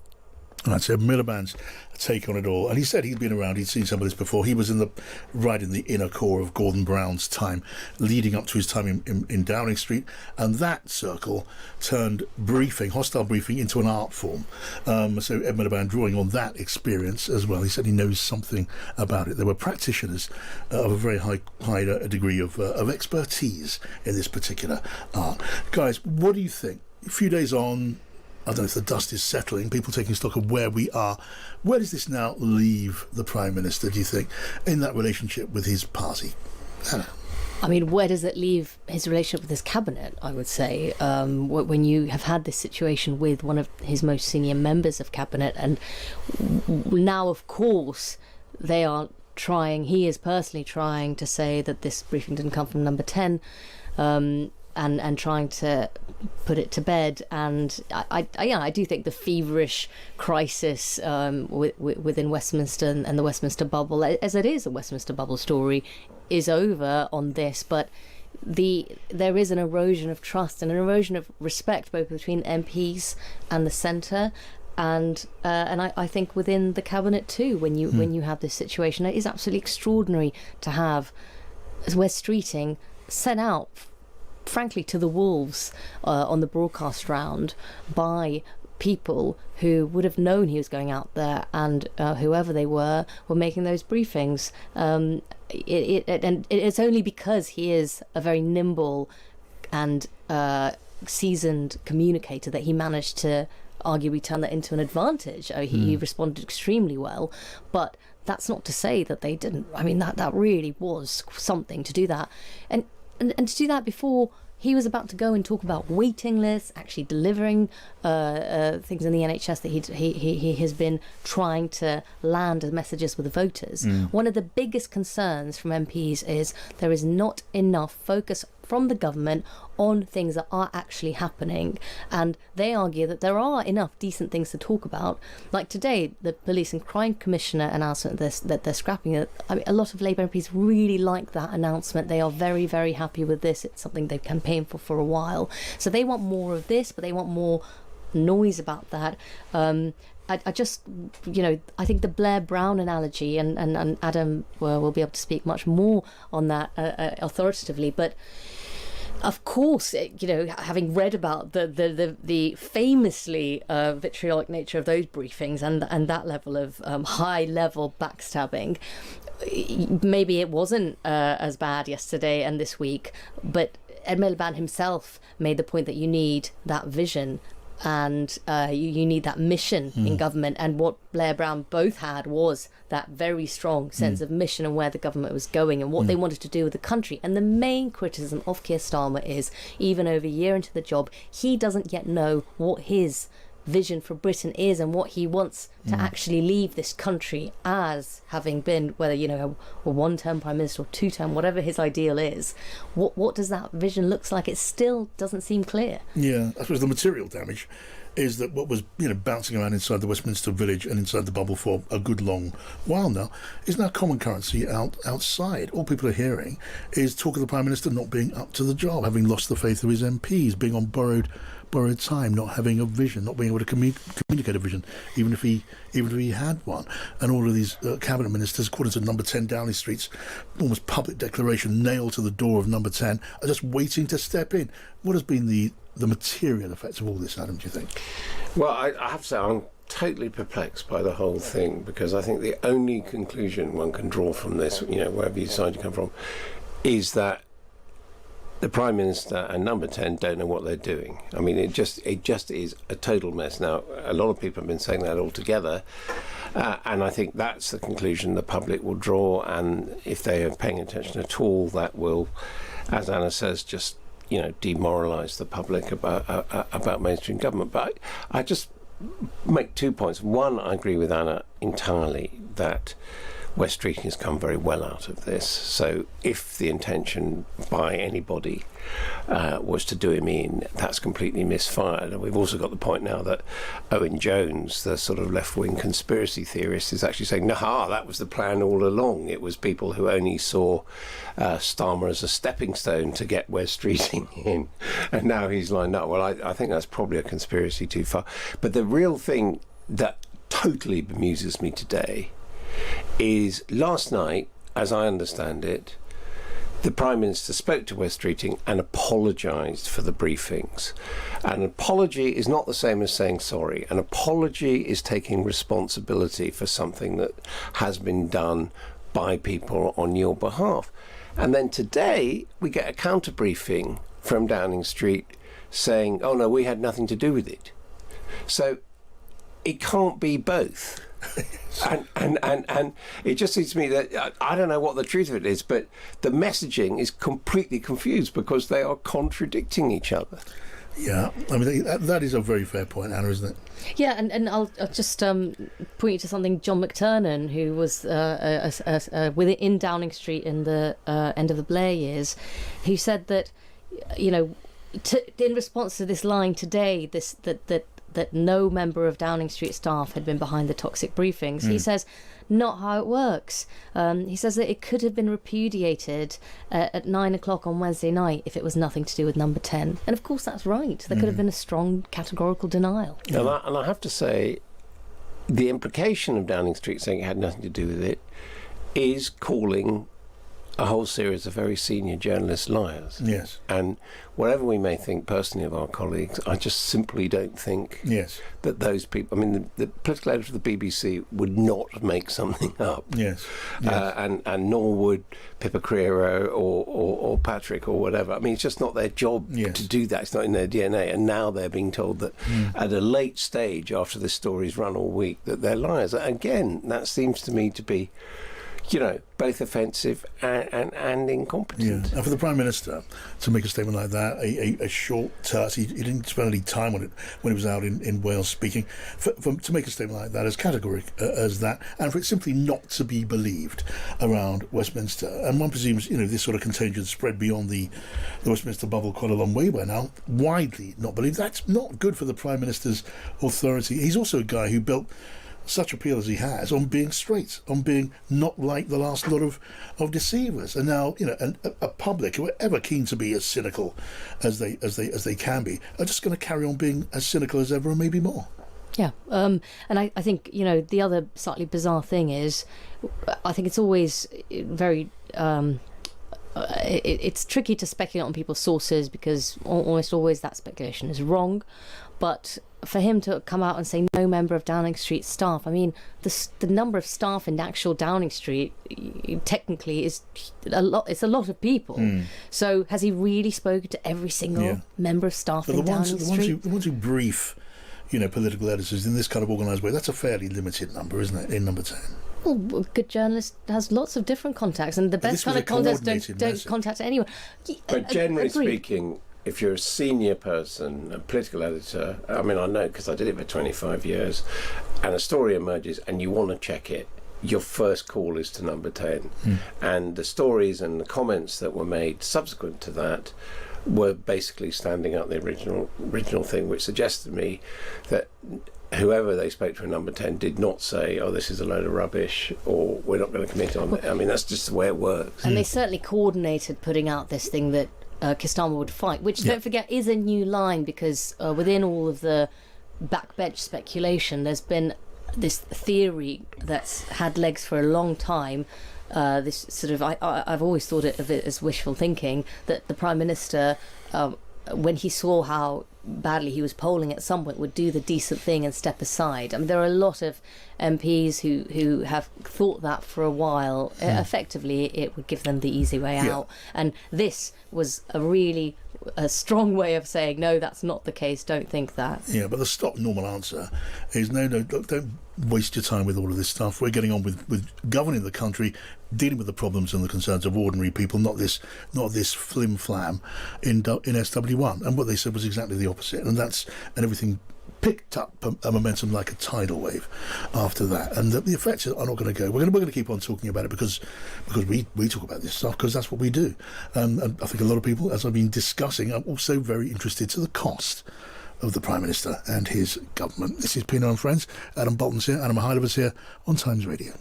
That's Ed Miliband's take on it all. And he said he'd been around, he'd seen some of this before. He was right in the inner core of Gordon Brown's time, leading up to his time in Downing Street. And that circle turned hostile briefing, into an art form. So Ed Miliband drawing on that experience as well. He said he knows something about it. There were practitioners of a very high degree of expertise in this particular art. Guys, what do you think? A few days on, I don't know if the dust is settling, people taking stock of where we are. Where does this now leave the Prime Minister, do you think, in that relationship with his party? Anna? I mean, where does it leave his relationship with his cabinet, I would say, when you have had this situation with one of his most senior members of cabinet, and now, of course, he is personally trying to say that this briefing didn't come from Number 10, and trying to put it to bed. And I do think the feverish crisis within Westminster and the Westminster bubble, as it is a Westminster bubble story, is over on this. But there is an erosion of trust and an erosion of respect both between MPs and the centre. And I think within the cabinet too, when you have this situation, it is absolutely extraordinary to have Wes Streeting sent out, frankly, to the wolves on the broadcast round by people who would have known he was going out there, and whoever they were making those briefings. And it's only because he is a very nimble and seasoned communicator that he managed to arguably turn that into an advantage. He responded extremely well, but that's not to say that they didn't. I mean, that really was something to do that, and to do that before he was about to go and talk about waiting lists, actually delivering things in the NHS that he has been trying to land as messages with the voters. One of the biggest concerns from MPs is there is not enough focus from the government on things that are actually happening, and they argue that there are enough decent things to talk about. Like today, the Police and Crime Commissioner announcement that they're scrapping it. I mean, a lot of Labour MPs really like that announcement. They are very, very happy with this. It's something they've campaigned for a while. So they want more of this, but they want more noise about that. I just, I think the Blair Brown analogy, and Adam will be able to speak much more on that authoritatively, but of course, having read about the famously vitriolic nature of those briefings and that level of high-level backstabbing, maybe it wasn't as bad yesterday and this week, but Ed Miliband himself made the point that you need that vision and you need that mission in government, and what Blair Brown both had was that very strong sense of mission and where the government was going and what they wanted to do with the country. And the main criticism of Keir Starmer is, even over a year into the job, he doesn't yet know what his vision for Britain is and what he wants to actually leave this country as, having been, whether a one-term prime minister or two-term, whatever his ideal is. What does that vision look like? It still doesn't seem clear. Yeah, I suppose the material damage is that what was bouncing around inside the Westminster Village and inside the bubble for a good long while now is now common currency outside. All people are hearing is talk of the Prime Minister not being up to the job, having lost the faith of his MPs, being on borrowed time, not having a vision, not being able to communicate a vision, even if he had one. And all of these cabinet ministers, according to Number 10 Downing Street's almost public declaration, nailed to the door of Number 10, are just waiting to step in. What has been the material effects of all this, Adam, do you think? Well, I have to say I'm totally perplexed by the whole thing, because I think the only conclusion one can draw from this, wherever you decide to come from, is that the Prime Minister and Number 10 don't know what they're doing. I mean, it just is a total mess. Now, a lot of people have been saying that altogether, and I think that's the conclusion the public will draw, and if they are paying attention at all, that will, as Anna says, just demoralise the public about mainstream government. But I just make 2 points. One, I agree with Anna entirely that Wes Streeting has come very well out of this. So if the intention by anybody was to do him in, that's completely misfired. And we've also got the point now that Owen Jones, the sort of left-wing conspiracy theorist, is actually saying, nah, that was the plan all along. It was people who only saw Starmer as a stepping stone to get Wes Streeting in. And now he's lined up. Well, I think that's probably a conspiracy too far. But the real thing that totally bemuses me today is last night, as I understand it, the Prime Minister spoke to Wes Streeting and apologised for the briefings. An apology is not the same as saying sorry. An apology is taking responsibility for something that has been done by people on your behalf. And then today we get a counter briefing from Downing Street saying, oh no, we had nothing to do with it. So it can't be both. and it just seems to me that I don't know what the truth of it is, but the messaging is completely confused because they are contradicting each other. Yeah, I mean, that is a very fair point, Anna, isn't it? Yeah, and I'll just point you to something John McTernan, who was in Downing Street in the end of the Blair years, who said that, you know, in response to this line today, that no member of Downing Street staff had been behind the toxic briefings. He says, not how it works. He says that it could have been repudiated at 9 o'clock on Wednesday night if it was nothing to do with number 10. And of course that's right. There could have been a strong categorical denial. And I have to say, the implication of Downing Street saying it had nothing to do with it is calling a whole series of very senior journalists liars. Yes. And whatever we may think personally of our colleagues, I just simply don't think that those people... I mean, the political editor of the BBC would not make something up. Yes. And nor would Pippa Creero or Patrick or whatever. I mean, it's just not their job to do that. It's not in their DNA. And now they're being told that at a late stage, after this story's run all week, that they're liars. Again, that seems to me to be, you know, both offensive and incompetent. Yeah. And for the Prime Minister to make a statement like that, a short terse, he didn't spend any time on it when he was out in Wales speaking, to make a statement like that, as categoric as that, and for it simply not to be believed around Westminster. And one presumes, you know, this sort of contagion spread beyond the Westminster bubble quite a long way by now, widely not believed. That's not good for the Prime Minister's authority. He's also a guy who built such appeal as he has on being straight, on being not like the last lot of deceivers. And now, you know, a public who are ever keen to be as cynical as they can be are just going to carry on being as cynical as ever, and maybe more. Yeah, and I think, you know, the other slightly bizarre thing is, I think it's always very... it's tricky to speculate on people's sources because almost always that speculation is wrong. But for him to come out and say no member of Downing Street staff, I mean, the number of staff in actual Downing Street technically is a lot. It's a lot of people. So has he really spoken to every single member of staff in Downing Street? The ones who brief, you know, political editors in this kind of organised way, that's a fairly limited number, isn't it, in number 10? Well, a good journalist has lots of different contacts, and the best kind of contacts don't contact anyone. But generally speaking, if you're a senior person, a political editor, I mean, I know because I did it for 25 years, and a story emerges and you want to check it, your first call is to number 10. And the stories and the comments that were made subsequent to that were basically standing up the original thing, which suggested to me that whoever they spoke to in number 10 did not say, oh, this is a load of rubbish, or we're not going to commit on it. I mean, that's just the way it works. And they certainly coordinated putting out this thing that Keir Starmer would fight, which, don't forget, is a new line, because within all of the backbench speculation, there's been this theory that's had legs for a long time. This sort of, I've always thought of it as wishful thinking, that the Prime Minister, when he saw how badly he was polling at some point, would do the decent thing and step aside. I mean, there are a lot of MPs who have thought that for a while. Effectively, it would give them the easy way out. And this was a strong way of saying, no, that's not the case, don't think that. Yeah, but the stock normal answer is no, don't waste your time with all of this stuff. We're getting on with governing the country, dealing with the problems and the concerns of ordinary people, not this flim-flam in SW1. And what they said was exactly the opposite, and everything picked up a momentum like a tidal wave after that, and the effects are not going to go. We're going to keep on talking about it because we talk about this stuff because that's what we do. And I think a lot of people, as I've been discussing, are also very interested to the cost of the Prime Minister and his government. This is Pienaar and Friends. Adam Bolton's here, Anna Mihailova's here on Times Radio.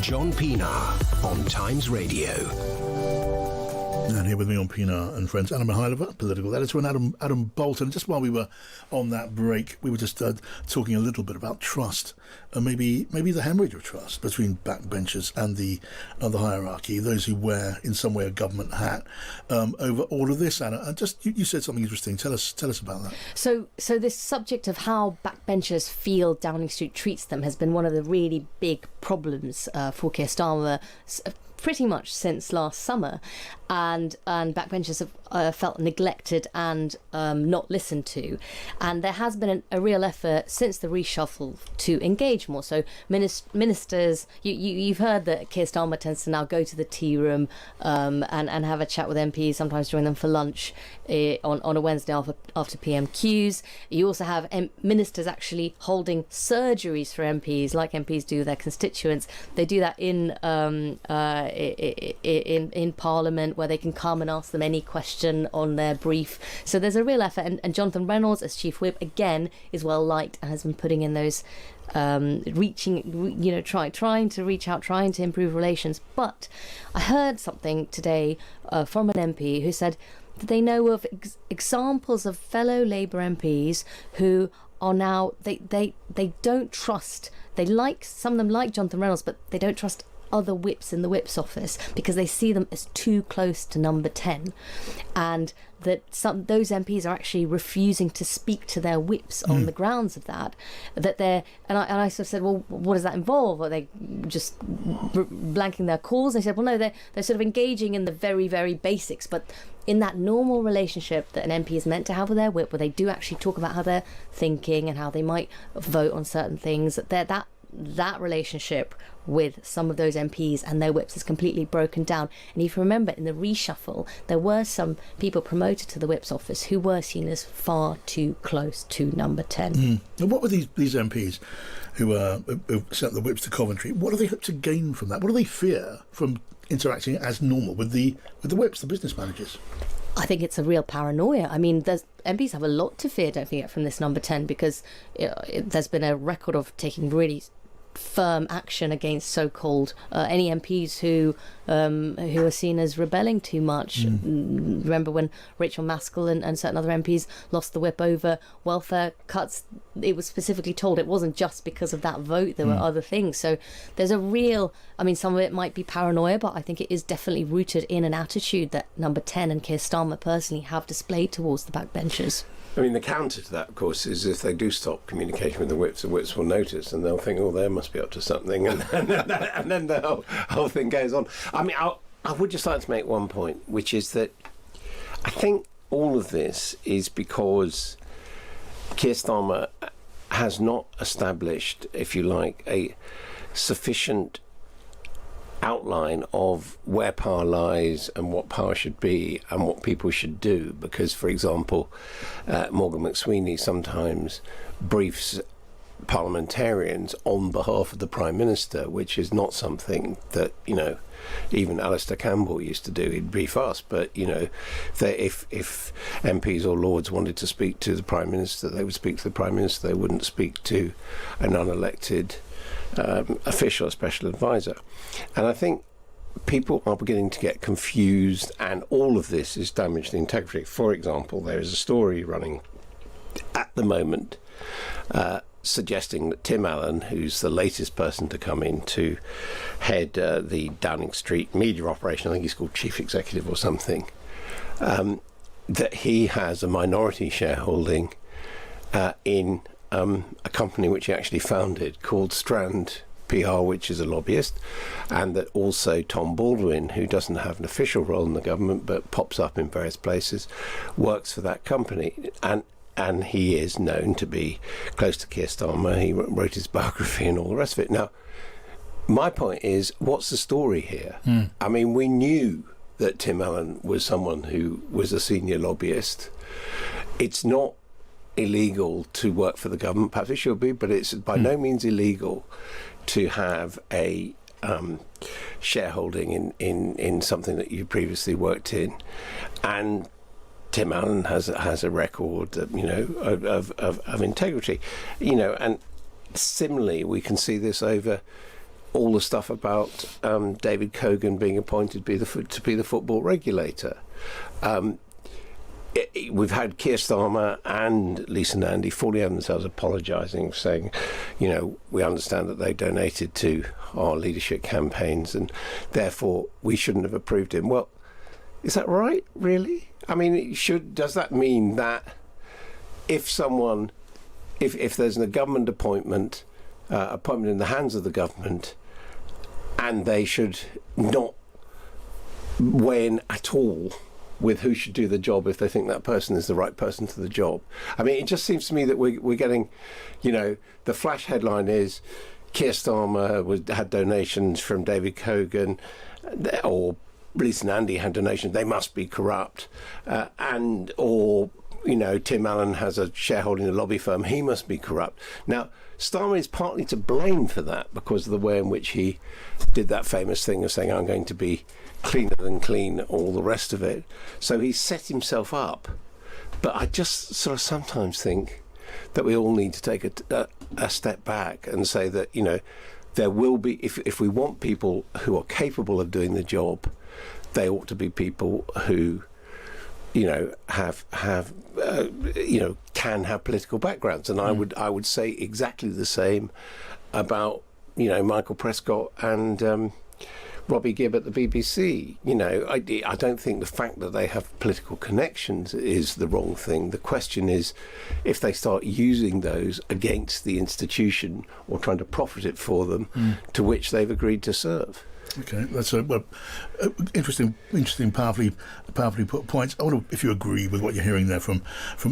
John Pienaar on Times Radio. And here with me on Pienaar and Friends, Anna Mihailova, political editor, and Adam Bolton. Just while we were on that break, we were just talking a little bit about trust, and maybe the hemorrhage of trust between backbenchers and the hierarchy, those who wear in some way a government hat, over all of this. Anna, and just you said something interesting. Tell us about that. So this subject of how backbenchers feel Downing Street treats them has been one of the really big problems for Keir Starmer pretty much since last summer, and backbenchers have felt neglected and not listened to, and there has been a real effort since the reshuffle to engage more. So ministers, you've heard that Keir Starmer tends to now go to the tea room and have a chat with MPs, sometimes join them for lunch on a Wednesday after PM Qs. You also have ministers actually holding surgeries for MPs, like MPs do their constituents. They do that in Parliament, where they can come and ask them any question on their brief. So there's a real effort, and Jonathan Reynolds as Chief Whip again is well liked and has been putting in those trying to reach out, trying to improve relations. But I heard something today from an MP who said that they know of examples of fellow Labour MPs who are now they don't trust. Some of them like Jonathan Reynolds, but they don't trust other whips in the whip's office because they see them as too close to number 10, and that those MPs are actually refusing to speak to their whips on the grounds of that they're and I sort of said, well, what does that involve? Are they just blanking their calls? They said, well, no, they're sort of engaging in the very, very basics, but in that normal relationship that an MP is meant to have with their whip, where they do actually talk about how they're thinking and how they might vote on certain things, that relationship with some of those MPs and their whips is completely broken down. And if you remember, in the reshuffle, there were some people promoted to the whip's office who were seen as far too close to number 10. And what were these MPs who sent the whips to Coventry? What do they hope to gain from that? What do they fear from interacting as normal with the whips, the business managers? I think it's a real paranoia. I mean, MPs have a lot to fear, don't forget, from this number 10, because there's been a record of taking really firm action against so-called any MPs who are seen as rebelling too much. Remember when Rachel Maskell and certain other MPs lost the whip over welfare cuts? It was specifically told it wasn't just because of that vote, there were other things. So there's a real, I mean, some of it might be paranoia, but I think it is definitely rooted in an attitude that number 10 and Keir Starmer personally have displayed towards the backbenchers. I mean, the counter to that, of course, is if they do stop communication with the whips will notice, and they'll think, oh, they must be up to something, and then the whole thing goes on. I mean, I would just like to make one point, which is that I think all of this is because Keir Starmer has not established, if you like, a sufficient outline of where power lies and what power should be and what people should do, because, for example, Morgan McSweeney sometimes briefs parliamentarians on behalf of the Prime Minister, which is not something that, even Alistair Campbell used to do. He'd brief us, but, if MPs or Lords wanted to speak to the Prime Minister, they would speak to the Prime Minister. They wouldn't speak to an unelected official, special advisor. And I think people are beginning to get confused, and all of this is damage to integrity. For example, there is a story running at the moment suggesting that Tim Allen, who's the latest person to come in to head the Downing Street media operation, I think he's called Chief Executive or something, that he has a minority shareholding in a company which he actually founded called Strand PR, which is a lobbyist, and that also Tom Baldwin, who doesn't have an official role in the government but pops up in various places, works for that company, and he is known to be close to Keir Starmer. He wrote his biography and all the rest of it. Now, my point is, what's the story here? I mean, we knew that Tim Allen was someone who was a senior lobbyist. It's not illegal to work for the government, perhaps it should be, but it's by no means illegal to have a shareholding in something that you previously worked in. And Tim Allen has a record, of integrity, and similarly we can see this over all the stuff about David Cogan being appointed to be the football regulator. We've had Keir Starmer and Lisa Nandy falling on themselves, apologising, saying, we understand that they donated to our leadership campaigns and therefore we shouldn't have approved him. Well, is that right, really? I mean, does that mean that if there's a government appointment in the hands of the government, and they should not weigh in at all with who should do the job if they think that person is the right person for the job? I mean, it just seems to me that we're getting, the flash headline is Keir Starmer had donations from David Cogan, or Lisa Nandy had donations, they must be corrupt, or Tim Allen has a shareholding in a lobby firm, he must be corrupt. Now, Starmer is partly to blame for that because of the way in which he did that famous thing of saying, I'm going to be cleaner than clean, all the rest of it. So he set himself up. But I just sort of sometimes think that we all need to take a step back and say that, there will be, if we want people who are capable of doing the job, they ought to be people who can have political backgrounds, and I would say exactly the same about Michael Prescott and Robbie Gibb at the BBC. I don't think the fact that they have political connections is the wrong thing. The question is if they start using those against the institution or trying to profit it for them, to which they've agreed to serve. Okay, that's interesting, powerfully put points. I wonder if you agree with what you're hearing there from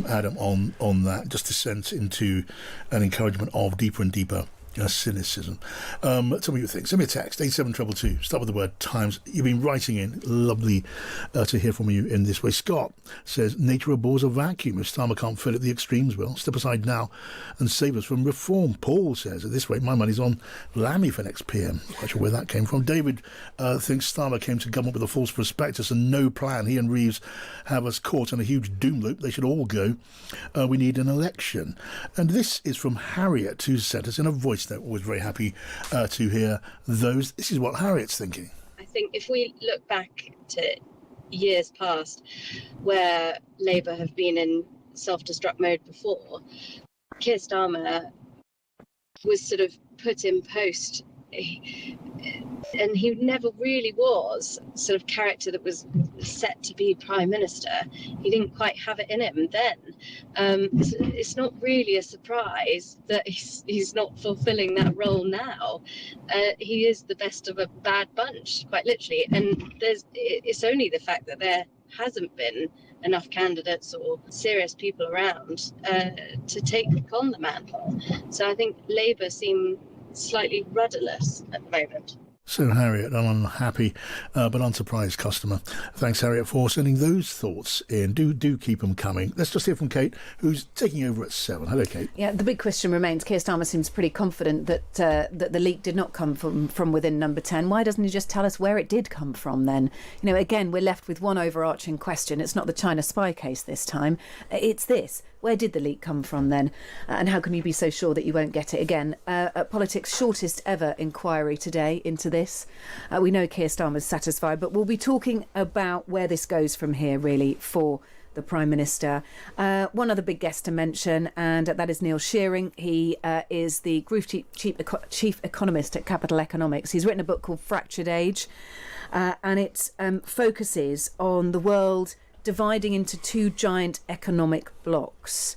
Adam on that, just descent into an encouragement of deeper and deeper cynicism. Tell me what you think. Send me a text, 87222. Start with the word Times. You've been writing in. Lovely to hear from you in this way. Scott says, nature abhors a vacuum. If Starmer can't fill it, the extremes will. Step aside now and save us from reform. Paul says, at this rate, my money's on Lammy for next PM. Not sure where that came from. David thinks Starmer came to government with a false prospectus and no plan. He and Reeves have us caught in a huge doom loop. They should all go. We need an election. And this is from Harriet, who sent us in a voice note. Always very happy to hear those. This is what Harriet's thinking. I think if we look back to years past where Labour have been in self-destruct mode before, Keir Starmer was sort of put in post, and he never really was sort of character that was set to be Prime Minister. He didn't quite have it in him then. It's not really a surprise that he's not fulfilling that role now. He is the best of a bad bunch, quite literally. And it's only the fact that there hasn't been enough candidates or serious people around to take on the mantle. So I think Labour seem slightly rudderless at the moment. So Harriet, an unhappy but unsurprised customer. Thanks, Harriet, for sending those thoughts in. Do keep them coming. Let's just hear from Kate, who's taking over at 7. Hello, Kate. Yeah, the big question remains. Keir Starmer seems pretty confident that that the leak did not come from within Number 10. Why doesn't he just tell us where it did come from then? Again, we're left with one overarching question. It's not the China spy case this time. It's this. Where did the leak come from then? And how can you be so sure that you won't get it again? Politics' shortest ever inquiry today into this. We know Keir Starmer's satisfied, but we'll be talking about where this goes from here, really, for the Prime Minister. One other big guest to mention, and that is Neil Shearing. He is the Group Chief Economist at Capital Economics. He's written a book called Fractured Age, and it focuses on the world dividing into two giant economic blocks.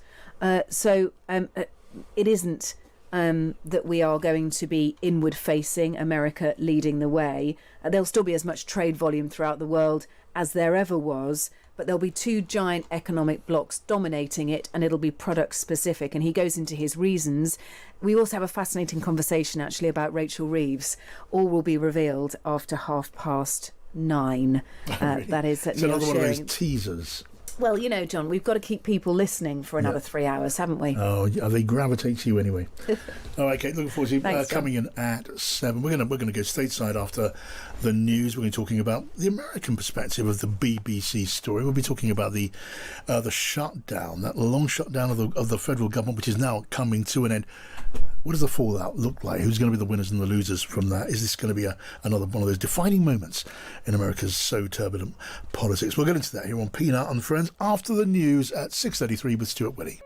So it isn't that we are going to be inward facing, America leading the way. There'll still be as much trade volume throughout the world as there ever was, but there'll be two giant economic blocks dominating it, and it'll be product specific. And he goes into his reasons. We also have a fascinating conversation actually about Rachel Reeves. All will be revealed after 9:30. Really? That is it's Neil another one of Shearing. those teasers. Well, John, we've got to keep people listening for another 3 hours, haven't we? Oh, they gravitate to you anyway. All right, Kate, looking forward to Thanks, coming in at 7. We're going to go stateside after the news. We're going to be talking about the American perspective of the BBC story. We'll be talking about the shutdown, that long shutdown of the federal government, which is now coming to an end. What does the fallout look like? Who's going to be the winners and the losers from that? Is this going to be another one of those defining moments in America's so turbulent politics? We'll get into that here on Pienaar and Friends after the news at 6:33 with Stuart Willey.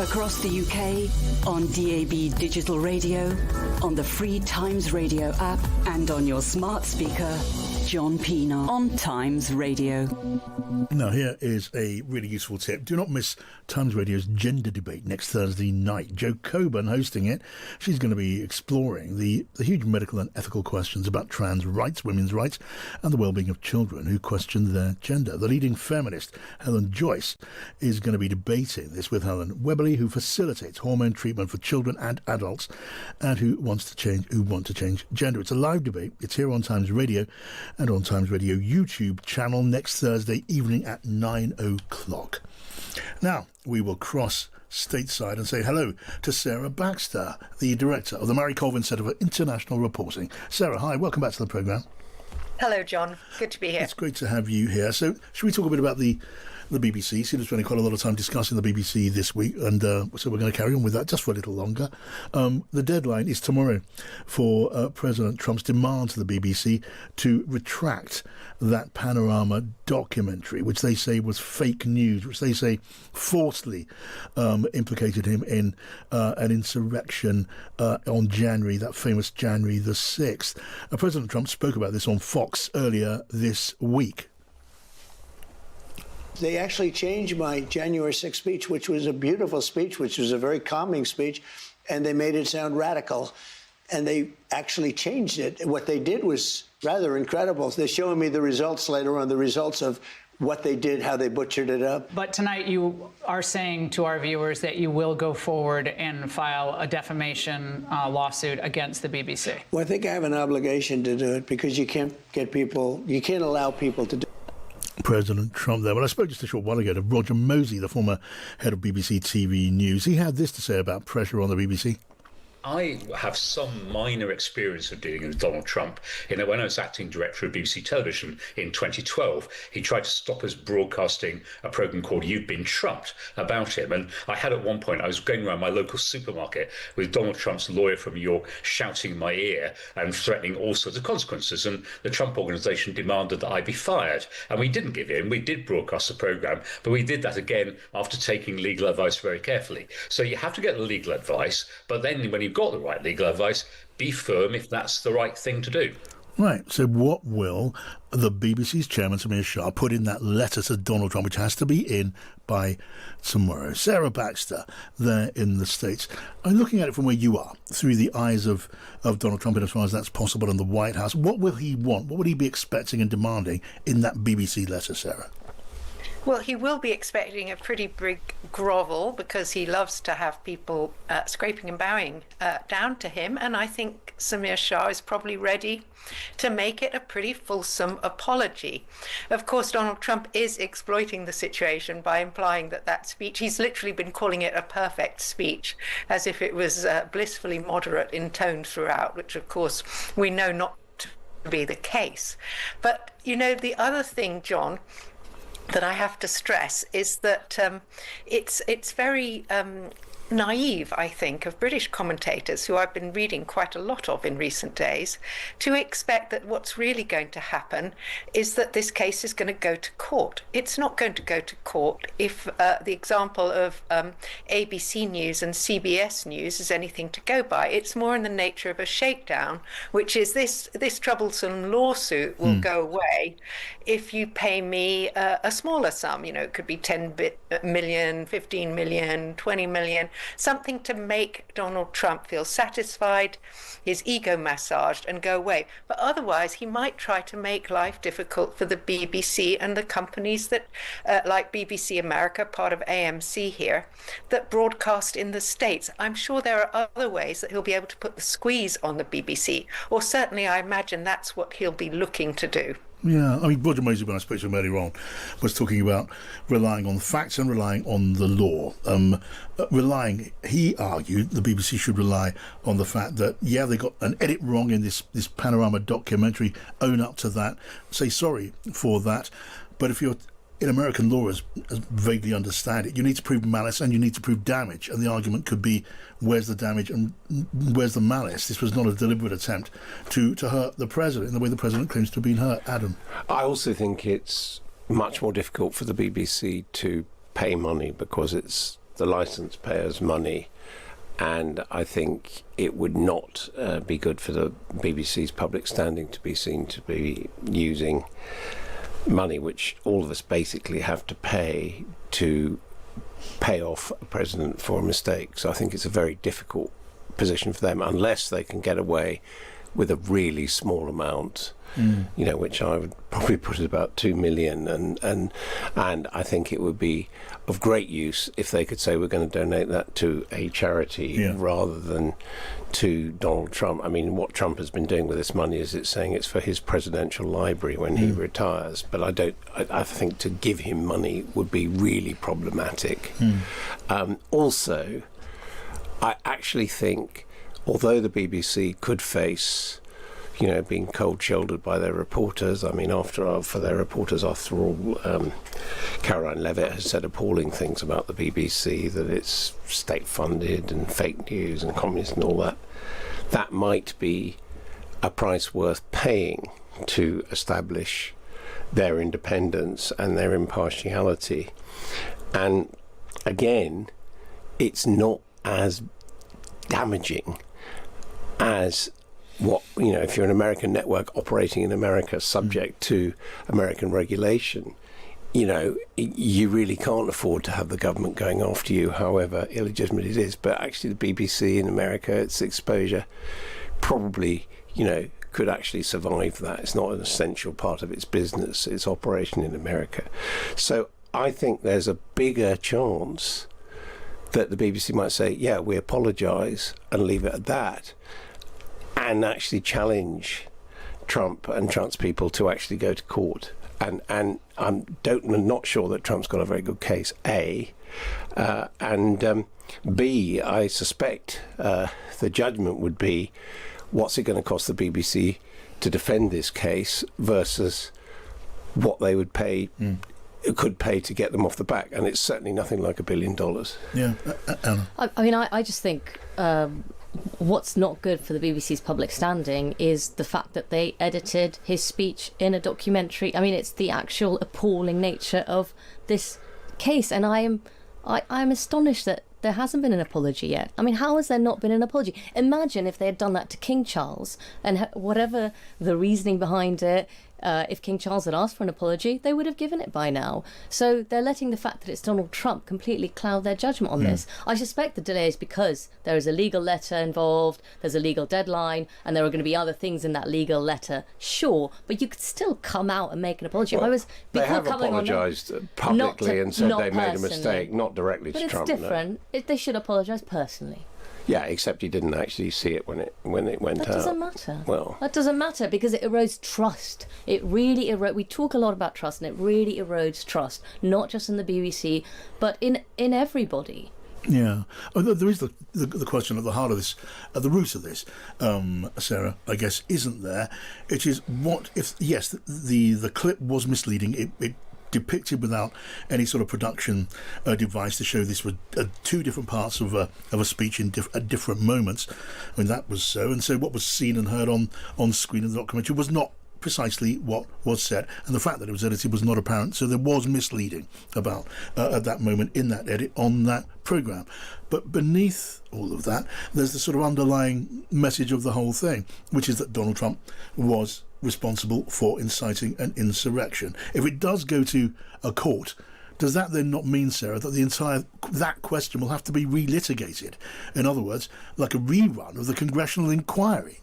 Across the UK, on DAB digital radio, on the free Times Radio app, and on your smart speaker, John Pienaar on Times Radio. Now, here is a really useful tip. Do not miss Times Radio's gender debate next Thursday night. Jo Coburn hosting it. She's going to be exploring the huge medical and ethical questions about trans rights, women's rights, and the well-being of children who question their gender. The leading feminist, Helen Joyce, is going to be debating this with Helen Weberly, who facilitates hormone treatment for children and adults, and who want to change gender. It's a live debate. It's here on Times Radio and on Times Radio YouTube channel next Thursday evening at 9 o'clock. Now, we will cross stateside and say hello to Sarah Baxter, the director of the Mary Colvin Centre for International Reporting. Sarah, hi, welcome back to the programme. Hello, John. Good to be here. It's great to have you here. So, should we talk a bit about the BBC? Seems spending quite a lot of time discussing the BBC this week, and so we're going to carry on with that just for a little longer. The deadline is tomorrow for President Trump's demand to the BBC to retract that Panorama documentary, which they say was fake news, which they say falsely implicated him in an insurrection on January, that famous January the 6th. President Trump spoke about this on Fox earlier this week. They actually changed my January 6th speech, which was a beautiful speech, which was a very calming speech, and they made it sound radical. And they actually changed it. What they did was rather incredible. They're showing me the results later on, the results of what they did, how they butchered it up. But tonight you are saying to our viewers that you will go forward and file a defamation lawsuit against the BBC. Well, I think I have an obligation to do it because you can't allow people to do President Trump there. Well, I spoke just a short while ago to Roger Mosey, the former head of BBC TV News. He had this to say about pressure on the BBC. I have some minor experience of dealing with Donald Trump in that when I was acting director of BBC Television in 2012, he tried to stop us broadcasting a programme called You've Been Trumped about him. And I had at one point, I was going around my local supermarket with Donald Trump's lawyer from New York shouting in my ear and threatening all sorts of consequences. And the Trump Organization demanded that I be fired. And we didn't give in. We did broadcast the programme, but we did that again after taking legal advice very carefully. So you have to get the legal advice, but then when you've got the right legal advice, be firm if that's the right thing to do. Right, so what will the BBC's chairman, Samir Shah, put in that letter to Donald Trump, which has to be in by tomorrow? Sarah Baxter, there in the States. I'm looking at it from where you are, through the eyes of Donald Trump, as far as that's possible, in the White House. What will he want? What would he be expecting and demanding in that BBC letter, Sarah? Well, he will be expecting a pretty big grovel because he loves to have people scraping and bowing down to him. And I think Samir Shah is probably ready to make it a pretty fulsome apology. Of course, Donald Trump is exploiting the situation by implying that speech, he's literally been calling it a perfect speech, as if it was blissfully moderate in tone throughout, which, of course, we know not to be the case. But, you know, the other thing, John, that I have to stress is that it's very naive, I think, of British commentators, who I've been reading quite a lot of in recent days, to expect that what's really going to happen is that this case is going to go to court. It's not going to go to court if the example of ABC News and CBS News is anything to go by. It's more in the nature of a shakedown, which is this troublesome lawsuit will go away if you pay me a smaller sum. You know, it could be 10 million, 15 million, 20 million, something to make Donald Trump feel satisfied, his ego massaged, and go away. But otherwise, he might try to make life difficult for the BBC and the companies that, like BBC America, part of AMC here, that broadcast in the States. I'm sure there are other ways that he'll be able to put the squeeze on the BBC, or certainly I imagine that's what he'll be looking to do. Yeah, I mean, Roger Mosey, when I spoke to him earlier on, was talking about relying on facts and relying on the law. He argued the BBC should rely on the fact that, yeah, they got an edit wrong in this Panorama documentary, own up to that, say sorry for that. But if you're in American law, as vaguely understand it, you need to prove malice and you need to prove damage. And the argument could be, where's the damage and where's the malice? This was not a deliberate attempt to hurt the president in the way the president claims to have been hurt. Adam? I also think it's much more difficult for the BBC to pay money because it's the licence payers' money. And I think it would not be good for the BBC's public standing to be seen to be using money which all of us basically have to pay off a president for a mistake. So I think it's a very difficult position for them unless they can get away with a really small amount, you know, which I would probably put at about 2 million. And I think it would be of great use if they could say we're going to donate that to a charity rather than to Donald Trump. I mean, what Trump has been doing with this money is it's saying it's for his presidential library when he retires. But I think to give him money would be really problematic. Also, I actually think, although the BBC could face, you know, being cold-shouldered by their reporters. I mean, after all, Caroline Levitt has said appalling things about the BBC, that it's state-funded and fake news and communist and all that. That might be a price worth paying to establish their independence and their impartiality. And again, it's not as damaging as what, you know, if you're an American network operating in America subject to American regulation, you know, you really can't afford to have the government going after you, however illegitimate it is. But actually the BBC in America, its exposure probably, you know, could actually survive that. It's not an essential part of its business, its operation in America. So I think there's a bigger chance that the BBC might say, yeah, we apologise and leave it at that, and actually challenge Trump and Trump's people to actually go to court. And I'm not sure that Trump's got a very good case, A. And B, I suspect the judgment would be, what's it going to cost the BBC to defend this case versus what they would pay, could pay to get them off the back. And it's certainly nothing like $1 billion. Yeah. I mean, I just think what's not good for the BBC's public standing is the fact that they edited his speech in a documentary. I mean, it's the actual appalling nature of this case, and I'm astonished that there hasn't been an apology yet. I mean, how has there not been an apology? Imagine if they had done that to King Charles, and whatever the reasoning behind it, if King Charles had asked for an apology, they would have given it by now. So they're letting the fact that it's Donald Trump completely cloud their judgment on this. I suspect the delay is because there is a legal letter involved, there's a legal deadline, and there are going to be other things in that legal letter. Sure, but you could still come out and make an apology. Well, they have apologised publicly and said they made a mistake, not directly to Trump. But it's different. They should apologise personally. Yeah, except he didn't actually see it when it went out. That doesn't matter. Well, that doesn't matter because it erodes trust. It really erodes. We talk a lot about trust, and it really erodes trust, not just in the BBC, but in everybody. Yeah, there is the question at the heart of this, at the root of this, Sarah, I guess, isn't there? It is what if, yes, the clip was misleading. It depicted without any sort of production device to show this were two different parts of a speech at different moments. I mean, that was so. And so what was seen and heard on screen in the documentary was not precisely what was said, and the fact that it was edited was not apparent, so there was misleading about at that moment in that edit on that programme. But beneath all of that, there's the sort of underlying message of the whole thing, which is that Donald Trump was responsible for inciting an insurrection. If it does go to a court, does that then not mean, Sarah, that that question will have to be relitigated? In other words, like a rerun of the congressional inquiry?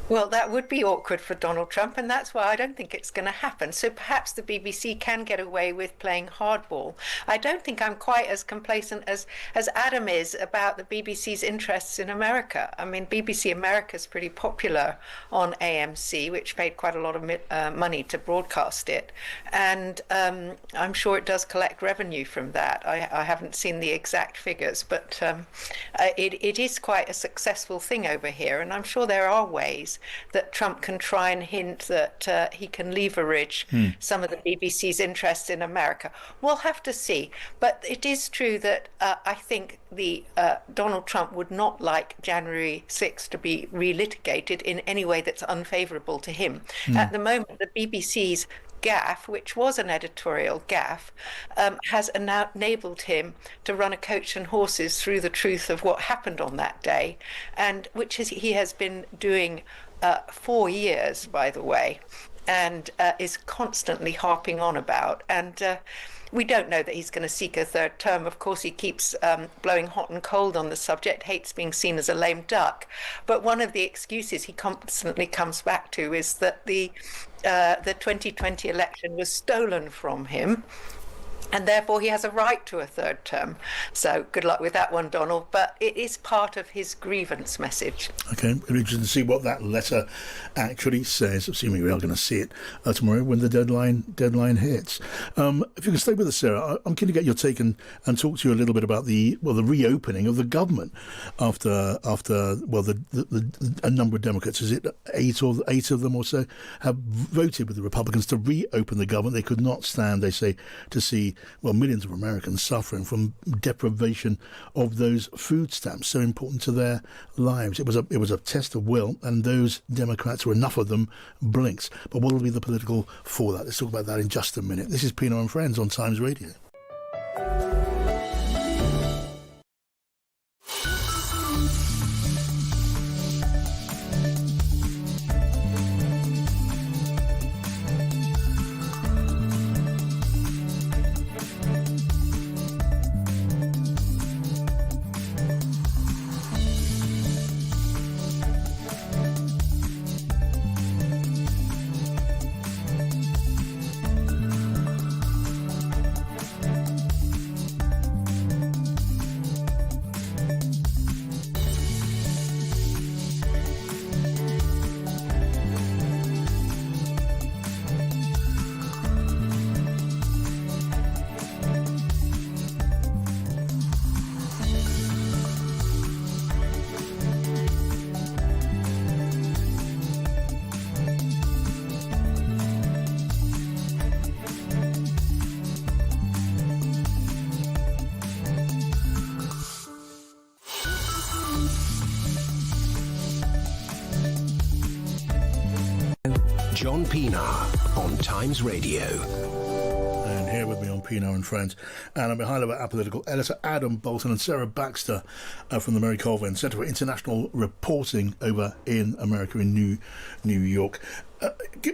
Well, that would be awkward for Donald Trump, and that's why I don't think it's going to happen. So perhaps the BBC can get away with playing hardball. I don't think I'm quite as complacent as Adam is about the BBC's interests in America. I mean, BBC America's pretty popular on AMC, which paid quite a lot of money to broadcast it. And I'm sure it does collect revenue from that. I haven't seen the exact figures, but it is quite a successful thing over here. And I'm sure there are ways that Trump can try and hint that he can leverage some of the BBC's interests in America. We'll have to see. But it is true that I think Donald Trump would not like January 6th to be relitigated in any way that's unfavourable to him. At the moment, the BBC's gaffe, which was an editorial gaffe, has enabled him to run a coach and horses through the truth of what happened on that day, and which he has been doing 4 years, by the way, and is constantly harping on about. And we don't know that he's going to seek a third term. Of course, he keeps blowing hot and cold on the subject, hates being seen as a lame duck. But one of the excuses he constantly comes back to is that the 2020 election was stolen from him, and therefore he has a right to a third term. So good luck with that one, Donald. But it is part of his grievance message. Okay, we're interested to see what that letter actually says, assuming we are going to see it tomorrow when the deadline hits. If you can stay with us, Sarah, I'm keen to get your take and talk to you a little bit about the reopening of the government after a number of Democrats, is it eight of them or so, have voted with the Republicans to reopen the government. They could not stand, they say, to see millions of Americans suffering from deprivation of those food stamps so important to their lives. It was a test of will, and those Democrats, or enough of them, blinked. But what will be the political fallout? Let's talk about that in just a minute. This is Pienaar and Friends on Times Radio. John Pienaar on Times Radio. And here with me on Pienaar and Friends, and I'm behind our political editor Adam Bolton and Sarah Baxter from the Mary Colvin Centre for International Reporting over in America in New York.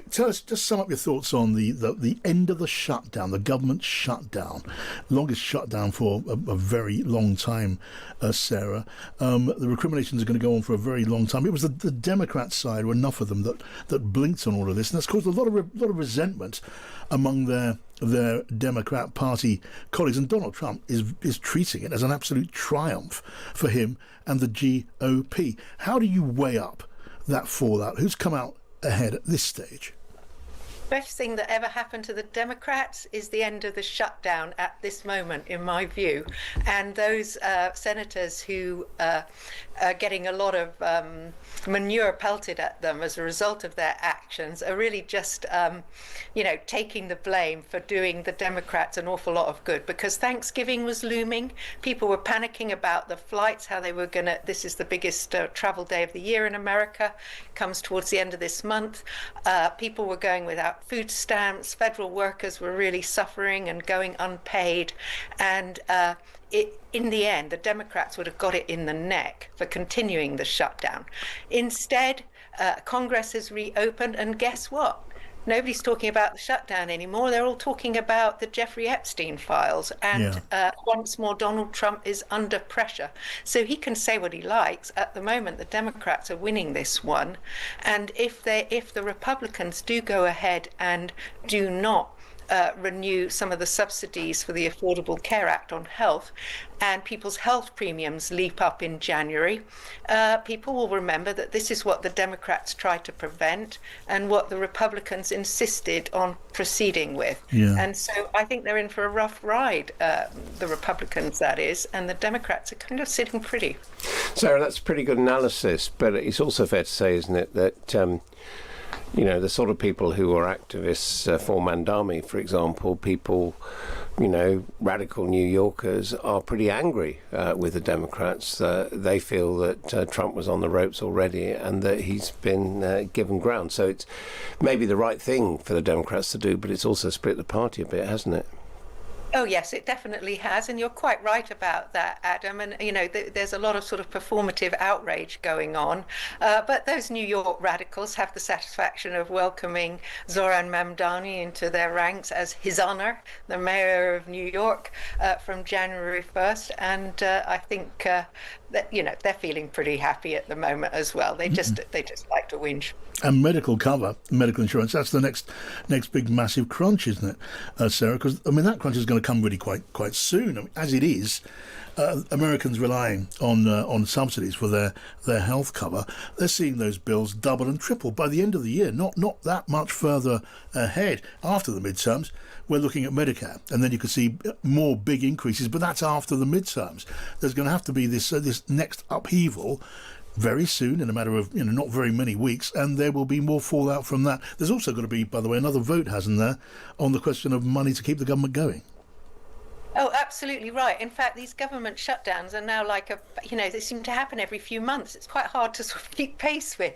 Tell us, just sum up your thoughts on the end of the shutdown, the government shutdown, longest shutdown for a very long time, Sarah. The recriminations are going to go on for a very long time. It was the Democrat side, or enough of them, that blinked on all of this, and that's caused a lot of resentment among their Democrat Party colleagues. And Donald Trump is treating it as an absolute triumph for him and the GOP. How do you weigh up that fallout? Who's come out ahead at this stage? Best thing that ever happened to the Democrats is the end of the shutdown at this moment, in my view. And those senators who are getting a lot of manure pelted at them as a result of their actions are really just, taking the blame for doing the Democrats an awful lot of good, because Thanksgiving was looming. People were panicking about the flights, how they were this is the biggest travel day of the year in America, comes towards the end of this month. People were going without food stamps. Federal workers were really suffering and going unpaid. And in the end, the Democrats would have got it in the neck for continuing the shutdown. Instead, Congress has reopened, and guess what? Nobody's talking about the shutdown anymore. They're all talking about the Jeffrey Epstein files. And once more, Donald Trump is under pressure. So he can say what he likes. At the moment, the Democrats are winning this one. And if the Republicans do go ahead and do not renew some of the subsidies for the Affordable Care Act on health, and people's health premiums leap up in January, people will remember that this is what the Democrats tried to prevent and what the Republicans insisted on proceeding with. And so I think they're in for a rough ride, the Republicans, that is, and the Democrats are kind of sitting pretty. Sarah, that's a pretty good analysis, but it's also fair to say, isn't it, that the sort of people who are activists for Mandami, for example, people, radical New Yorkers are pretty angry with the Democrats. They feel that Trump was on the ropes already and that he's been given ground. So it's maybe the right thing for the Democrats to do, but it's also split the party a bit, hasn't it? Oh, yes, it definitely has. And you're quite right about that, Adam. And, there's a lot of sort of performative outrage going on. But those New York radicals have the satisfaction of welcoming Zoran Mamdani into their ranks as His Honor, the mayor of New York, from January 1st. And I think that, they're feeling pretty happy at the moment as well. They just like to whinge. And medical cover, medical insurance, that's the next big massive crunch, isn't it, Sarah? Because, that crunch is going to come really quite soon. As it is, Americans relying on subsidies for their health cover, they're seeing those bills double and triple by the end of the year, not that much further ahead. After the midterms, we're looking at Medicare, and then you can see more big increases, but that's after the midterms. There's going to have to be this next upheaval very soon, in a matter of not very many weeks, and there will be more fallout from that. There's also got to be, by the way, another vote, hasn't there, on the question of money to keep the government going. Oh, absolutely right. In fact, these government shutdowns are now they seem to happen every few months. It's quite hard to sort of keep pace with.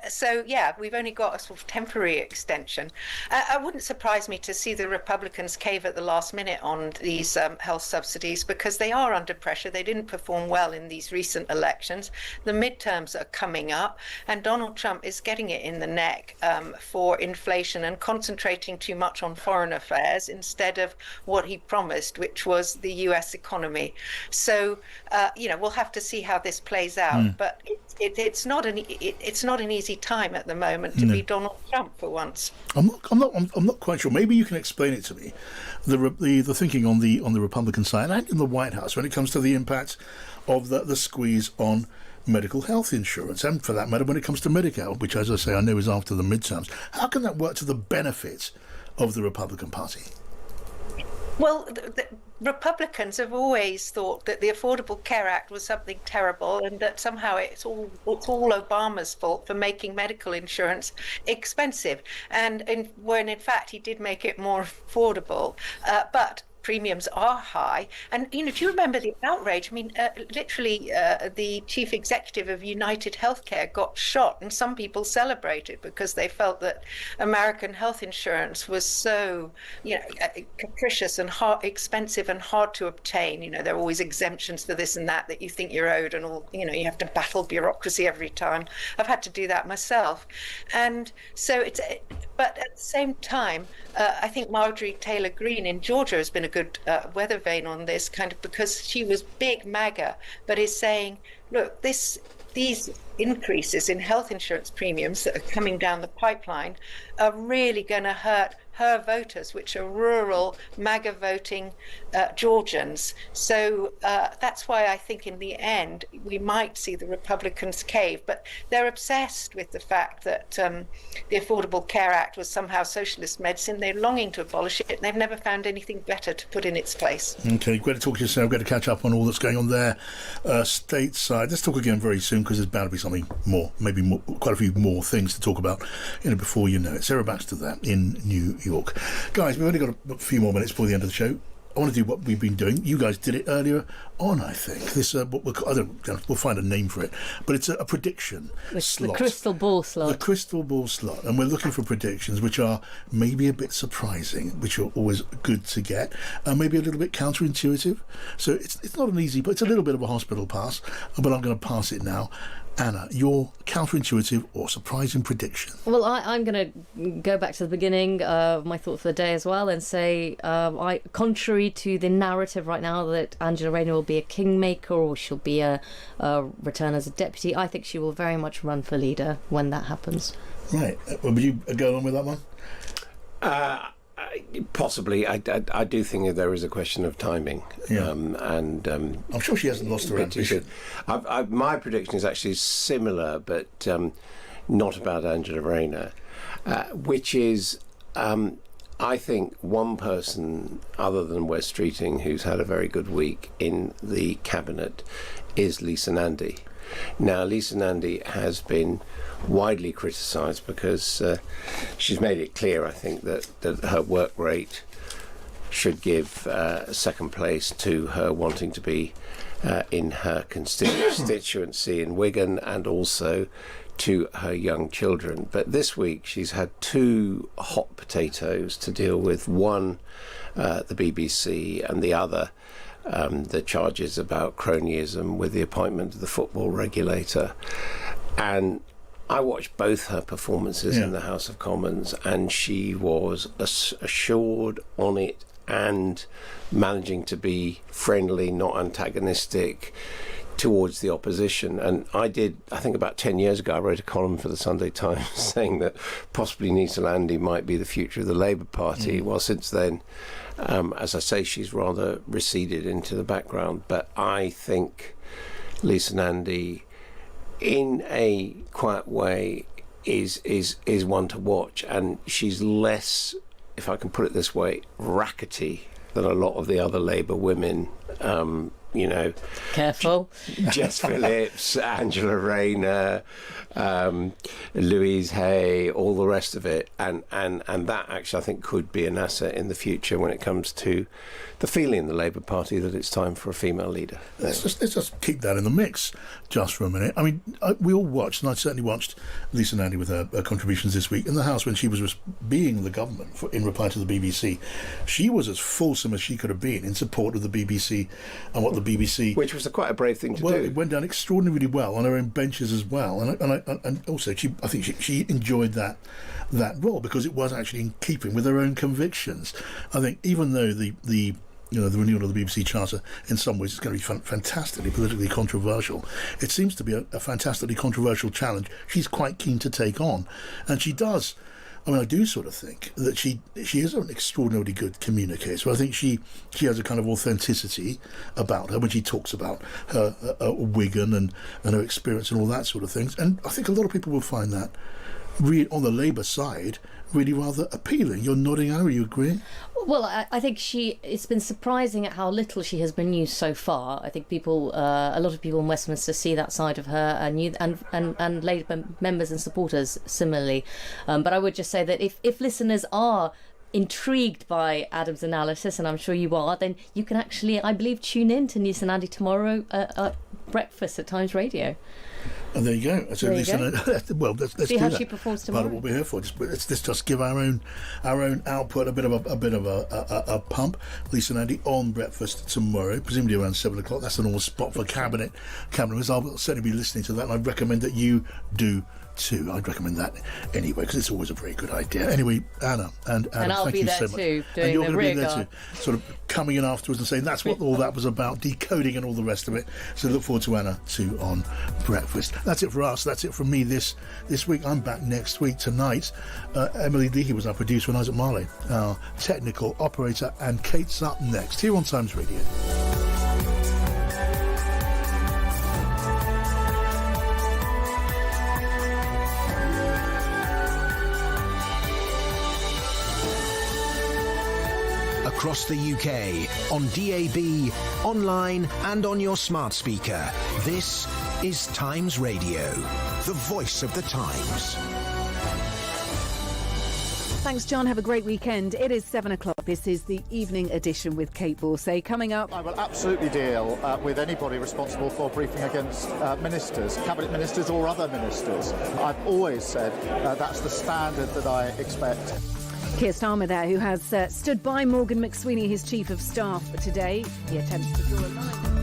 So, we've only got a sort of temporary extension. It wouldn't surprise me to see the Republicans cave at the last minute on these health subsidies, because they are under pressure. They didn't perform well in these recent elections. The midterms are coming up, and Donald Trump is getting it in the neck for inflation and concentrating too much on foreign affairs instead of what he promised, which was the US economy. So, we'll have to see how this plays out. But it's not an easy time at the moment to be Donald Trump for once. I'm not quite sure. Maybe you can explain it to me. The thinking on the Republican side and in the White House when it comes to the impact of the squeeze on medical health insurance, and for that matter, when it comes to Medicare, which, as I say, I know is after the midterms. How can that work to the benefit of the Republican Party? Well, the Republicans have always thought that the Affordable Care Act was something terrible, and that somehow it's all Obama's fault for making medical insurance expensive, when in fact he did make it more affordable. But premiums are high. And, do you remember the outrage? I mean, literally, the chief executive of United Healthcare got shot, and some people celebrated because they felt that American health insurance was so, capricious and expensive and hard to obtain. There are always exemptions for this and that you think you're owed, and all, you have to battle bureaucracy every time. I've had to do that myself. And so but at the same time, I think Marjorie Taylor Greene in Georgia has been a good weather vane on this, kind of because she was big MAGA, but is saying, look, these increases in health insurance premiums that are coming down the pipeline are really going to hurt her voters, which are rural, MAGA voting Georgians. So that's why I think in the end we might see the Republicans cave. But they're obsessed with the fact that the Affordable Care Act was somehow socialist medicine. They're longing to abolish it, and they've never found anything better to put in its place. Okay, great to talk to you, Sarah. Great to catch up on all that's going on there stateside. Let's talk again very soon, because there's bound to be something more, maybe more, quite a few more things to talk about before you know it. Sarah Baxter there in New York. Guys, we've only got a few more minutes before the end of the show. I want to do what we've been doing. You guys did it earlier on, I think. This, we'll find a name for it, but it's a prediction slot. The crystal ball slot. The crystal ball slot, and we're looking for predictions which are maybe a bit surprising, which are always good to get, maybe a little bit counterintuitive. So it's not an easy, but it's a little bit of a hospital pass. But I'm going to pass it now. Anna, your counterintuitive or surprising prediction? Well, I'm going to go back to the beginning of my thought for the day as well and say, contrary to the narrative right now that Angela Rayner will be a kingmaker or she'll be a return as a deputy, I think she will very much run for leader when that happens. Right. Would you go along with that one? Possibly. I do think there is a question of timing. Yeah. I'm sure she hasn't lost her ambition. My prediction is actually similar, but not about Angela Rayner, which is I think one person other than Wes Streeting who's had a very good week in the cabinet is Lisa Nandy. Now, Lisa Nandy has been widely criticised because she's made it clear, I think, that her work rate should give second place to her wanting to be in her constituency in Wigan, and also to her young children. But this week she's had two hot potatoes to deal with, one the BBC, and the other the charges about cronyism with the appointment of the football regulator. And I watched both her performances in the House of Commons, and she was assured on it and managing to be friendly, not antagonistic towards the opposition. And I think about 10 years ago, I wrote a column for the Sunday Times saying that possibly Lisa Nandy might be the future of the Labour Party. Well, since then, as I say, she's rather receded into the background. But I think Lisa Nandy, in a quiet way, is one to watch, and she's less, if I can put it this way, rackety than a lot of the other Labour women. Careful. Jess Phillips, Angela Rayner, Louise Hay, all the rest of it, and that actually I think could be an asset in the future when it comes to the feeling in the Labour Party that it's time for a female leader. Let's just keep that in the mix just for a minute. I mean, we all watched, and I certainly watched Lisa Nandy with her contributions this week in the House when she was being the government in reply to the BBC. She was as fulsome as she could have been in support of the BBC and what the BBC... Which was quite a brave thing to do. It went down extraordinarily well on her own benches as well. And also, I think she enjoyed that role because it was actually in keeping with her own convictions. I think even though the renewal of the BBC Charter in some ways is going to be fantastically politically controversial, it seems to be a fantastically controversial challenge she's quite keen to take on. And she does. I mean, I do sort of think that she is an extraordinarily good communicator. So I think she has a kind of authenticity about her when she talks about her Wigan and her experience and all that sort of things. And I think a lot of people will find that on the Labour side really rather appealing. You're nodding, Anna, are you agreeing? Well, I think it's been surprising at how little she has been used so far. I think a lot of people in Westminster see that side of her, and Labour members and supporters similarly. But I would just say that if listeners are intrigued by Adam's analysis, and I'm sure you are, then you can actually, I believe, tune in to News and Andy tomorrow at breakfast at Times Radio. And there you go. So there you go. Well, let's see do how that. she performs Part tomorrow. of what we're here for. Let's just give our own output a bit of a pump. Lisa and Andy on breakfast tomorrow, presumably around 7:00. That's a normal spot for cabinet. I'll certainly be listening to that, and I'd recommend that you do too. I'd recommend that anyway, because it's always a very good idea. Anyway, Anna and Adam, I'll thank be you there so much. too, And doing you're the going to be rear there guard. too, sort of coming in afterwards and saying that's what all that was about, decoding and all the rest of it. So look forward to Anna too on breakfast. That's it for us. That's it from me this week. I'm back next week tonight. Emily Leahy was our producer and Isaac Marley, our technical operator, and Kate's up next here on Times Radio. Across the UK, on DAB, online and on your smart speaker. This is Times Radio, the voice of the Times. Thanks, John. Have a great weekend. It is 7:00. This is the evening edition with Kate Borsay. Coming up... I will absolutely deal with anybody responsible for briefing against ministers, cabinet ministers or other ministers. I've always said that's the standard that I expect. Keir Starmer there, who has stood by Morgan McSweeney, his chief of staff, today. He attempts to draw a line.